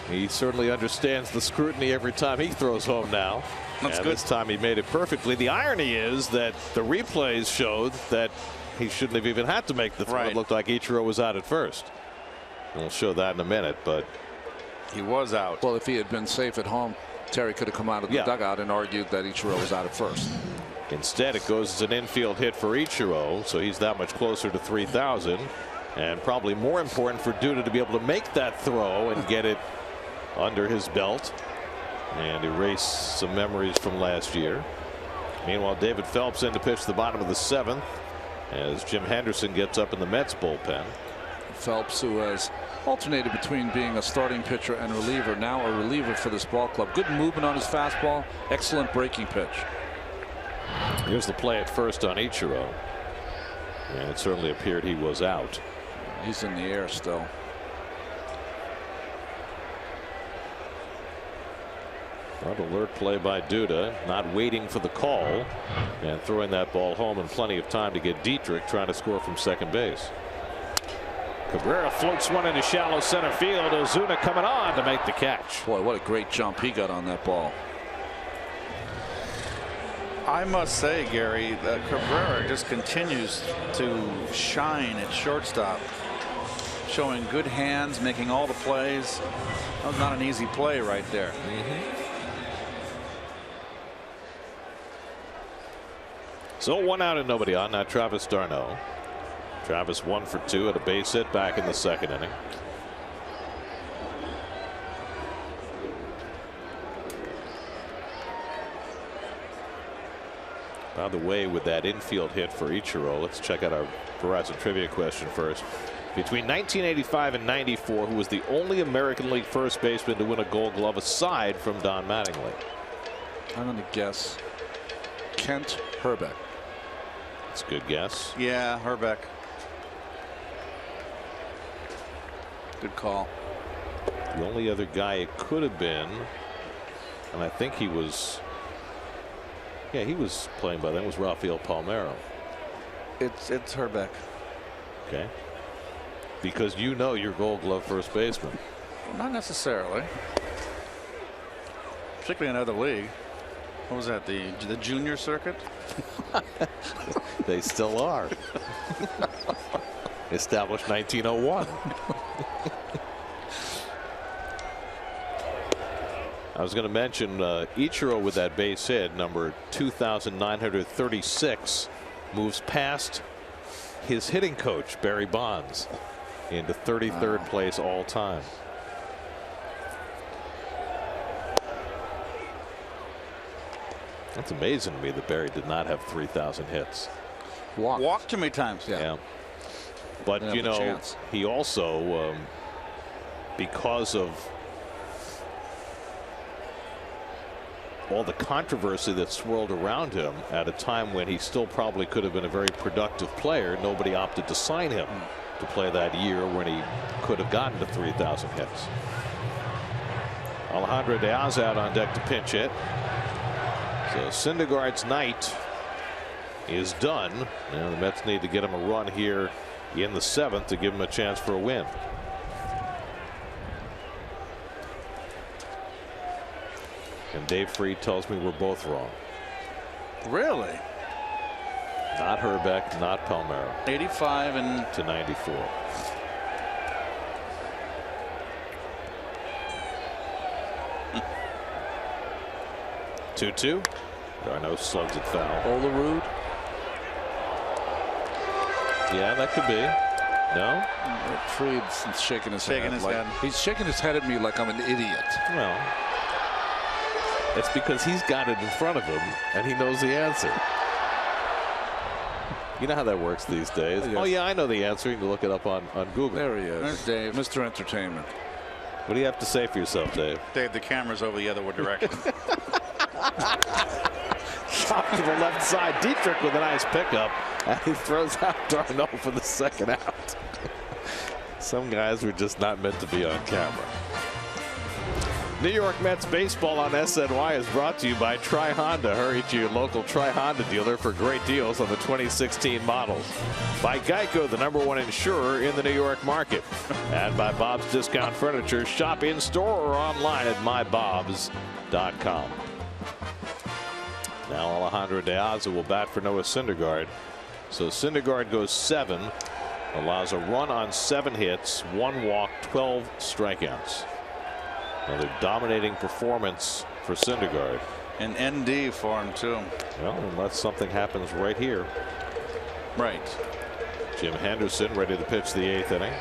He certainly understands the scrutiny every time he throws home now. That's good. This time he made it perfectly. The irony is that the replays showed that he shouldn't have even had to make the throw. Right. It looked like Ichiro was out at first. And we'll show that in a minute, but he was out. Well, if he had been safe at home, Terry could have come out of the dugout and argued that Ichiro was out at first. Instead, it goes as an infield hit for Ichiro, so he's that much closer to 3,000. And probably more important for Duda to be able to make that throw and get it under his belt and erase some memories from last year. Meanwhile, David Phelps in to pitch the bottom of the 7th as Jim Henderson gets up in the Mets bullpen. Phelps, who has alternated between being a starting pitcher and reliever, now a reliever for this ball club. Good movement on his fastball, excellent breaking pitch. Here's the play at first on Ichiro, and it certainly appeared he was out. He's in the air still. An alert play by Duda, not waiting for the call and throwing that ball home in plenty of time to get Dietrich trying to score from second base. Cabrera floats one into shallow center field. Ozuna coming on to make the catch. Boy, what a great jump he got on that ball. I must say, Gary, Cabrera just continues to shine at shortstop, showing good hands, making all the plays. That was not an easy play right there. So 1 out and nobody on. Now Travis d'Arnaud. Travis 1 for 2 at a base hit back in the second inning. By the way, with that infield hit for Ichiro, let's check out our Verizon trivia question first. Between 1985 and 94, who was the only American League first baseman to win a Gold Glove aside from Don Mattingly? I'm going to guess Kent Hrbek. That's a good guess. Yeah, Hrbek. Good call. The only other guy it could have been, and I think he was, yeah, he was playing by then, was Rafael Palmeiro. It's Hrbek. Okay. Because you know your Gold Glove first baseman. Well, not necessarily. Particularly in another league. What was that? The junior circuit? They still are. Established 1901. I was going to mention Ichiro with that base hit, number 2,936, moves past his hitting coach, Barry Bonds, into 33rd place all time. That's amazing to me that Barry did not have 3,000 hits. Walked too many times. Yeah. But, you know, he also, because of all the controversy that swirled around him at a time when he still probably could have been a very productive player, nobody opted to sign him to play that year when he could have gotten to 3,000 hits. Alejandro Diaz out on deck to pinch hit. So Syndergaard's night is done. Now the Mets need to get him a run here in the 7th to give him a chance for a win. And Dave Freed tells me we're both wrong. Really? Not Hrbek, not Palmeiro. 85 and to 94. Two. d'Arnaud slugs it foul. Olerud. Yeah, that could be. No? Freed's shaking his head. Head. He's shaking his head at me like I'm an idiot. Well, it's because he's got it in front of him and he knows the answer. You know how that works these days. Yes. Oh, yeah, I know the answer. You can look it up on Google. There he is. There's Dave. Mr. Entertainment. What do you have to say for yourself, Dave? Dave, the camera's over the other direction. Shot to the left side. Dietrich with a nice pickup. And he throws out d'Arnaud for the second out. Some guys were just not meant to be on camera. New York Mets baseball on SNY is brought to you by Tri Honda. Hurry to your local Tri Honda dealer for great deals on the 2016 models. By Geico, the #1 insurer in the New York market. And by Bob's Discount Furniture. Shop in store or online at mybobs.com. Now Alejandro De Aza will bat for Noah Syndergaard. So Syndergaard goes 7, allows a run on 7 hits, 1 walk, 12 strikeouts. Another dominating performance for Syndergaard. And ND for him too. Well, unless something happens right here. Right. Jim Henderson ready to pitch the 8th inning.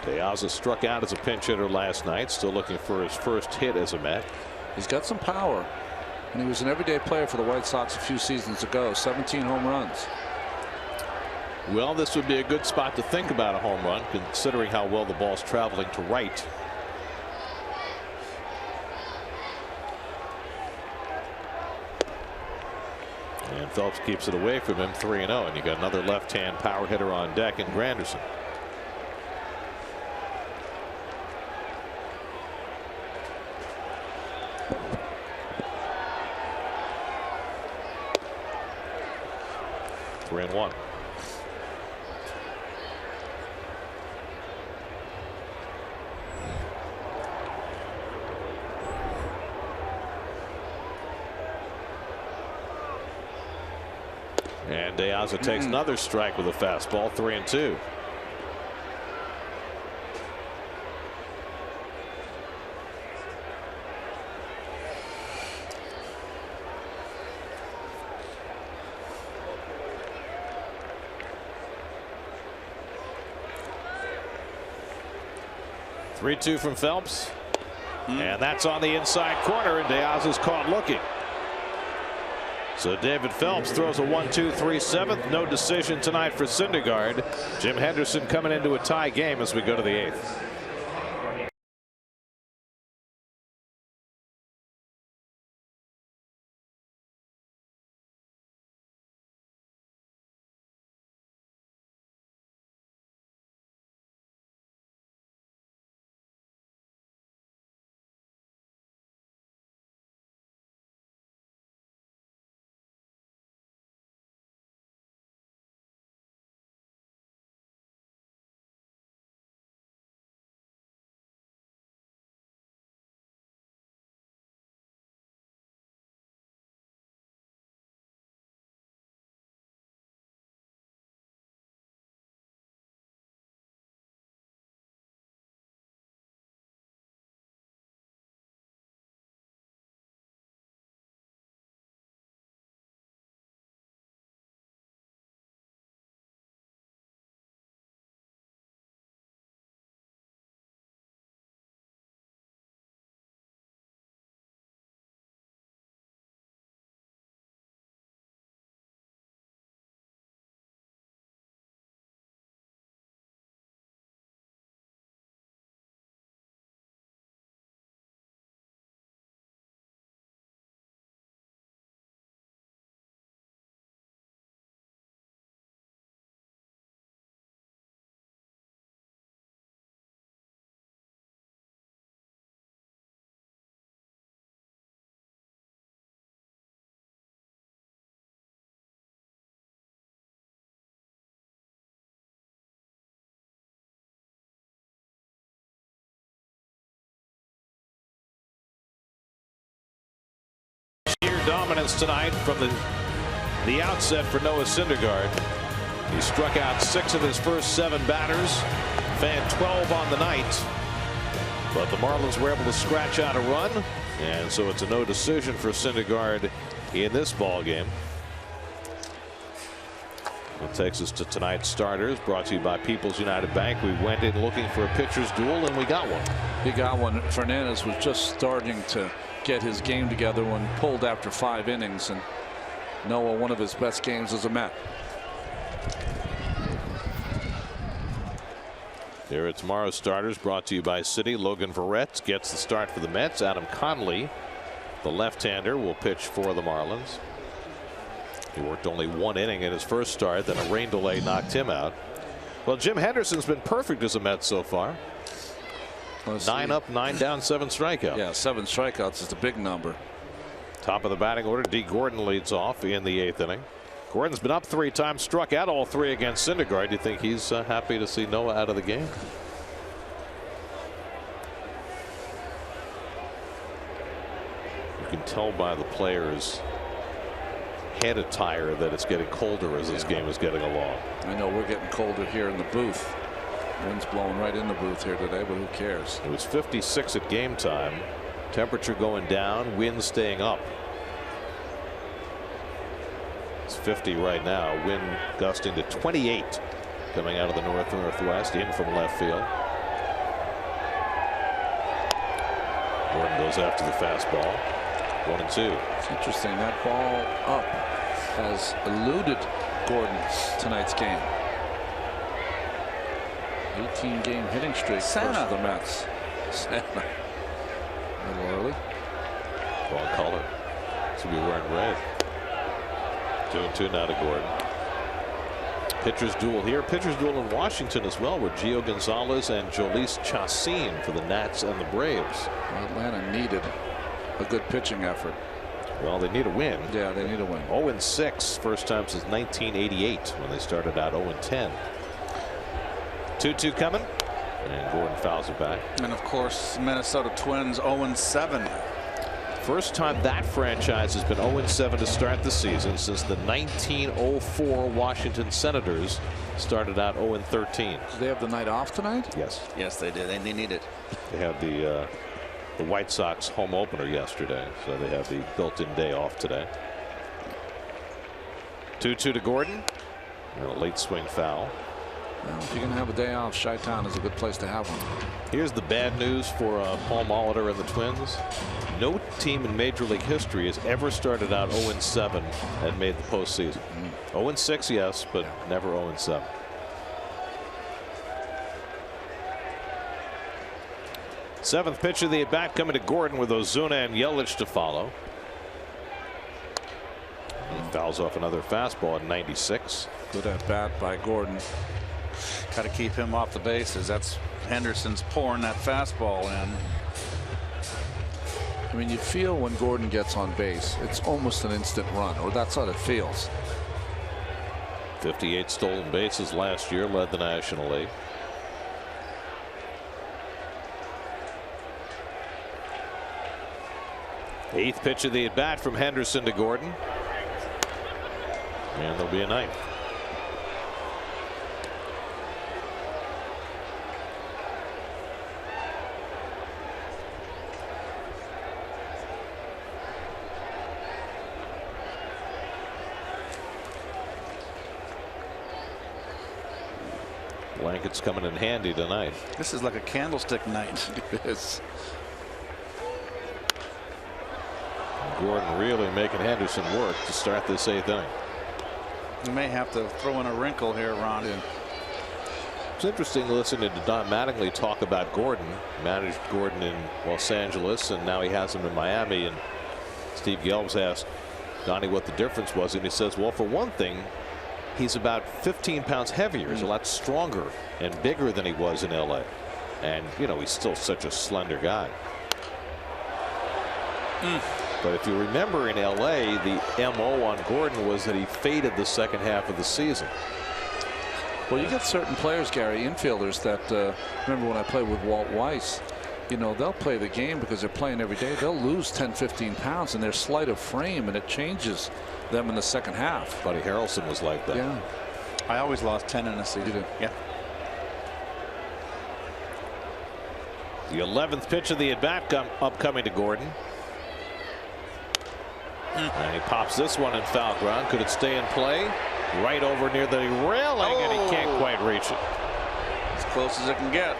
De Aza struck out as a pinch hitter last night, still looking for his first hit as a Met. He's got some power, and he was an everyday player for the White Sox a few seasons ago. 17 home runs. Well, this would be a good spot to think about a home run, considering how well the ball's traveling to right. And Phelps keeps it away from him, 3-0, and you got another left-hand power hitter on deck in Granderson. Three and 1. And De Aza takes another strike with a fastball. 3-2. Three-two from Phelps, and that's on the inside corner, and De Aza's caught looking. So David Phelps throws a 1-2-3 7th. No decision tonight for Syndergaard. Jim Henderson coming into a tie game as we go to the 8th. Dominance tonight from the outset for Noah Syndergaard. He struck out 6 of his first 7 batters, fanned 12 on the night, but the Marlins were able to scratch out a run, and so it's a no decision for Syndergaard in this ball game. That takes us to tonight's starters, brought to you by People's United Bank. We went in looking for a pitcher's duel, and we got one. He got one. Fernandez was just starting to get his game together when pulled after 5 innings, and Noah, one of his best games as a Met. Here are tomorrow's starters, brought to you by Citi. Logan Verrett gets the start for the Mets. Adam Conley, the left-hander, will pitch for the Marlins. He worked only 1 inning in his first start, then a rain delay knocked him out. Well, Jim Henderson's been perfect as a Met so far. 9 up, 9 down, 7 strikeouts. Yeah, 7 strikeouts is a big number. Top of the batting order, D. Gordon leads off in the 8th inning. Gordon's been up 3 times, struck out all 3 against Syndergaard. Do you think he's happy to see Noah out of the game? can tell by the players' head attire that it's getting colder as this game is getting along. I know we're getting colder here in the booth. Wind's blowing right in the booth here today, but who cares? It was 56 at game time. Temperature going down, wind staying up. It's 50 right now. Wind gusting to 28 coming out of the northwest in from left field. Gordon goes after the fastball. 1-2. It's interesting that ball up has eluded Gordon tonight's game. 18-game hitting streak versus the Mets. Santa. A little early. Wrong color. Should be wearing red. 2-2 now to Gordon. Pitchers duel here. Pitchers duel in Washington as well, with Gio Gonzalez and Jhoulys Chacin for the Nats and the Braves. Well, Atlanta needed a good pitching effort. Well, they need a win. Yeah, they need a win. 0-6, first time since 1988 when they started out 0-10. 2-2 coming, and Gordon fouls it back. And of course, Minnesota Twins 0-7. First time that franchise has been 0-7 to start the season since the 1904 Washington Senators started out 0-13. Do they have the night off tonight? Yes. Yes, they did. They need it. They have the White Sox home opener yesterday, so they have the built-in day off today. 2-2 to Gordon, and a late swing foul. Well, if you're going to have a day off, Chi-Town is a good place to have one. Here's the bad news for Paul Molitor and the Twins. No team in Major League history has ever started out 0-7 and made the postseason. 0-6, yes, but never 0-7. Seventh pitch of the at-bat coming to Gordon with Ozuna and Yelich to follow. He fouls off another fastball at 96. Good at-bat by Gordon. Got to keep him off the bases. That's Henderson's pouring that fastball in. I mean, you feel when Gordon gets on base, it's almost an instant run, or that's how it feels. 58 stolen bases last year, led the National League. Eighth pitch of the at bat from Henderson to Gordon. And there'll be a ninth. Blankets coming in handy tonight. This is like a candlestick night. It is. Gordon really making Henderson work to start this eighth inning. You may have to throw in a wrinkle here, Ron. It's interesting listening to Don Mattingly talk about Gordon. Managed Gordon in Los Angeles, and now he has him in Miami. And Steve Gelbs asked Donnie what the difference was, and he says, well, for one thing, he's about 15 pounds heavier. He's a lot stronger and bigger than he was in L.A. And, you know, he's still such a slender guy. But if you remember in L.A., the M.O. on Gordon was that he faded the second half of the season. Well, you get certain players, Gary, infielders that remember when I played with Walt Weiss, you know, they'll play the game because they're playing every day. They'll lose 10, 15 pounds in their sleight of frame, and it changes them in the second half. Buddy Harrelson was like that. Yeah. I always lost 10 in a season. You did. Yeah. The 11th pitch of the at-bat upcoming to Gordon. And he pops this one in foul ground. Could it stay in play? Right over near the railing, and he can't quite reach it. As close as it can get.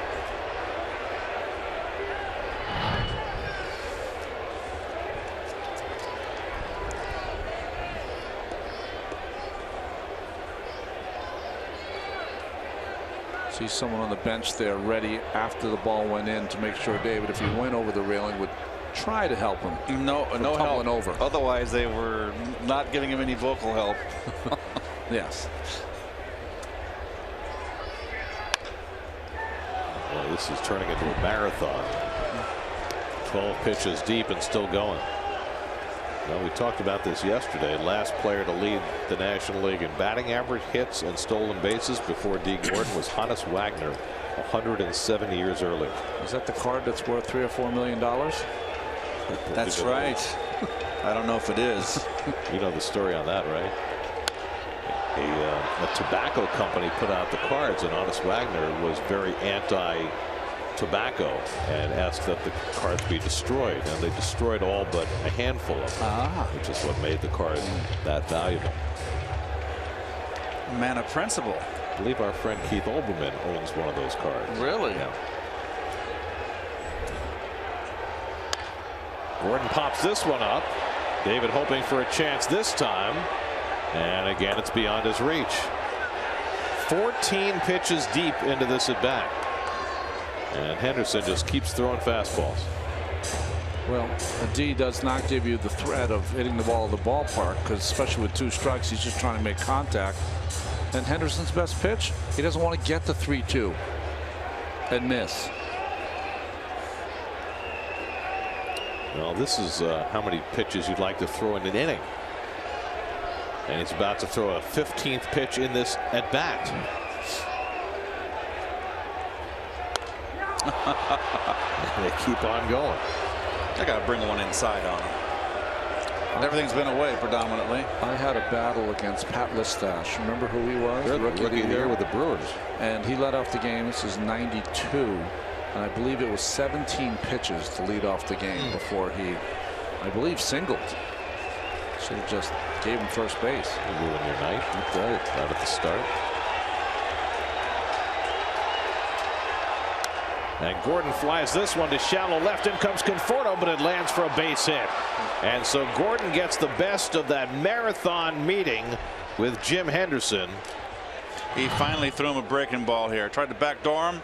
See someone on the bench there ready after the ball went in to make sure David, if he went over the railing, would try to help him. No help. Over. Otherwise, they were not giving him any vocal help. Yes. Well, this is turning into a marathon. 12 pitches deep and still going. Well, we talked about this yesterday. Last player to lead the National League in batting average, hits, and stolen bases before Dee Gordon was Honus Wagner 170 years earlier. Is that the card that's worth $3 or $4 million? That's right. I don't know if it is. You know the story on that, right? A tobacco company put out the cards, and Honus Wagner was very anti-tobacco and asked that the cards be destroyed, and they destroyed all but a handful of them, which is what made the card that valuable. Man of principle. I believe our friend Keith Olbermann owns one of those cards. Really? Yeah. Gordon pops this one up. David hoping for a chance this time. And again, it's beyond his reach. 14 pitches deep into this at bat. And Henderson just keeps throwing fastballs. Well, a D does not give you the threat of hitting the ball at the ballpark, because especially with 2 strikes, he's just trying to make contact. And Henderson's best pitch, he doesn't want to get the 3-2 and miss. Well, this is how many pitches you'd like to throw in an inning. And he's about to throw a 15th pitch in this at bat. They keep on going. I got to bring one inside on him. Everything's been away predominantly. I had a battle against Pat Listash. Remember who he was? The rookie of the year with the Brewers. And he led off the game. This is 92. And I believe it was 17 pitches to lead off the game before he, I believe, singled. Should have just gave him first base. You ruin your night. You did. Right at the start. And Gordon flies this one to shallow left. In comes Conforto, but it lands for a base hit. And so Gordon gets the best of that marathon meeting with Jim Henderson. He finally threw him a breaking ball here. Tried to backdoor him.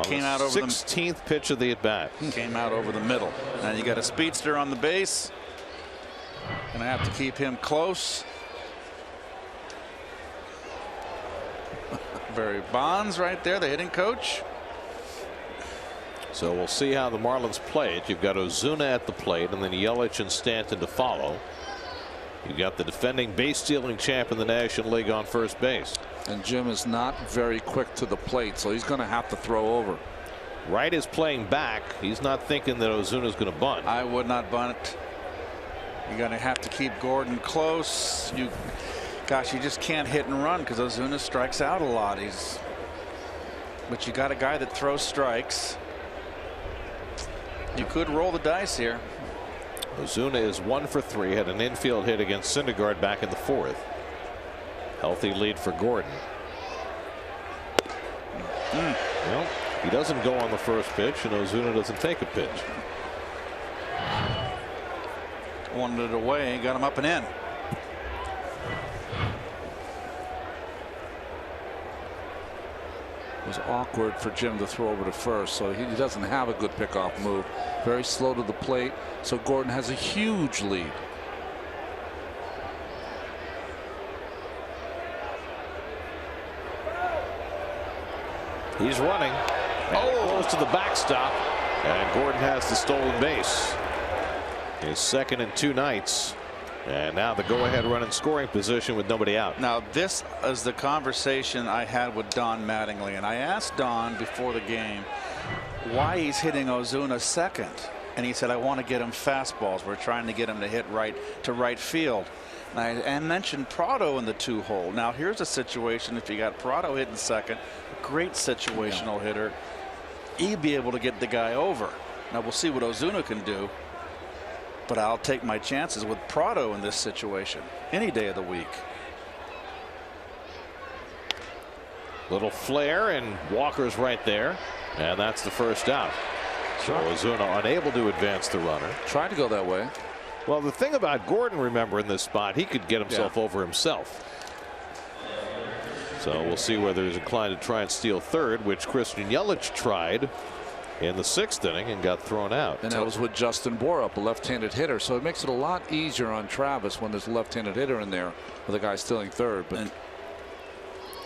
Came out over the 16th pitch of the at bat. Came out over the middle. Now you got a speedster on the base. Gonna have to keep him close. Barry Bonds right there, the hitting coach. So we'll see how the Marlins play it. You've got Ozuna at the plate, and then Yelich and Stanton to follow. You've got the defending base stealing champ in the National League on first base. And Jim is not very quick to the plate, so he's going to have to throw over. Wright is playing back. He's not thinking that Ozuna's going to bunt. I would not bunt. You're going to have to keep Gordon close. Gosh, you just can't hit and run because Ozuna strikes out a lot. But you got a guy that throws strikes. You could roll the dice here. Ozuna is 1 for 3. Had an infield hit against Syndergaard back in the 4th. Healthy lead for Gordon. Well, he doesn't go on the first pitch, and Ozuna doesn't take a pitch. Wanted it away, got him up and in. It was awkward for Jim to throw over to first, so he doesn't have a good pickoff move. Very slow to the plate, so Gordon has a huge lead. He's running. Close to the backstop, and Gordon has the stolen base. His second in 2 nights. And now the go-ahead run in scoring position with nobody out. Now this is the conversation I had with Don Mattingly, and I asked Don before the game why he's hitting Ozuna second, and he said, I want to get him fastballs. We're trying to get him to hit right to right field. And I mentioned Prado in the 2-hole. Now here's a situation, if you got Prado hitting second, great situational hitter, he'd be able to get the guy over. Now we'll see what Ozuna can do. But I'll take my chances with Prado in this situation any day of the week. Little flare, and Walker's right there, and that's the first out. So Ozuna unable to advance the runner. Tried to go that way. Well, the thing about Gordon, remember, in this spot, he could get himself over himself. So we'll see whether he's inclined to try and steal third, which Christian Yelich tried in the 6th inning and got thrown out. And that was with Justin Borup, a left-handed hitter. So it makes it a lot easier on Travis when there's a left-handed hitter in there with a guy stealing third. But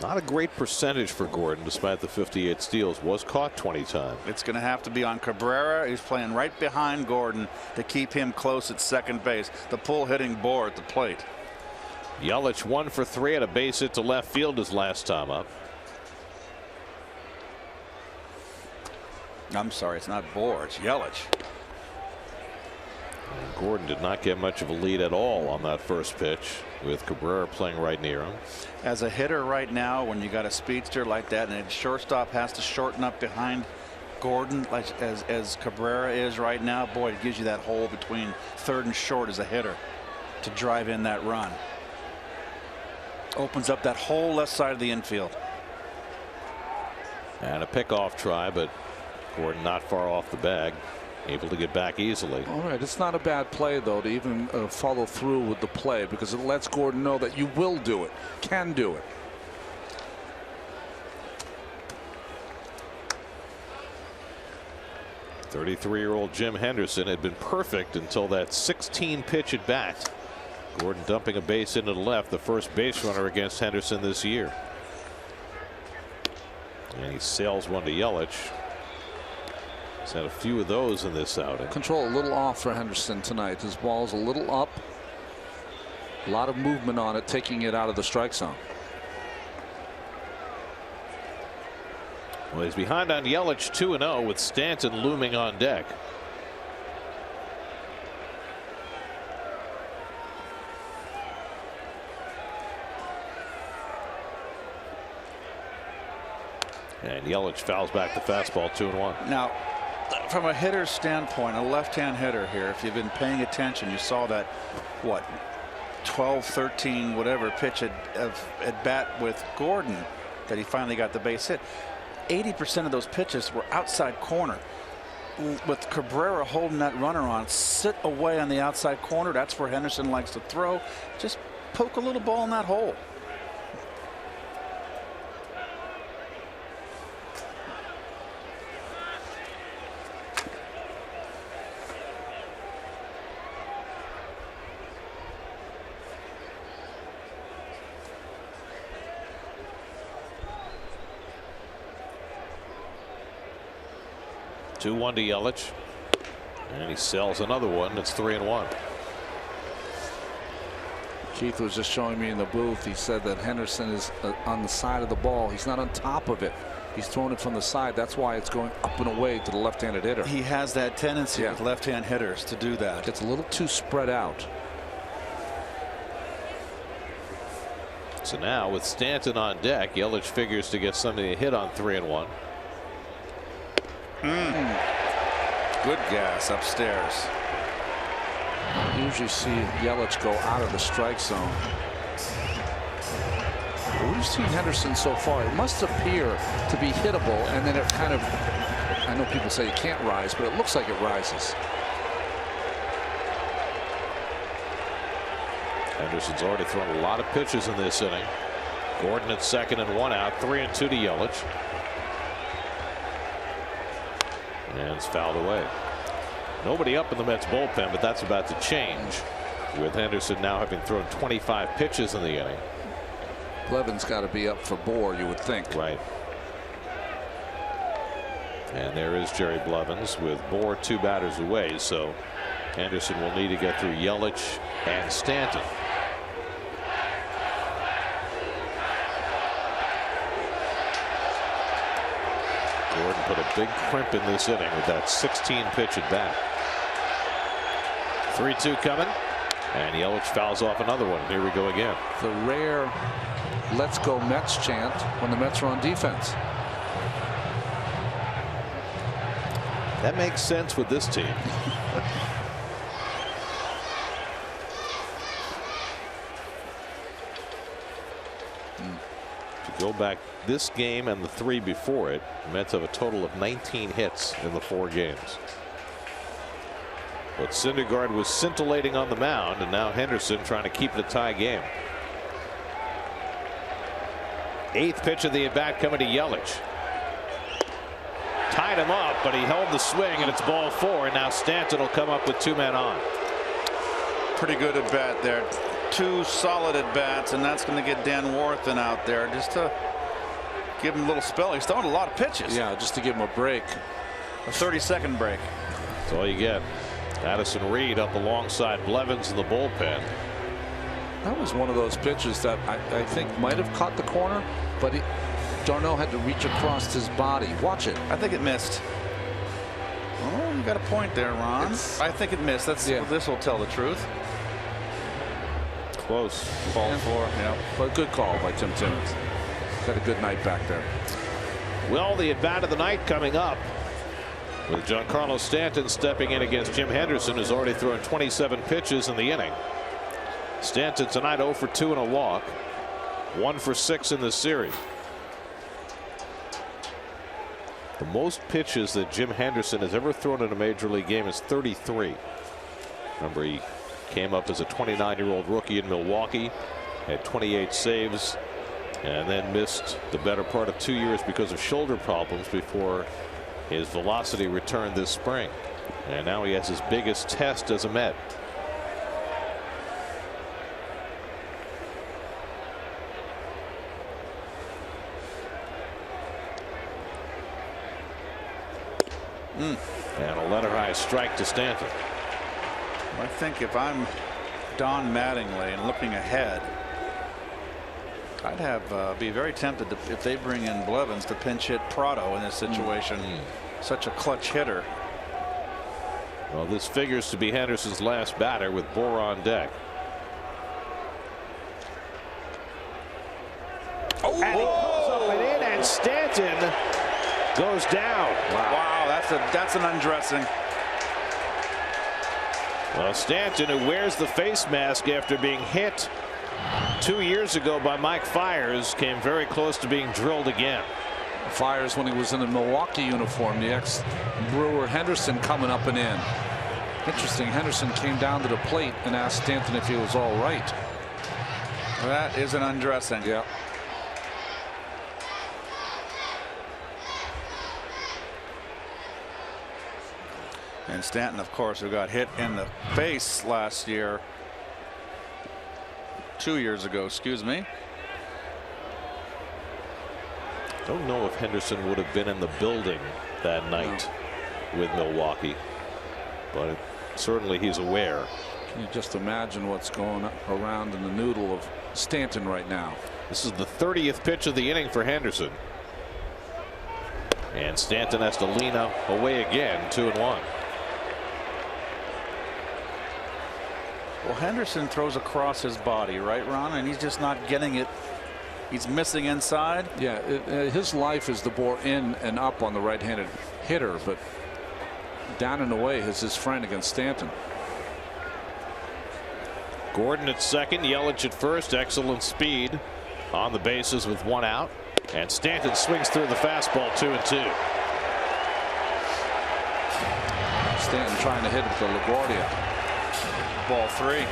not a great percentage for Gordon, despite the 58 steals. Was caught 20 times. It's going to have to be on Cabrera. He's playing right behind Gordon to keep him close at second base. The pull hitting Bohr at the plate. Yelich 1 for 3 at a base hit to left field his last time up. I'm sorry, it's not Bohr, it's Yelich. Gordon did not get much of a lead at all on that first pitch, with Cabrera playing right near him. As a hitter right now, when you got a speedster like that and a shortstop has to shorten up behind Gordon like as Cabrera is right now, boy, it gives you that hole between third and short as a hitter to drive in that run. Opens up that whole left side of the infield. And a pickoff try, but Gordon not far off the bag, able to get back easily. All right, it's not a bad play though to even follow through with the play, because it lets Gordon know that you will do it, can do it. .33-year-old Jim Henderson had been perfect until that 16 pitch at bat. Gordon dumping a base into the left, the first base runner against Henderson this year. And he sails one to Yelich. He's had a few of those in this outing. Control a little off for Henderson tonight. His ball's a little up. A lot of movement on it, taking it out of the strike zone. Well, he's behind on Yelich 2-0 with Stanton looming on deck. And Yelich fouls back the fastball, 2-1. Now, from a hitter's standpoint, a left-hand hitter here, if you've been paying attention, you saw that, what, 12, 13, whatever pitch at bat with Gordon that he finally got the base hit. 80% of those pitches were outside corner. With Cabrera holding that runner on, sit away on the outside corner. That's where Henderson likes to throw. Just poke a little ball in that hole. Two-1 to Yelich, and he sells another one. It's 3-1. Keith was just showing me in the booth. He said that Henderson is on the side of the ball. He's not on top of it. He's throwing it from the side. That's why it's going up and away to the left-handed hitter. He has that tendency with left-hand hitters to do that. It's a little too spread out. So now with Stanton on deck, Yelich figures to get something to hit on 3-1. Good gas upstairs. I usually see Yelich go out of the strike zone. We've seen Henderson so far. It must appear to be hittable, and then it kind of, I know people say it can't rise, but it looks like it rises. Henderson's already thrown a lot of pitches in this inning. Gordon at second and 1 out, 3-2 to Yelich. And it's fouled away. Nobody up in the Mets bullpen, but that's about to change with Henderson now having thrown 25 pitches in the inning. Blevins got to be up for Bohr, you would think. Right. And there is Jerry Blevins with Bohr 2 batters away. So Henderson will need to get through Yelich and Stanton. Gordon put a big crimp in this inning with that 16 pitch at bat. 3-2 coming, and Yelich fouls off another one. Here we go again. The rare "Let's go Mets" chant when the Mets are on defense. That makes sense with this team. If you go back this game and the 3 before it, the Mets have a total of 19 hits in the 4 games. But Syndergaard was scintillating on the mound, and now Henderson trying to keep it a tie game. 8th pitch of the at bat coming to Yelich. Tied him up, but he held the swing, and it's ball 4. And now Stanton will come up with 2 men on. Pretty good at bat there. 2 solid at bats, and that's going to get Dan Warthen out there just to give him a little spell. He's throwing a lot of pitches. Yeah, just to give him a break. A 30-second break. That's all you get. Addison Reed up alongside Blevins in the bullpen. That was one of those pitches that I think might have caught the corner, but d'Arnaud had to reach across his body. Watch it. I think it missed. Oh, you got a point there, Ron. I think it missed. This will tell the truth. Close. Ball 4. Yeah, but good call by Tim Timmons. Had a good night back there. Well, the at-bat of the night coming up with Giancarlo Stanton stepping in against Jim Henderson, who's already thrown 27 pitches in the inning. Stanton tonight 0 for 2 and a walk, 1 for 6 in this series. The most pitches that Jim Henderson has ever thrown in a major league game is 33. Remember, he came up as a 29-year-old rookie in Milwaukee, had 28 saves, and then missed the better part of 2 years because of shoulder problems before his velocity returned this spring. And now he has his biggest test as a Met. And a letter high strike to Stanton. I think if I'm Don Mattingly and looking ahead, I'd be very tempted if they bring in Blevins to pinch hit Prado in this situation. Such a clutch hitter. Well, this figures to be Henderson's last batter with Bour on deck. And he pulls up and in, and Stanton goes down. Wow, that's an undressing. Well, Stanton, who wears the face mask after being hit 2 years ago by Mike Fiers, came very close to being drilled again. Fiers when he was in a Milwaukee uniform, the ex-Brewer. Henderson coming up and in. Interesting, Henderson came down to the plate and asked Stanton if he was all right. That is an undressing. Yeah. And Stanton, of course, who got hit in the face last year. 2 years ago, excuse me. Don't know if Henderson would have been in the building that night with Milwaukee, but certainly he's aware. Can you just imagine what's going around in the noodle of Stanton right now? This is the 30th pitch of the inning for Henderson. And Stanton has to lean away again, 2-1. Well, Henderson throws across his body, right, Ron? And he's just not getting it. He's missing inside. Yeah, his life is the bore in and up on the right-handed hitter, but down and away is his friend against Stanton. Gordon at second, Yelich at first. Excellent speed on the bases with 1 out. And Stanton swings through the fastball, 2-2. Stanton trying to hit it to LaGuardia. Ball 3.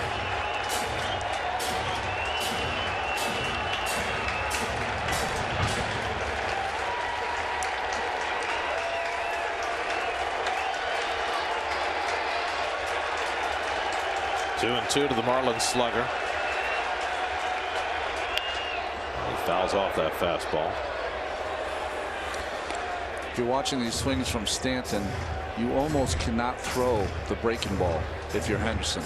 Two and 2 to the Marlins slugger. He fouls off that fastball. If you're watching these swings from Stanton, you almost cannot throw the breaking ball if you're Henderson.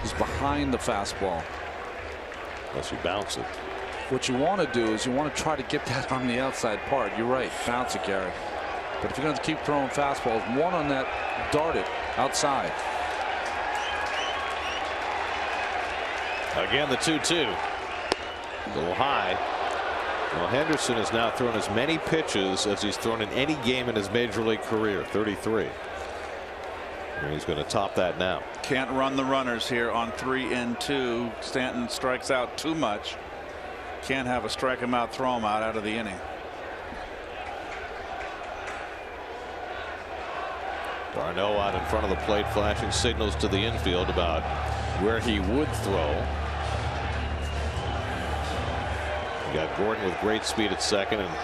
He's behind the fastball. Unless you bounce it. What you want to do is you want to try to get that on the outside part. You're right. Bounce it, Gary. But if you're going to keep throwing fastballs, one on that dart it outside. Again, the 2-2. A little high. Well, Henderson has now thrown as many pitches as he's thrown in any game in his major league career, 33. And he's going to top that now. Can't run the runners here on 3 and 2. Stanton strikes out too much. Can't have a strike him out, throw him out of the inning. Darno out in front of the plate, flashing signals to the infield about where he would throw. You got Gordon with great speed at second and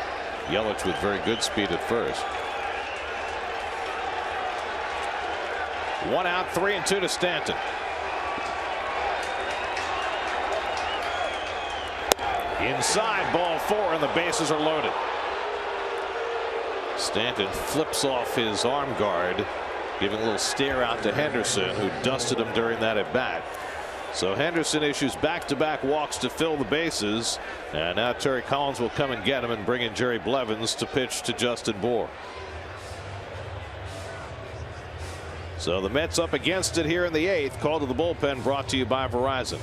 Yelich with very good speed at first. 1 out, 3 and 2 to Stanton. Inside, ball 4, and the bases are loaded. Stanton flips off his arm guard, giving a little stare out to Henderson, who dusted him during that at bat. So Henderson issues back-to-back walks to fill the bases, and now Terry Collins will come and get him and bring in Jerry Blevins to pitch to Justin Bour. So the Mets up against it here in the 8th. Call to the bullpen brought to you by Verizon.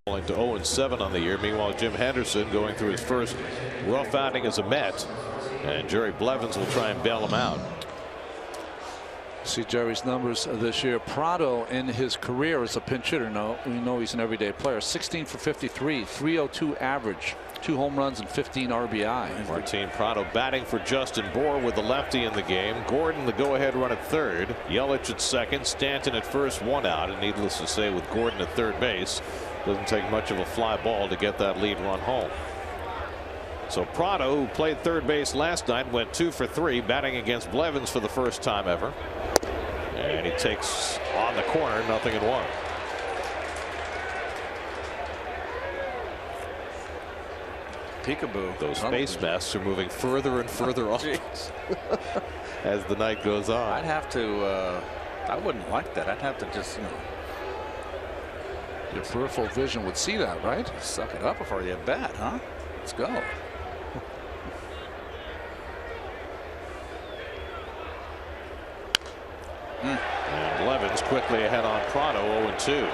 Falling to 0-7 on the year. Meanwhile, Jim Henderson going through his first rough outing as a Met, and Jerry Blevins will try and bail him out. See Jerry's numbers this year. Prado in his career as a pinch hitter. No, we know he's an everyday player. 16 for 53, 302 average, 2 home runs and 15 RBI. Martin Prado batting for Justin Bour with the lefty in the game. Gordon the go-ahead run at third. Yelich at second. Stanton at first, 1 out. And needless to say, with Gordon at third base, doesn't take much of a fly ball to get that lead run home. So Prado, who played third base last night, went 2 for 3, batting against Blevins for the first time ever. And he takes on the corner, 0-1. Peekaboo. Those face masks are moving further and further off as the night goes on. I'd have to. I wouldn't like that. I'd have to just, your peripheral vision would see that, right? Suck it up before you bat, huh? Let's go. And Blevins quickly ahead on Prado, 0-2.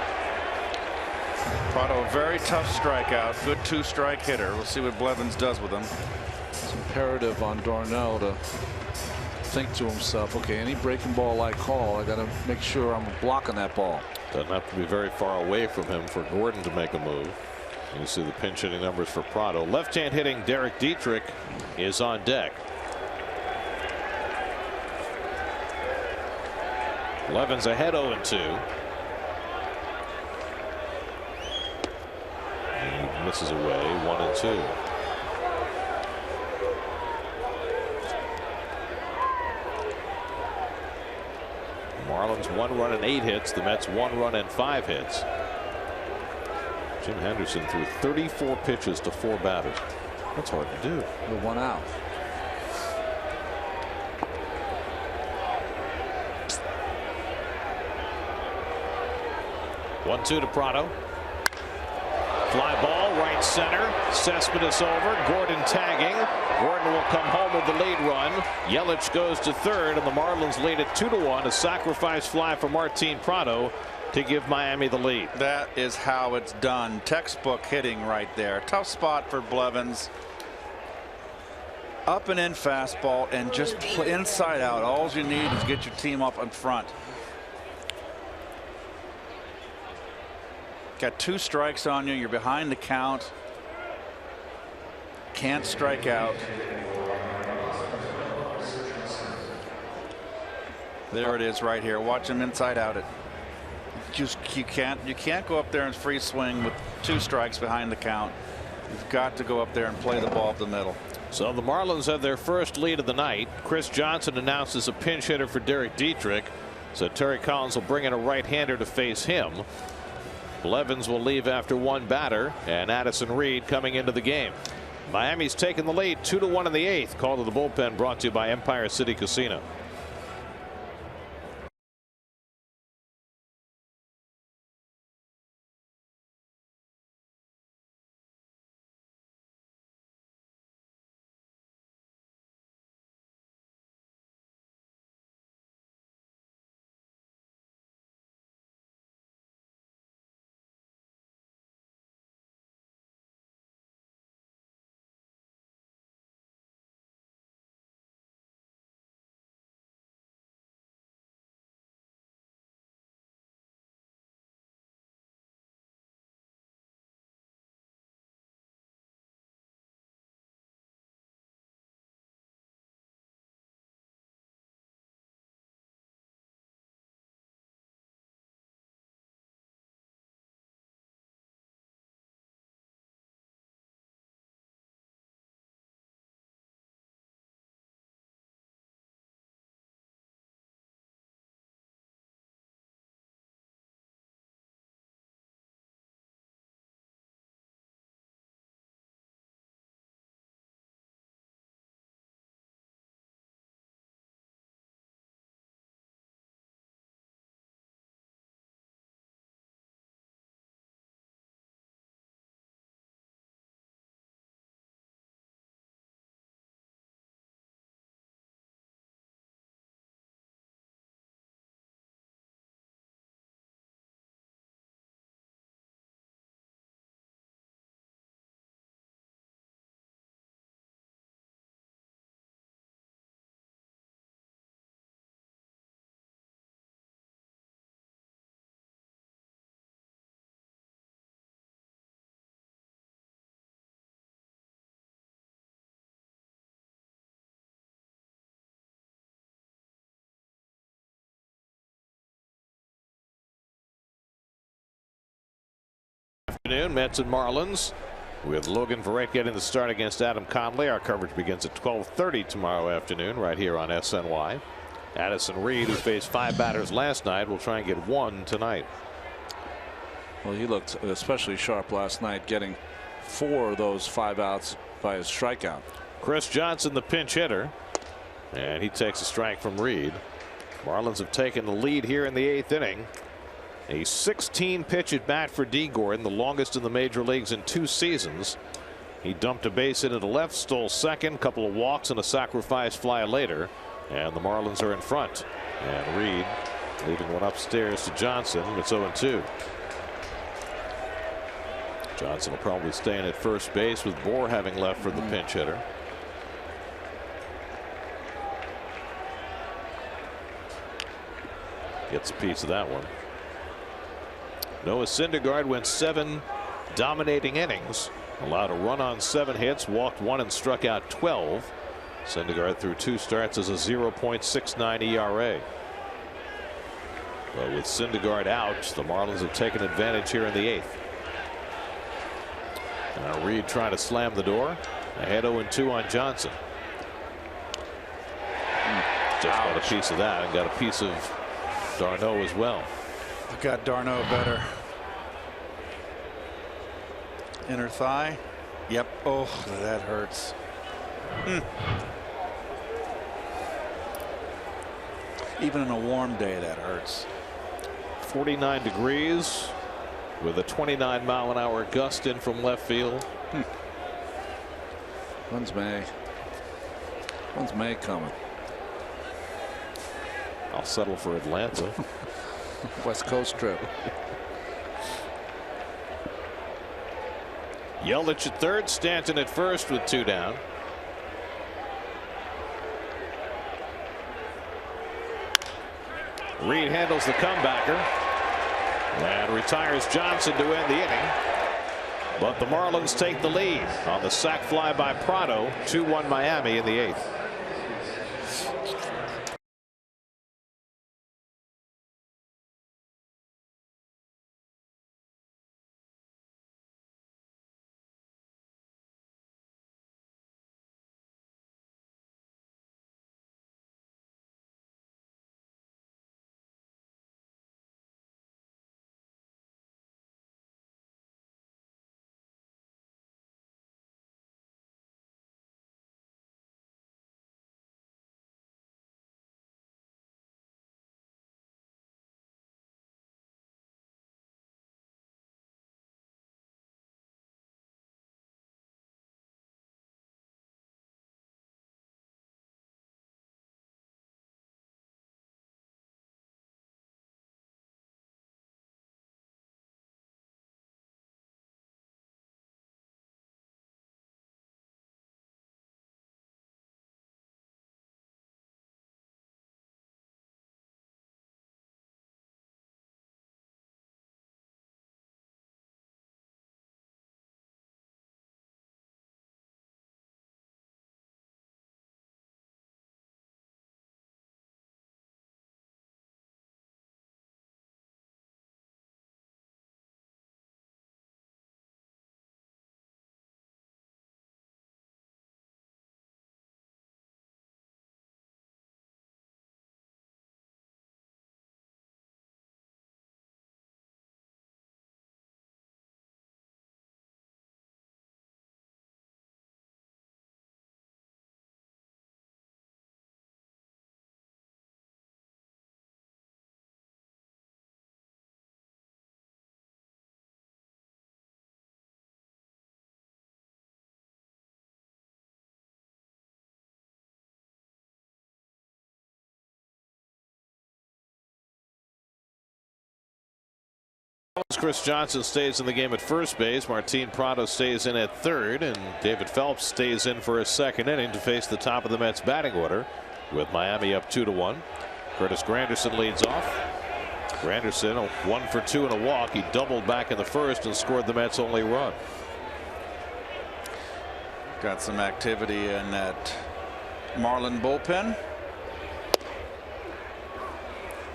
Prado, a very tough strikeout. Good 2-strike hitter. We'll see what Blevins does with him. It's imperative on Darnell to think to himself, okay, any breaking ball I call, I got to make sure I'm blocking that ball. Doesn't have to be very far away from him for Gordon to make a move. You see the pinch hitting numbers for Prado. Left-hand hitting Derek Dietrich is on deck. Blevins ahead 0-2. He misses away 1-2. Marlins 1 run and 8 hits. The Mets 1 run and 5 hits. Jim Henderson threw 34 pitches to 4 batters. That's hard to do. With 1 out. One-two to Prado. Fly ball right center. Cespedes over. Gordon tagging. Gordon will come home with the lead run. Yelich goes to third, and the Marlins lead it 2-1. A sacrifice fly for Martin Prado to give Miami the lead. That is how it's done. Textbook hitting right there. Tough spot for Blevins. up and in fastball and just play inside out. All you need is get your team up in front. Got 2 strikes on you. You're behind the count. Can't strike out. There it is right here. Watch him inside out it. You can't go up there and free swing with 2 strikes behind the count. You've got to go up there and play the ball up the middle. So the Marlins have their first lead of the night. Chris Johnson announces a pinch hitter for Derek Dietrich. So Terry Collins will bring in a right-hander to face him. Blevins will leave after 1 batter, and Addison Reed coming into the game. Miami's taken the lead 2-1 in the 8th. Call to the bullpen brought to you by Empire City Casino. Afternoon, Mets and Marlins with Logan Verrett getting the start against Adam Conley. Our coverage begins at 12:30 tomorrow afternoon right here on SNY. Addison Reed, who faced 5 batters last night, will try and get 1 tonight. Well, he looked especially sharp last night, getting 4 of those 5 outs by his strikeout. Chris Johnson, the pinch hitter, and he takes a strike from Reed. Marlins have taken the lead here in the 8th inning. A 16-pitch at bat for Dee Gordon, the longest in the major leagues in 2 seasons. He dumped a base hit to the left, stole second, couple of walks and a sacrifice fly later, and the Marlins are in front. And Reed leaving one upstairs to Johnson. It's 0-2. Johnson will probably stay in at first base with Bohr having left for the pinch hitter. Gets a piece of that one. Noah Syndergaard went 7 dominating innings, allowed a run on 7 hits, walked 1 and struck out 12. Syndergaard through 2 starts as a 0.69 ERA. But with Syndergaard out, the Marlins have taken advantage here in the 8th. Now Reed trying to slam the door. Ahead 0-2 on Johnson. Just got a piece of that and got a piece of d'Arnaud as well. I got d'Arnaud better. Inner thigh. Yep. Oh, that hurts. Even on a warm day, that hurts. 49 degrees with a 29-mile-an-hour gust in from left field. When's May? When's May coming? I'll settle for Atlanta. West Coast trip. Yelich at third, Stanton at first with 2 down. Reed handles the comebacker and retires Johnson to end the inning. But the Marlins take the lead on the sac fly by Prado. 2-1 Miami in the 8th. Chris Johnson stays in the game at first base. Martin Prado stays in at third, and David Phelps stays in for his second inning to face the top of the Mets batting order, with Miami up 2-1. Curtis Granderson leads off. Granderson 1 for 2 and a walk. He doubled back in the first and scored the Mets' only run. Got some activity in that Marlin bullpen.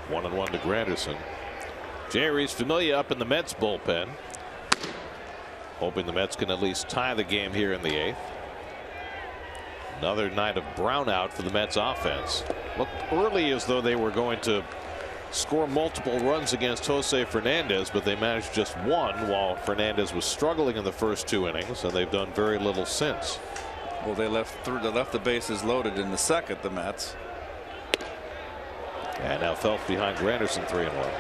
1-1 to Granderson. Jerry's Familia up in the Mets bullpen, hoping the Mets can at least tie the game here in the 8th. Another night of brownout for the Mets offense. Looked early as though they were going to score multiple runs against Jose Fernandez, but they managed just one while Fernandez was struggling in the first 2 innings, and they've done very little since. Well, they left the bases loaded in the second, the Mets. And now Phelps behind Granderson 3-1.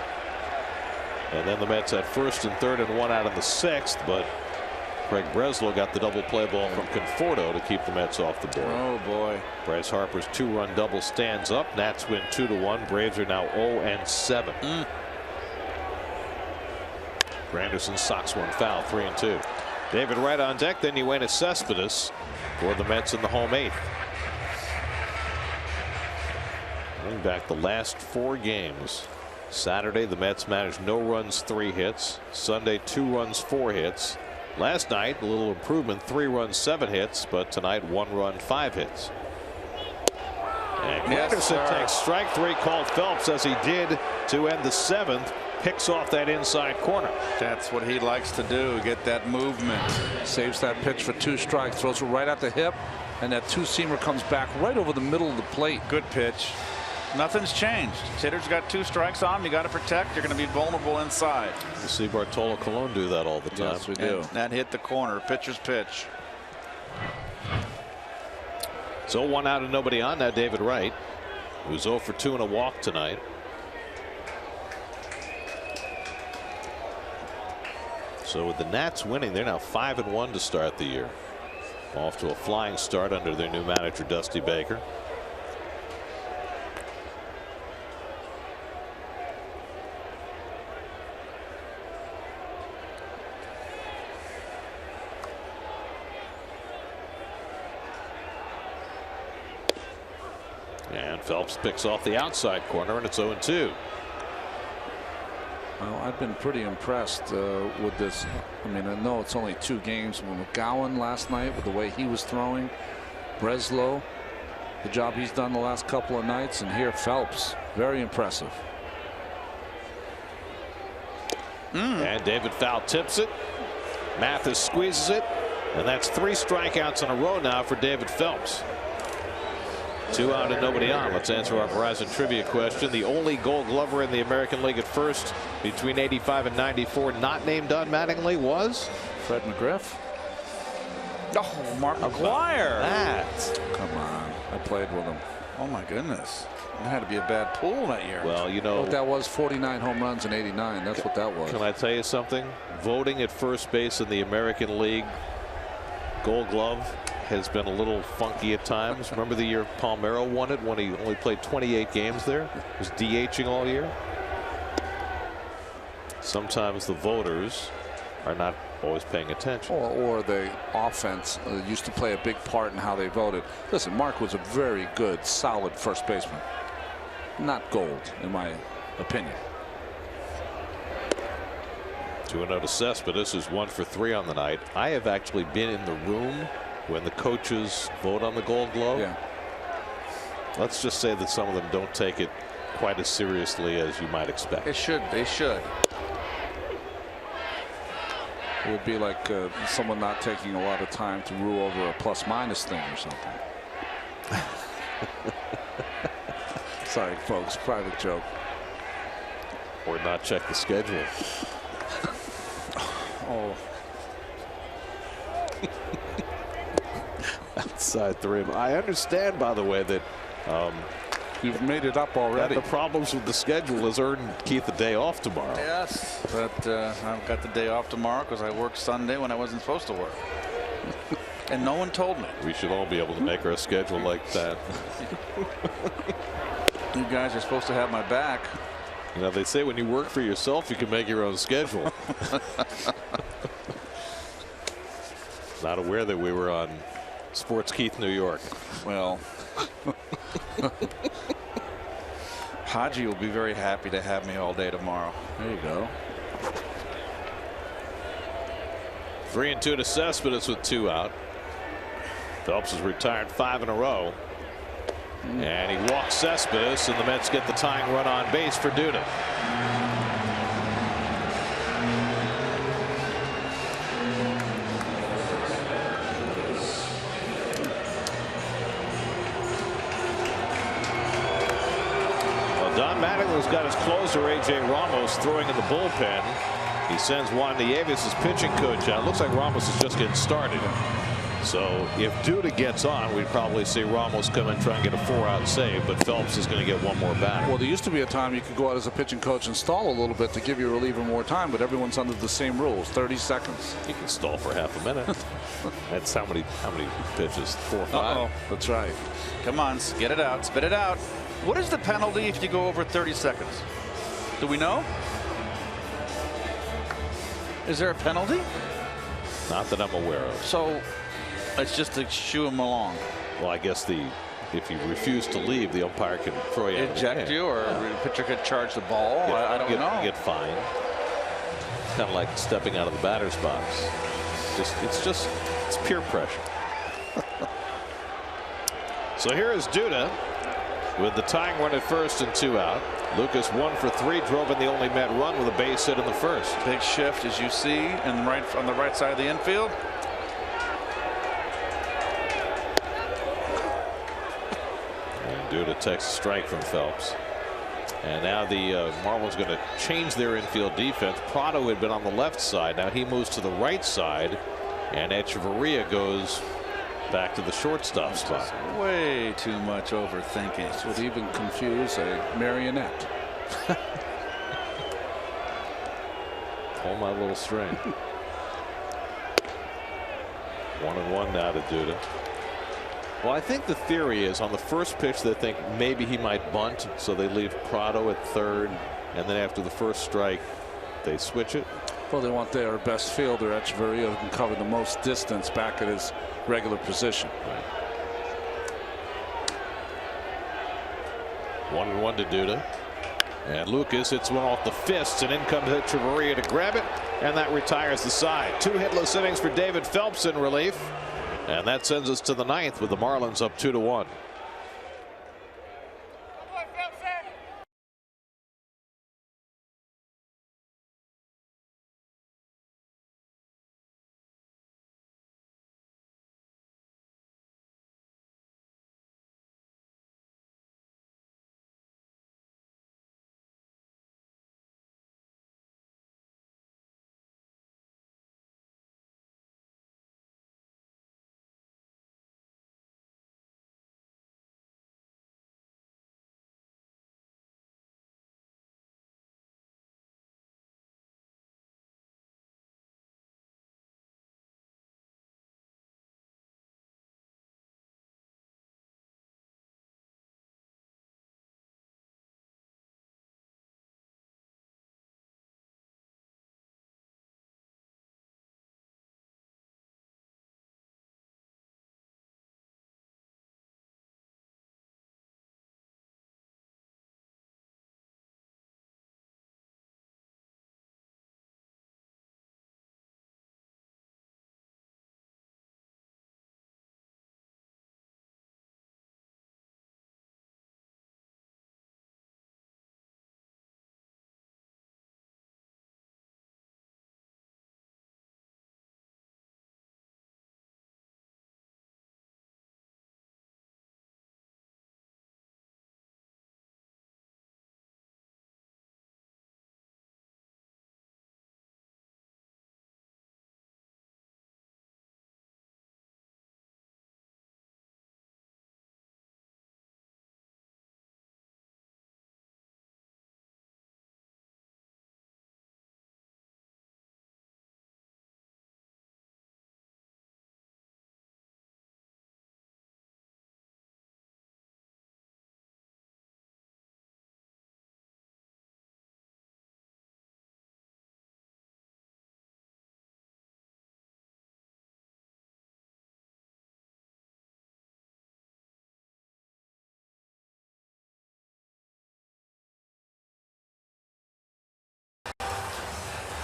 And then the Mets at first and third and 1 out in the 6th, but Craig Breslow got the double play ball from Conforto to keep the Mets off the board. Oh boy. Bryce Harper's 2-run double stands up. Nats win 2-1. Braves are now 0-7. Granderson socks one foul, 3-2. David Wright on deck. Then Yoenis Cespedes for the Mets in the home 8th. Going back the last 4 games. Saturday, the Mets managed no runs, 3 hits. Sunday, 2 runs, 4 hits. Last night, a little improvement, 3 runs, 7 hits. But tonight, 1 run, 5 hits. And Granderson takes strike 3, called Phelps as he did to end the 7th. Picks off that inside corner. That's what he likes to do, get that movement. Saves that pitch for 2 strikes, throws it right at the hip, and that 2-seamer comes back right over the middle of the plate. Good pitch. Nothing's changed. Hitter's got 2 strikes on him. You got to protect. You're going to be vulnerable inside. You see Bartolo Colon do that all the time. Yes, we do. And that hit the corner. Pitcher's pitch. So 1 out and nobody on. Now David Wright, who's 0 for 2 and a walk tonight. So with the Nats winning, they're now 5-1 to start the year. Off to a flying start under their new manager, Dusty Baker. And Phelps picks off the outside corner, and it's 0-2. Well, I've been pretty impressed with this. I mean, I know it's only 2 games. McGowan last night with the way he was throwing. Breslow, the job he's done the last couple of nights, and here Phelps, very impressive. And David Fowl tips it. Mathis squeezes it, and that's 3 strikeouts in a row now for David Phelps. 2 out and nobody on. Let's answer our Verizon trivia question. The only Gold Glover in the American League at first between '85 and '94 not named Don Mattingly was Fred McGriff. Oh, Mark McGwire. That. Come on, I played with him. Oh my goodness. It had to be a bad pool that year. Well, you know what that was, 49 home runs in '89. That's what that was. Can I tell you something? Voting at first base in the American League Gold Glove has been a little funky at times. Remember the year Palmeiro won it when he only played 28 games there? He was DHing all year. Sometimes the voters are not always paying attention. Or the offense used to play a big part in how they voted. Listen, Mark was a very good, solid first baseman. Not gold, in my opinion. 2-0 to Cespedes, who's 1 for 3 on the night. I have actually been in the room when the coaches vote on the Gold Glove. Yeah. Let's just say that some of them don't take it quite as seriously as you might expect. It should. They should. It would be like someone not taking a lot of time to rule over a plus-minus thing or something. Sorry, folks. Private joke. Or not check the schedule. Oh. Outside 3. I understand, by the way, that you've made it up already. The problems with the schedule has earned Keith a day off tomorrow. Yes, but I've got the day off tomorrow because I worked Sunday when I wasn't supposed to work. And no one told me. We should all be able to make our schedule like that. You guys are supposed to have my back. You know, they say when you work for yourself, you can make your own schedule. Not aware that we were on Sports Keith, New York. Well, Haji will be very happy to have me all day tomorrow. There you go. 3-2 to Cespedes with 2 out. Phelps has retired 5 in a row. And he walks Cespedes, and the Mets get the tying run on base for Duda. Well, Don Mattingly's got his closer, A.J. Ramos, throwing in the bullpen. He sends Juan Nieves, his pitching coach, out. Looks like Ramos is just getting started. So if Duda gets on, we'd probably see Ramos come and try and get a 4-out save, but Phelps is going to get one more back. Well, there used to be a time you could go out as a pitching coach and stall a little bit to give your reliever more time, but everyone's under the same rules, 30 seconds. You can stall for half a minute. That's how many pitches? 4 or 5? Uh-oh. That's right. Come on, get it out, spit it out. What is the penalty if you go over 30 seconds? Do we know? Is there a penalty? Not that I'm aware of. So it's just to shoo him along. Well, I guess if you refuse to leave, the umpire can throw you. Eject you, or the pitcher could charge the ball. I don't know. Get fined. Kind of like stepping out of the batter's box. It's pure pressure. So here is Duda with the tying run at first and 2 out. Lucas 1 for 3, drove in the only Met run with a base hit in the first. Big shift, as you see, and right on the right side of the infield. And Duda takes a strike from Phelps. And now the Marlins going to change their infield defense. Prado had been on the left side. Now he moves to the right side, and Echeverria goes back to the shortstop spot. Way too much overthinking. This would even confuse a marionette. Pull my little string. 1-1 now to Duda. Well, I think the theory is on the first pitch they think maybe he might bunt, so they leave Prado at third, and then after the first strike they switch it. Well, they want their best fielder, Echeverria, who can cover the most distance back at his regular position. Right. 1-1 to Duda. And Lucas hits one off the fists, and in comes Echeverria to grab it, and that retires the side. 2 hitless innings for David Phelps in relief, and that sends us to the 9th with the Marlins up 2-1.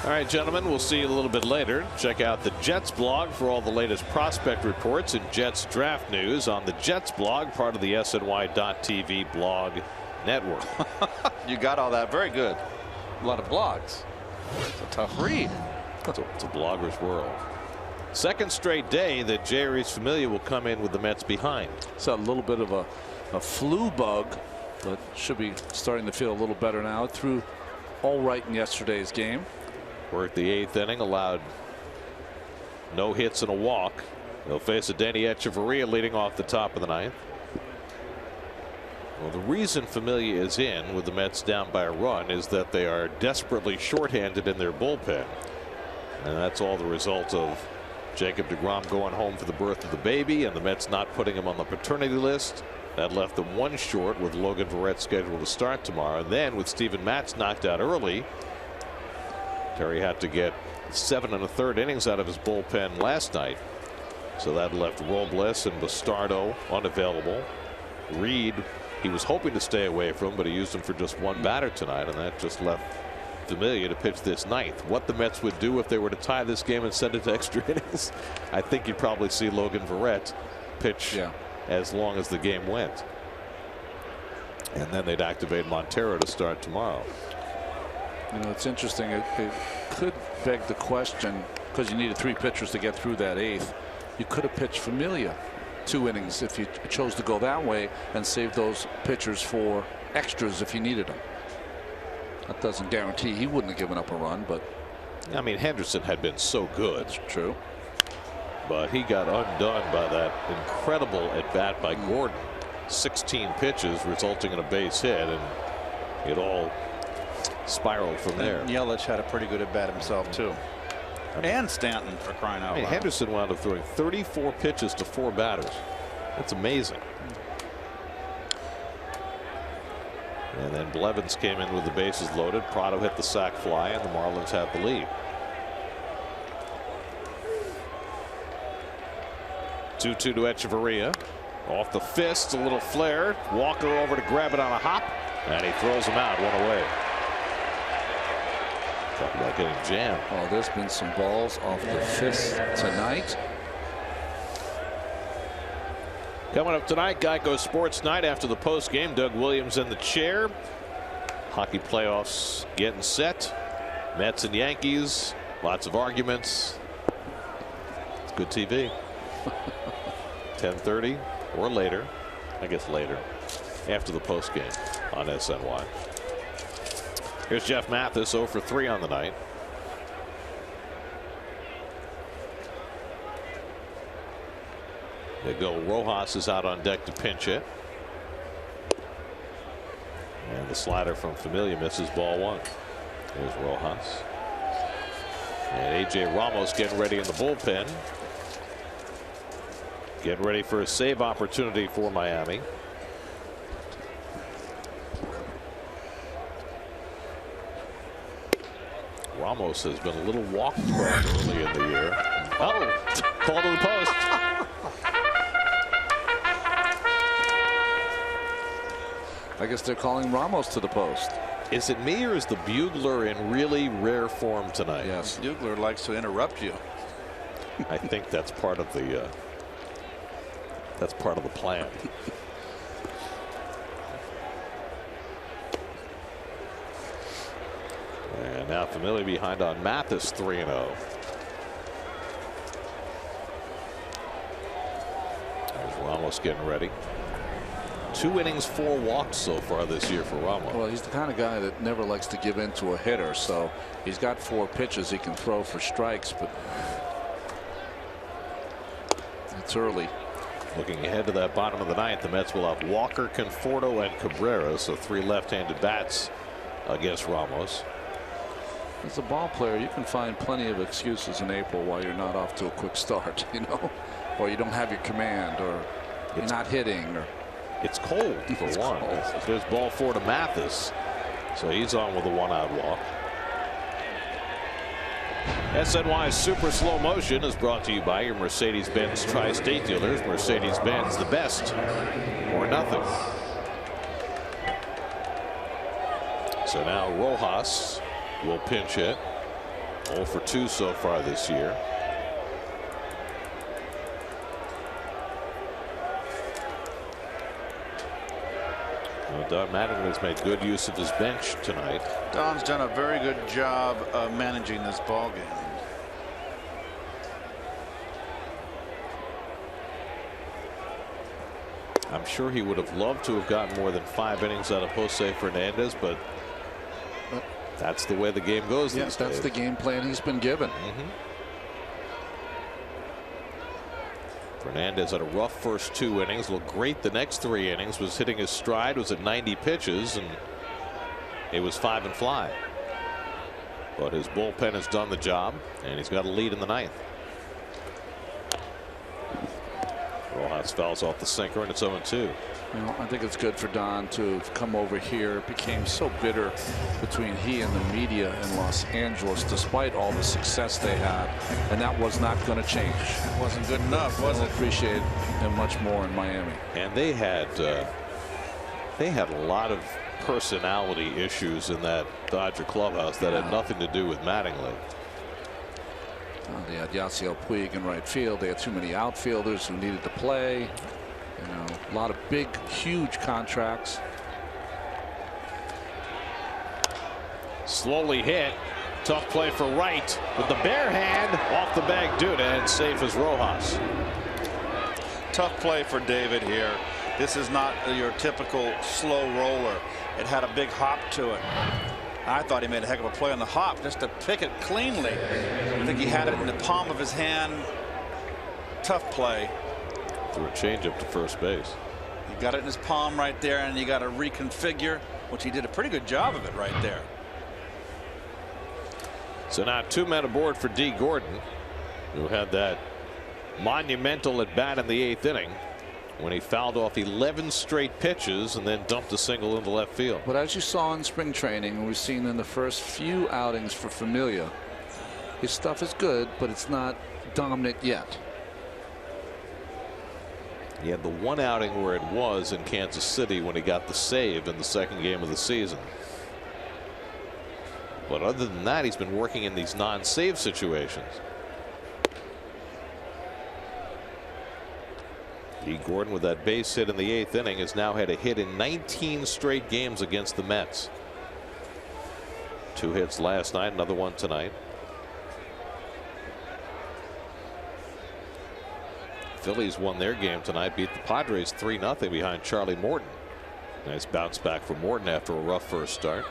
All right, gentlemen, we'll see you a little bit later. Check out the Jets blog for all the latest prospect reports and Jets draft news on the Jets blog, part of the SNY.TV blog network. You got all that. Very good. A lot of blogs. It's a tough read. It's a blogger's world. Second straight day that Jeurys Familia will come in with the Mets behind. It's a little bit of a flu bug, but should be starting to feel a little better now. It threw all right in yesterday's game. Worked the 8th inning, allowed no hits and a walk. They'll face a Denny Echeverria leading off the top of the 9th. Well, the reason Familia is in with the Mets down by a run is that they are desperately shorthanded in their bullpen. And that's all the result of Jacob deGrom going home for the birth of the baby and the Mets not putting him on the paternity list. That left them 1 short with Logan Verrett scheduled to start tomorrow. And then with Steven Matz knocked out early, Terry had to get 7 1/3 innings out of his bullpen last night. So that left Robles and Bastardo unavailable. Reed, he was hoping to stay away from, but he used him for just 1 batter tonight, and that just left Familia to pitch this 9th. What the Mets would do if they were to tie this game and send it to extra innings, I think you'd probably see Logan Verrett pitch as long as the game went. And then they'd activate Montero to start tomorrow. You know, it's interesting. It could beg the question, because you needed 3 pitchers to get through that 8th. You could have pitched Familia 2 innings if you chose to go that way and save those pitchers for extras if you needed them. That doesn't guarantee he wouldn't have given up a run, but I mean, Henderson had been so good. That's true. But he got undone by that incredible at bat by Gordon. 16 pitches resulting in a base hit, and it all spiraled from there. Yelich had a pretty good at bat himself too. And Stanton, for crying out loud. Henderson wound up throwing 34 pitches to 4 batters. That's amazing. And then Blevins came in with the bases loaded. Prado hit the sac fly, and the Marlins had the lead. 2-2 to Echeverria. Off the fist, a little flare. Walker over to grab it on a hop. And he throws him out, one away. Talk about getting jammed. Oh, there's been some balls off the fist tonight. Coming up tonight, Geico Sports Night after the post game. Doug Williams in the chair. Hockey playoffs getting set. Mets and Yankees. Lots of arguments. It's good TV. 10:30 or later. I guess later. After the post game on SNY. Here's Jeff Mathis, 0 for 3 on the night. They go. Rojas is out on deck to pinch it. And the slider from Familia misses, ball 1. There's Rojas. And A.J. Ramos getting ready in the bullpen. Getting ready for a save opportunity for Miami. Ramos has been a little walk prone early in the year. Oh, call to the post. I guess they're calling Ramos to the post. Is it me, or is the bugler in really rare form tonight? Yes. The bugler likes to interrupt you. I think that's part of the plan. And now Familia behind on Mathis, 3-0. There's Ramos getting ready. 2 innings, 4 walks so far this year for Ramos. Well, he's the kind of guy that never likes to give in to a hitter, so he's got 4 pitches he can throw for strikes, but it's early. Looking ahead to that bottom of the 9th, the Mets will have Walker, Conforto, and Cabrera, so 3 left-handed bats against Ramos. As a ball player, you can find plenty of excuses in April why you're not off to a quick start, you know, or you don't have your command, or you're not hitting, or it's cold for one. There's ball 4 to Mathis, so he's on with a 1-out walk. SNY's Super Slow Motion is brought to you by your Mercedes-Benz Tri-State dealers. Mercedes-Benz, the best or nothing. So now Rojas will pinch hit. 0 for 2 so far this year. Well, Don Mattingly has made good use of his bench tonight. Don's done a very good job of managing this ball game. I'm sure he would have loved to have gotten more than 5 innings out of Jose Fernandez, but that's the way the game goes these days. That's the game plan he's been given. Fernandez had a rough first 2 innings, looked great the next 3 innings, was hitting his stride, was at 90 pitches, and it was 5 and fly. But his bullpen has done the job, and he's got a lead in the 9th. Rojas fouls off the sinker, and it's 0-2. Well, I think it's good for Don to have come over here. It became so bitter between he and the media in Los Angeles, despite all the success they had, and that was not going to change. It wasn't good enough, was it? Appreciate him much more in Miami. And they had a lot of personality issues in that Dodger clubhouse that had nothing to do with Mattingly. They had Yasiel Puig in right field. They had too many outfielders who needed to play. You know, a lot of big, huge contracts. Slowly hit. Tough play for Wright with the bare hand off the bag. Duda, and safe as Rojas. Tough play for David here. This is not your typical slow roller. It had a big hop to it. I thought he made a heck of a play on the hop just to pick it cleanly. I think he had it in the palm of his hand. Tough play. Threw a changeup to first base. He got it in his palm right there, and you got to reconfigure, which he did a pretty good job of it right there. So now 2 men aboard for D. Gordon, who had that monumental at bat in the 8th inning when he fouled off 11 straight pitches and then dumped a single into left field. But as you saw in spring training, and we've seen in the first few outings for Familia, his stuff is good, but it's not dominant yet. He had the one outing where it was in Kansas City when he got the save in the second game of the season. But other than that, he's been working in these non-save situations. Dee Gordon with that base hit in the 8th inning has now had a hit in 19 straight games against the Mets. 2 hits last night, another one tonight. Phillies won their game tonight, beat the Padres 3-0 behind Charlie Morton. Nice bounce back for Morton after a rough first start.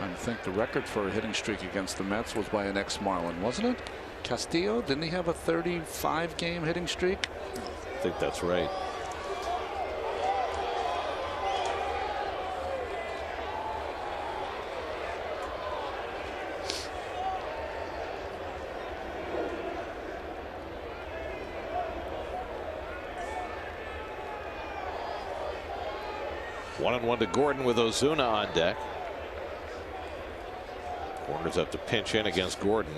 I think the record for a hitting streak against the Mets was by an ex-Marlin, wasn't it? Castillo, didn't he have a 35-game hitting streak? I think that's right. One and one to Gordon with Ozuna on deck. Corners have to pinch in against Gordon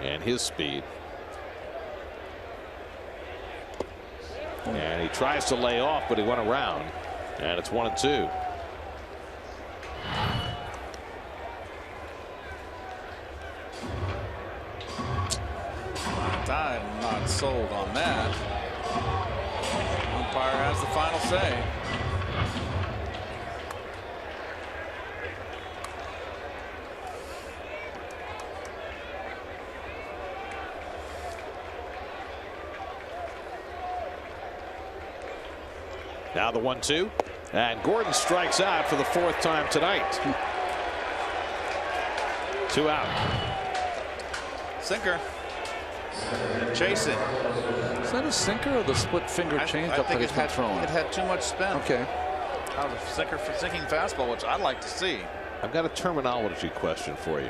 and his speed. And he tries to lay off, but he went around, and it's 1-2. I'm not sold on that. Umpire has the final say. Now the 1-2, and Gordon strikes out for the 4th time tonight. 2 out. Sinker. Chasing. Is that a sinker or the split finger changeup that he's been throwing? It had too much spin. Okay. That was a sinking fastball, which I'd like to see. I've got a terminology question for you.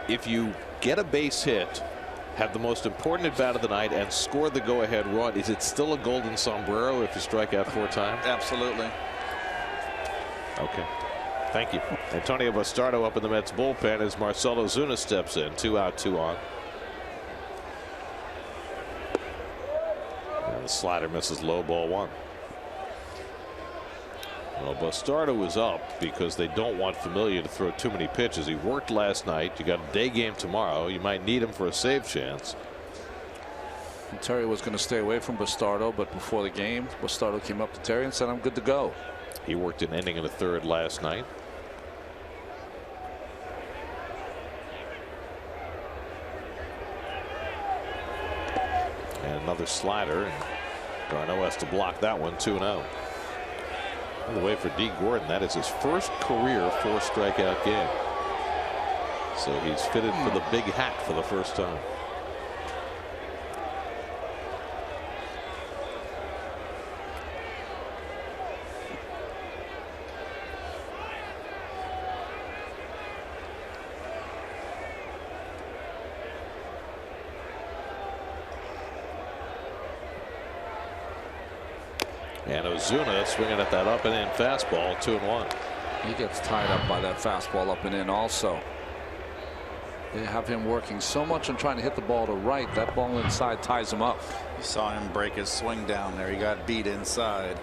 If you get a base hit, have the most important at bat of the night, and score the go-ahead run, is it still a golden sombrero if you strike out 4 times? Absolutely. Okay. Thank you. Antonio Bastardo up in the Mets bullpen as Marcell Ozuna steps in. 2 out, 2 on. And the slider misses low, ball 1. Well, Bastardo was up because they don't want Familia to throw too many pitches. He worked last night. You got a day game tomorrow. You might need him for a save chance. And Terry was going to stay away from Bastardo, but before the game, Bastardo came up to Terry and said, "I'm good to go." He worked an inning and a third last night. And another slider, and Darno has to block that one. 2-0. By the way, for Dee Gordon, that is his first career 4-strikeout game. So he's fitted for the big hat for the first time. And Ozuna swinging at that up and in fastball. 2-1. He gets tied up by that fastball up and in also. They have him working so much on trying to hit the ball to right. That ball inside ties him up. You saw him break his swing down there. He got beat inside.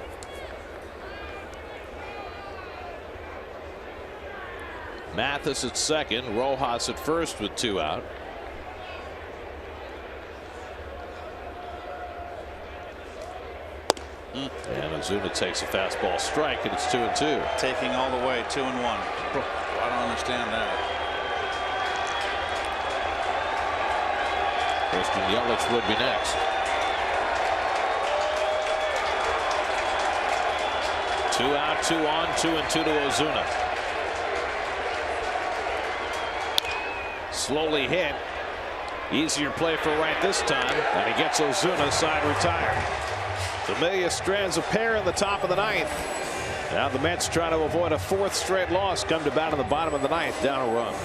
Mathis at second. Rojas at first with 2 out. And Ozuna takes a fastball strike, and it's 2-2. Taking all the way, 2-1. I don't understand that. Christian Yelich would be next. 2 out, 2 on, 2-2 to Ozuna. Slowly hit. Easier play for right this time, and he gets Ozuna side retired. Familia strands a pair in the top of the 9th. Now the Mets try to avoid a 4th straight loss. Come to bat in the bottom of the 9th, down a run.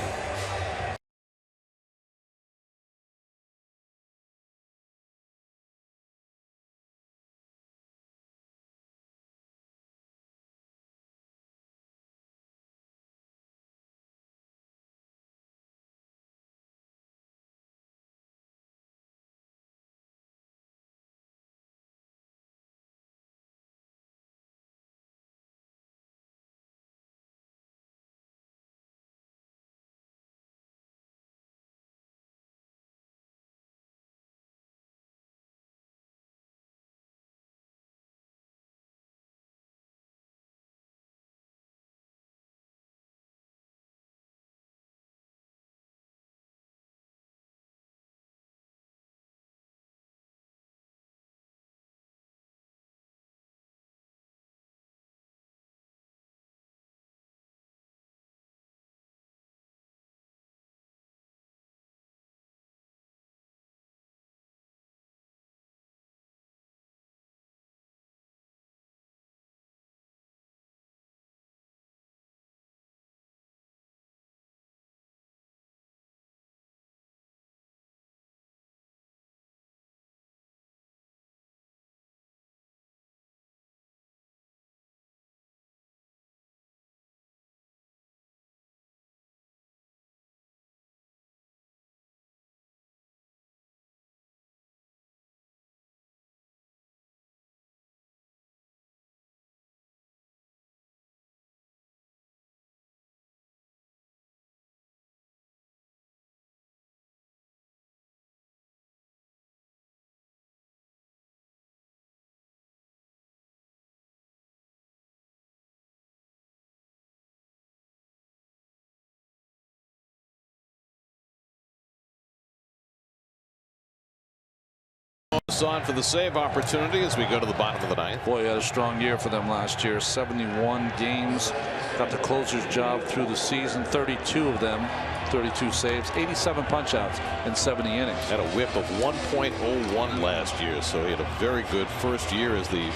On for the save opportunity as we go to the bottom of the ninth. Boy, he had a strong year for them last year. 71 games. Got the closer's job through the season. 32 of them. 32 saves. 87 punch-outs in 70 innings. Had a whip of 1.01 last year, so he had a very good first year as the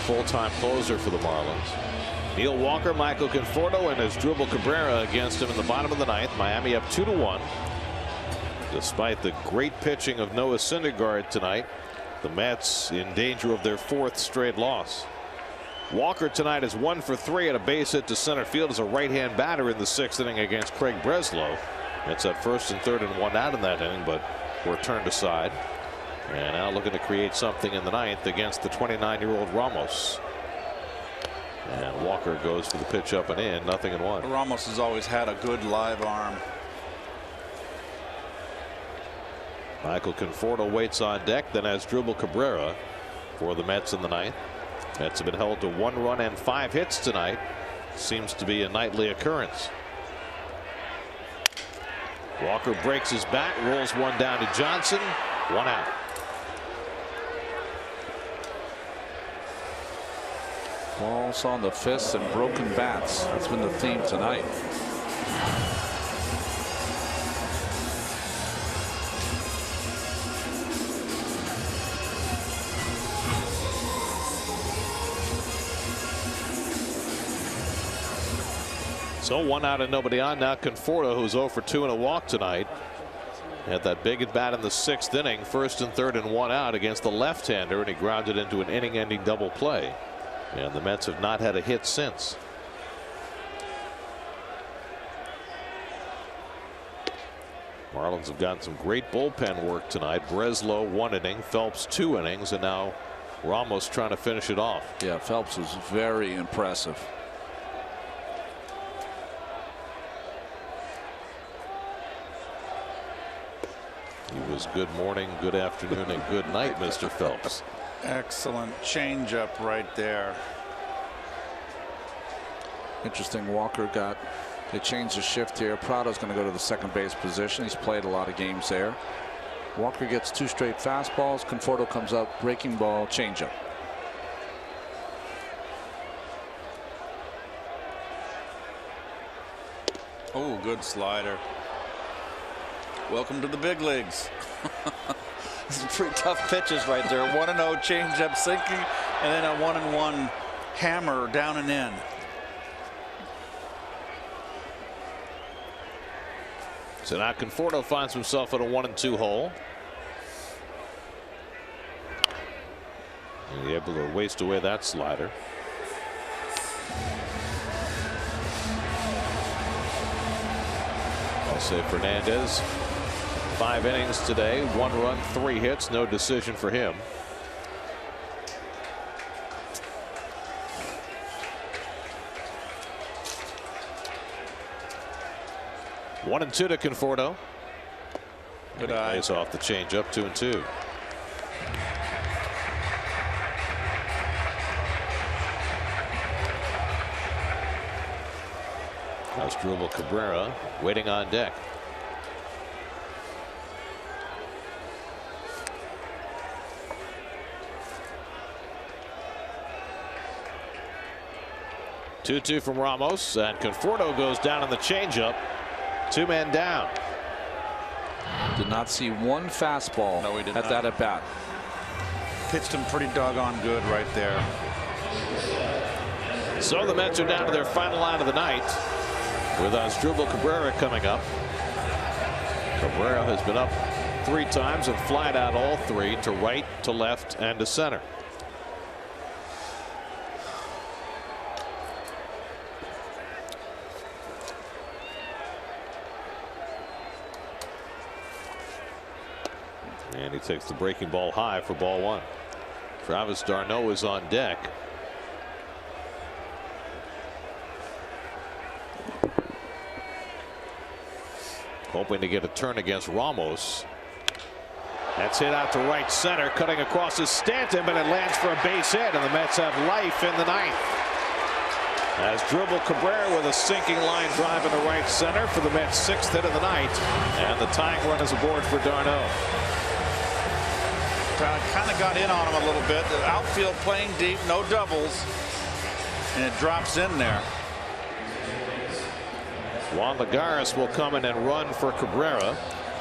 full-time closer for the Marlins. Neil Walker, Michael Conforto, and Asdrubal Cabrera against him in the bottom of the ninth. Miami up 2-1. Despite the great pitching of Noah Syndergaard tonight, the Mets in danger of their 4th straight loss. Walker tonight is 1 for 3 at a base hit to center field as a right-hand batter in the 6th inning against Craig Breslow. It's at 1st and 3rd and 1 out in that inning, but were turned aside. And now looking to create something in the 9th against the 29-year-old Ramos. And Walker goes for the pitch up and in, 0-1. Ramos has always had a good live arm. Michael Conforto waits on deck, then Asdrubal Cabrera for the Mets in the 9th. Mets have been held to 1 run and 5 hits tonight. Seems to be a nightly occurrence. Walker breaks his bat, rolls one down to Johnson, 1 out. Balls on the fists and broken bats. That's been the theme tonight. So 1 out and nobody on. Now Conforto, who's 0 for 2 and a walk tonight, had that big at bat in the 6th inning, 1st and 3rd and 1 out against the left-hander, and he grounded into an inning-ending double play. And the Mets have not had a hit since. Marlins have gotten some great bullpen work tonight. Breslow 1 inning, Phelps 2 innings, and now Ramos trying to finish it off. Yeah, Phelps was very impressive. He was good morning, good afternoon, and good night, Mr. Phelps. Excellent changeup right there. Interesting. Walker they changed the shift here. Prado's going to go to the second base position. He's played a lot of games there. Walker gets 2 straight fastballs. Conforto comes up, breaking ball, changeup. Oh, good slider. Welcome to the big leagues. Some pretty tough pitches right there. 1-0 changeup sinking, and then a 1-1 hammer down and in. So now Conforto finds himself at a 1-2 hole. And he's able to waste away that slider. Jose Fernandez, 5 innings today, 1 run, 3 hits, no decision for him. One and 2 to Conforto. Good eye. eyes off the changeup, 2-2. Asdrubal Cabrera waiting on deck. Two from Ramos, and Conforto goes down on the changeup. 2 men down. Did not see one fastball at that at bat. Pitched him pretty doggone good right there. So the Mets are down to their final line of the night, with Asdrubal Cabrera coming up. Cabrera has been up 3 times and flied out all 3 to right, to left, and to center. And he takes the breaking ball high for ball 1. Travis d'Arnaud is on deck. Hoping to get a turn against Ramos. That's hit out to right center, cutting across is Stanton, but it lands for a base hit, and the Mets have life in the 9th. Asdrubal Cabrera with a sinking line drive into right center for the Mets' 6th hit of the night, and the tying run is aboard for d'Arnaud. Crowd kind of got in on him a little bit. The outfield playing deep, no doubles, and it drops in there. Juan Lagares will come in and run for Cabrera,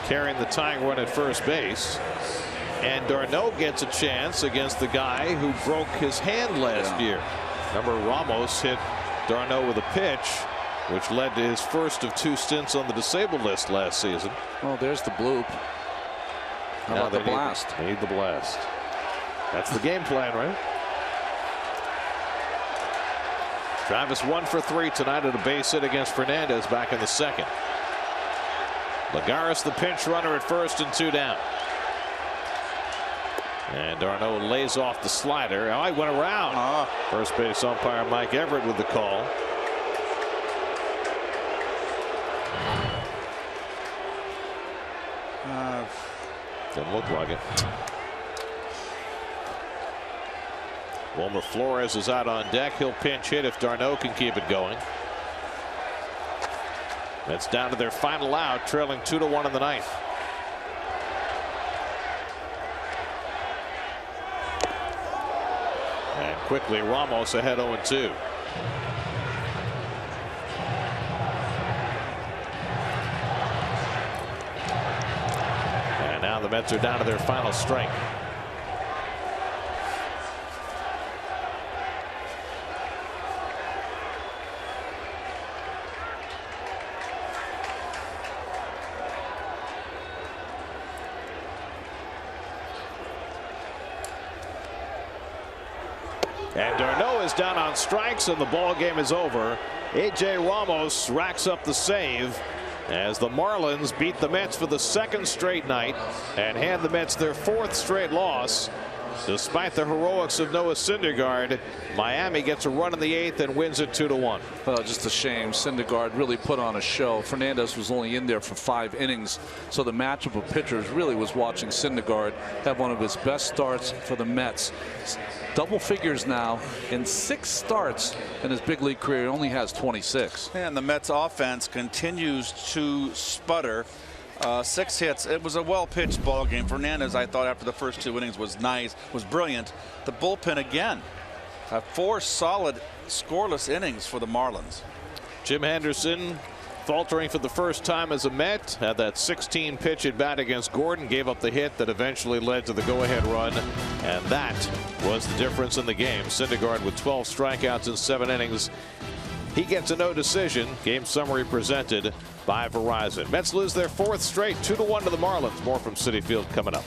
carrying the tying run at first base. And d'Arnaud gets a chance against the guy who broke his hand last year. Remember, Ramos hit d'Arnaud with a pitch, which led to his first of 2 stints on the disabled list last season. Oh, there's the bloop. How about the blast? They need the blast. That's the game plan, right? Travis 1 for 3 tonight at a base hit against Fernandez back in the second. Lagares the pinch runner at first and 2 down. And d'Arnaud lays off the slider. Oh, he went around. First base umpire Mike Everett with the call. Didn't look like it. Wilmer Flores is out on deck. He'll pinch hit if d'Arnaud can keep it going. That's down to their final out, trailing 2-1 in the ninth. And quickly Ramos ahead 0-2. And now the Mets are down to their final strength. And d'Arnaud is down on strikes, and the ball game is over. A.J. Ramos racks up the save as the Marlins beat the Mets for the 2nd straight night and hand the Mets their 4th straight loss. Despite the heroics of Noah Syndergaard, Miami gets a run in the 8th and wins it 2-1. Well, just a shame. Syndergaard really put on a show. Fernandez was only in there for 5 innings, so the matchup of pitchers really was watching Syndergaard have one of his best starts for the Mets. Double figures now in 6 starts in his big league career. He only has 26. And the Mets offense continues to sputter. 6 hits. It was a well-pitched ball game. Fernandez, I thought, after the first 2 innings was nice, was brilliant. The bullpen again. 4 solid scoreless innings for the Marlins. Jim Henderson faltering for the first time as a Met. Had that 16-pitch at bat against Gordon. Gave up the hit that eventually led to the go-ahead run. And that was the difference in the game. Syndergaard with 12 strikeouts in 7 innings. He gets a no decision. Game summary presented by Verizon. Mets lose their 4th straight, 2-1 to the Marlins. More from Citi Field coming up.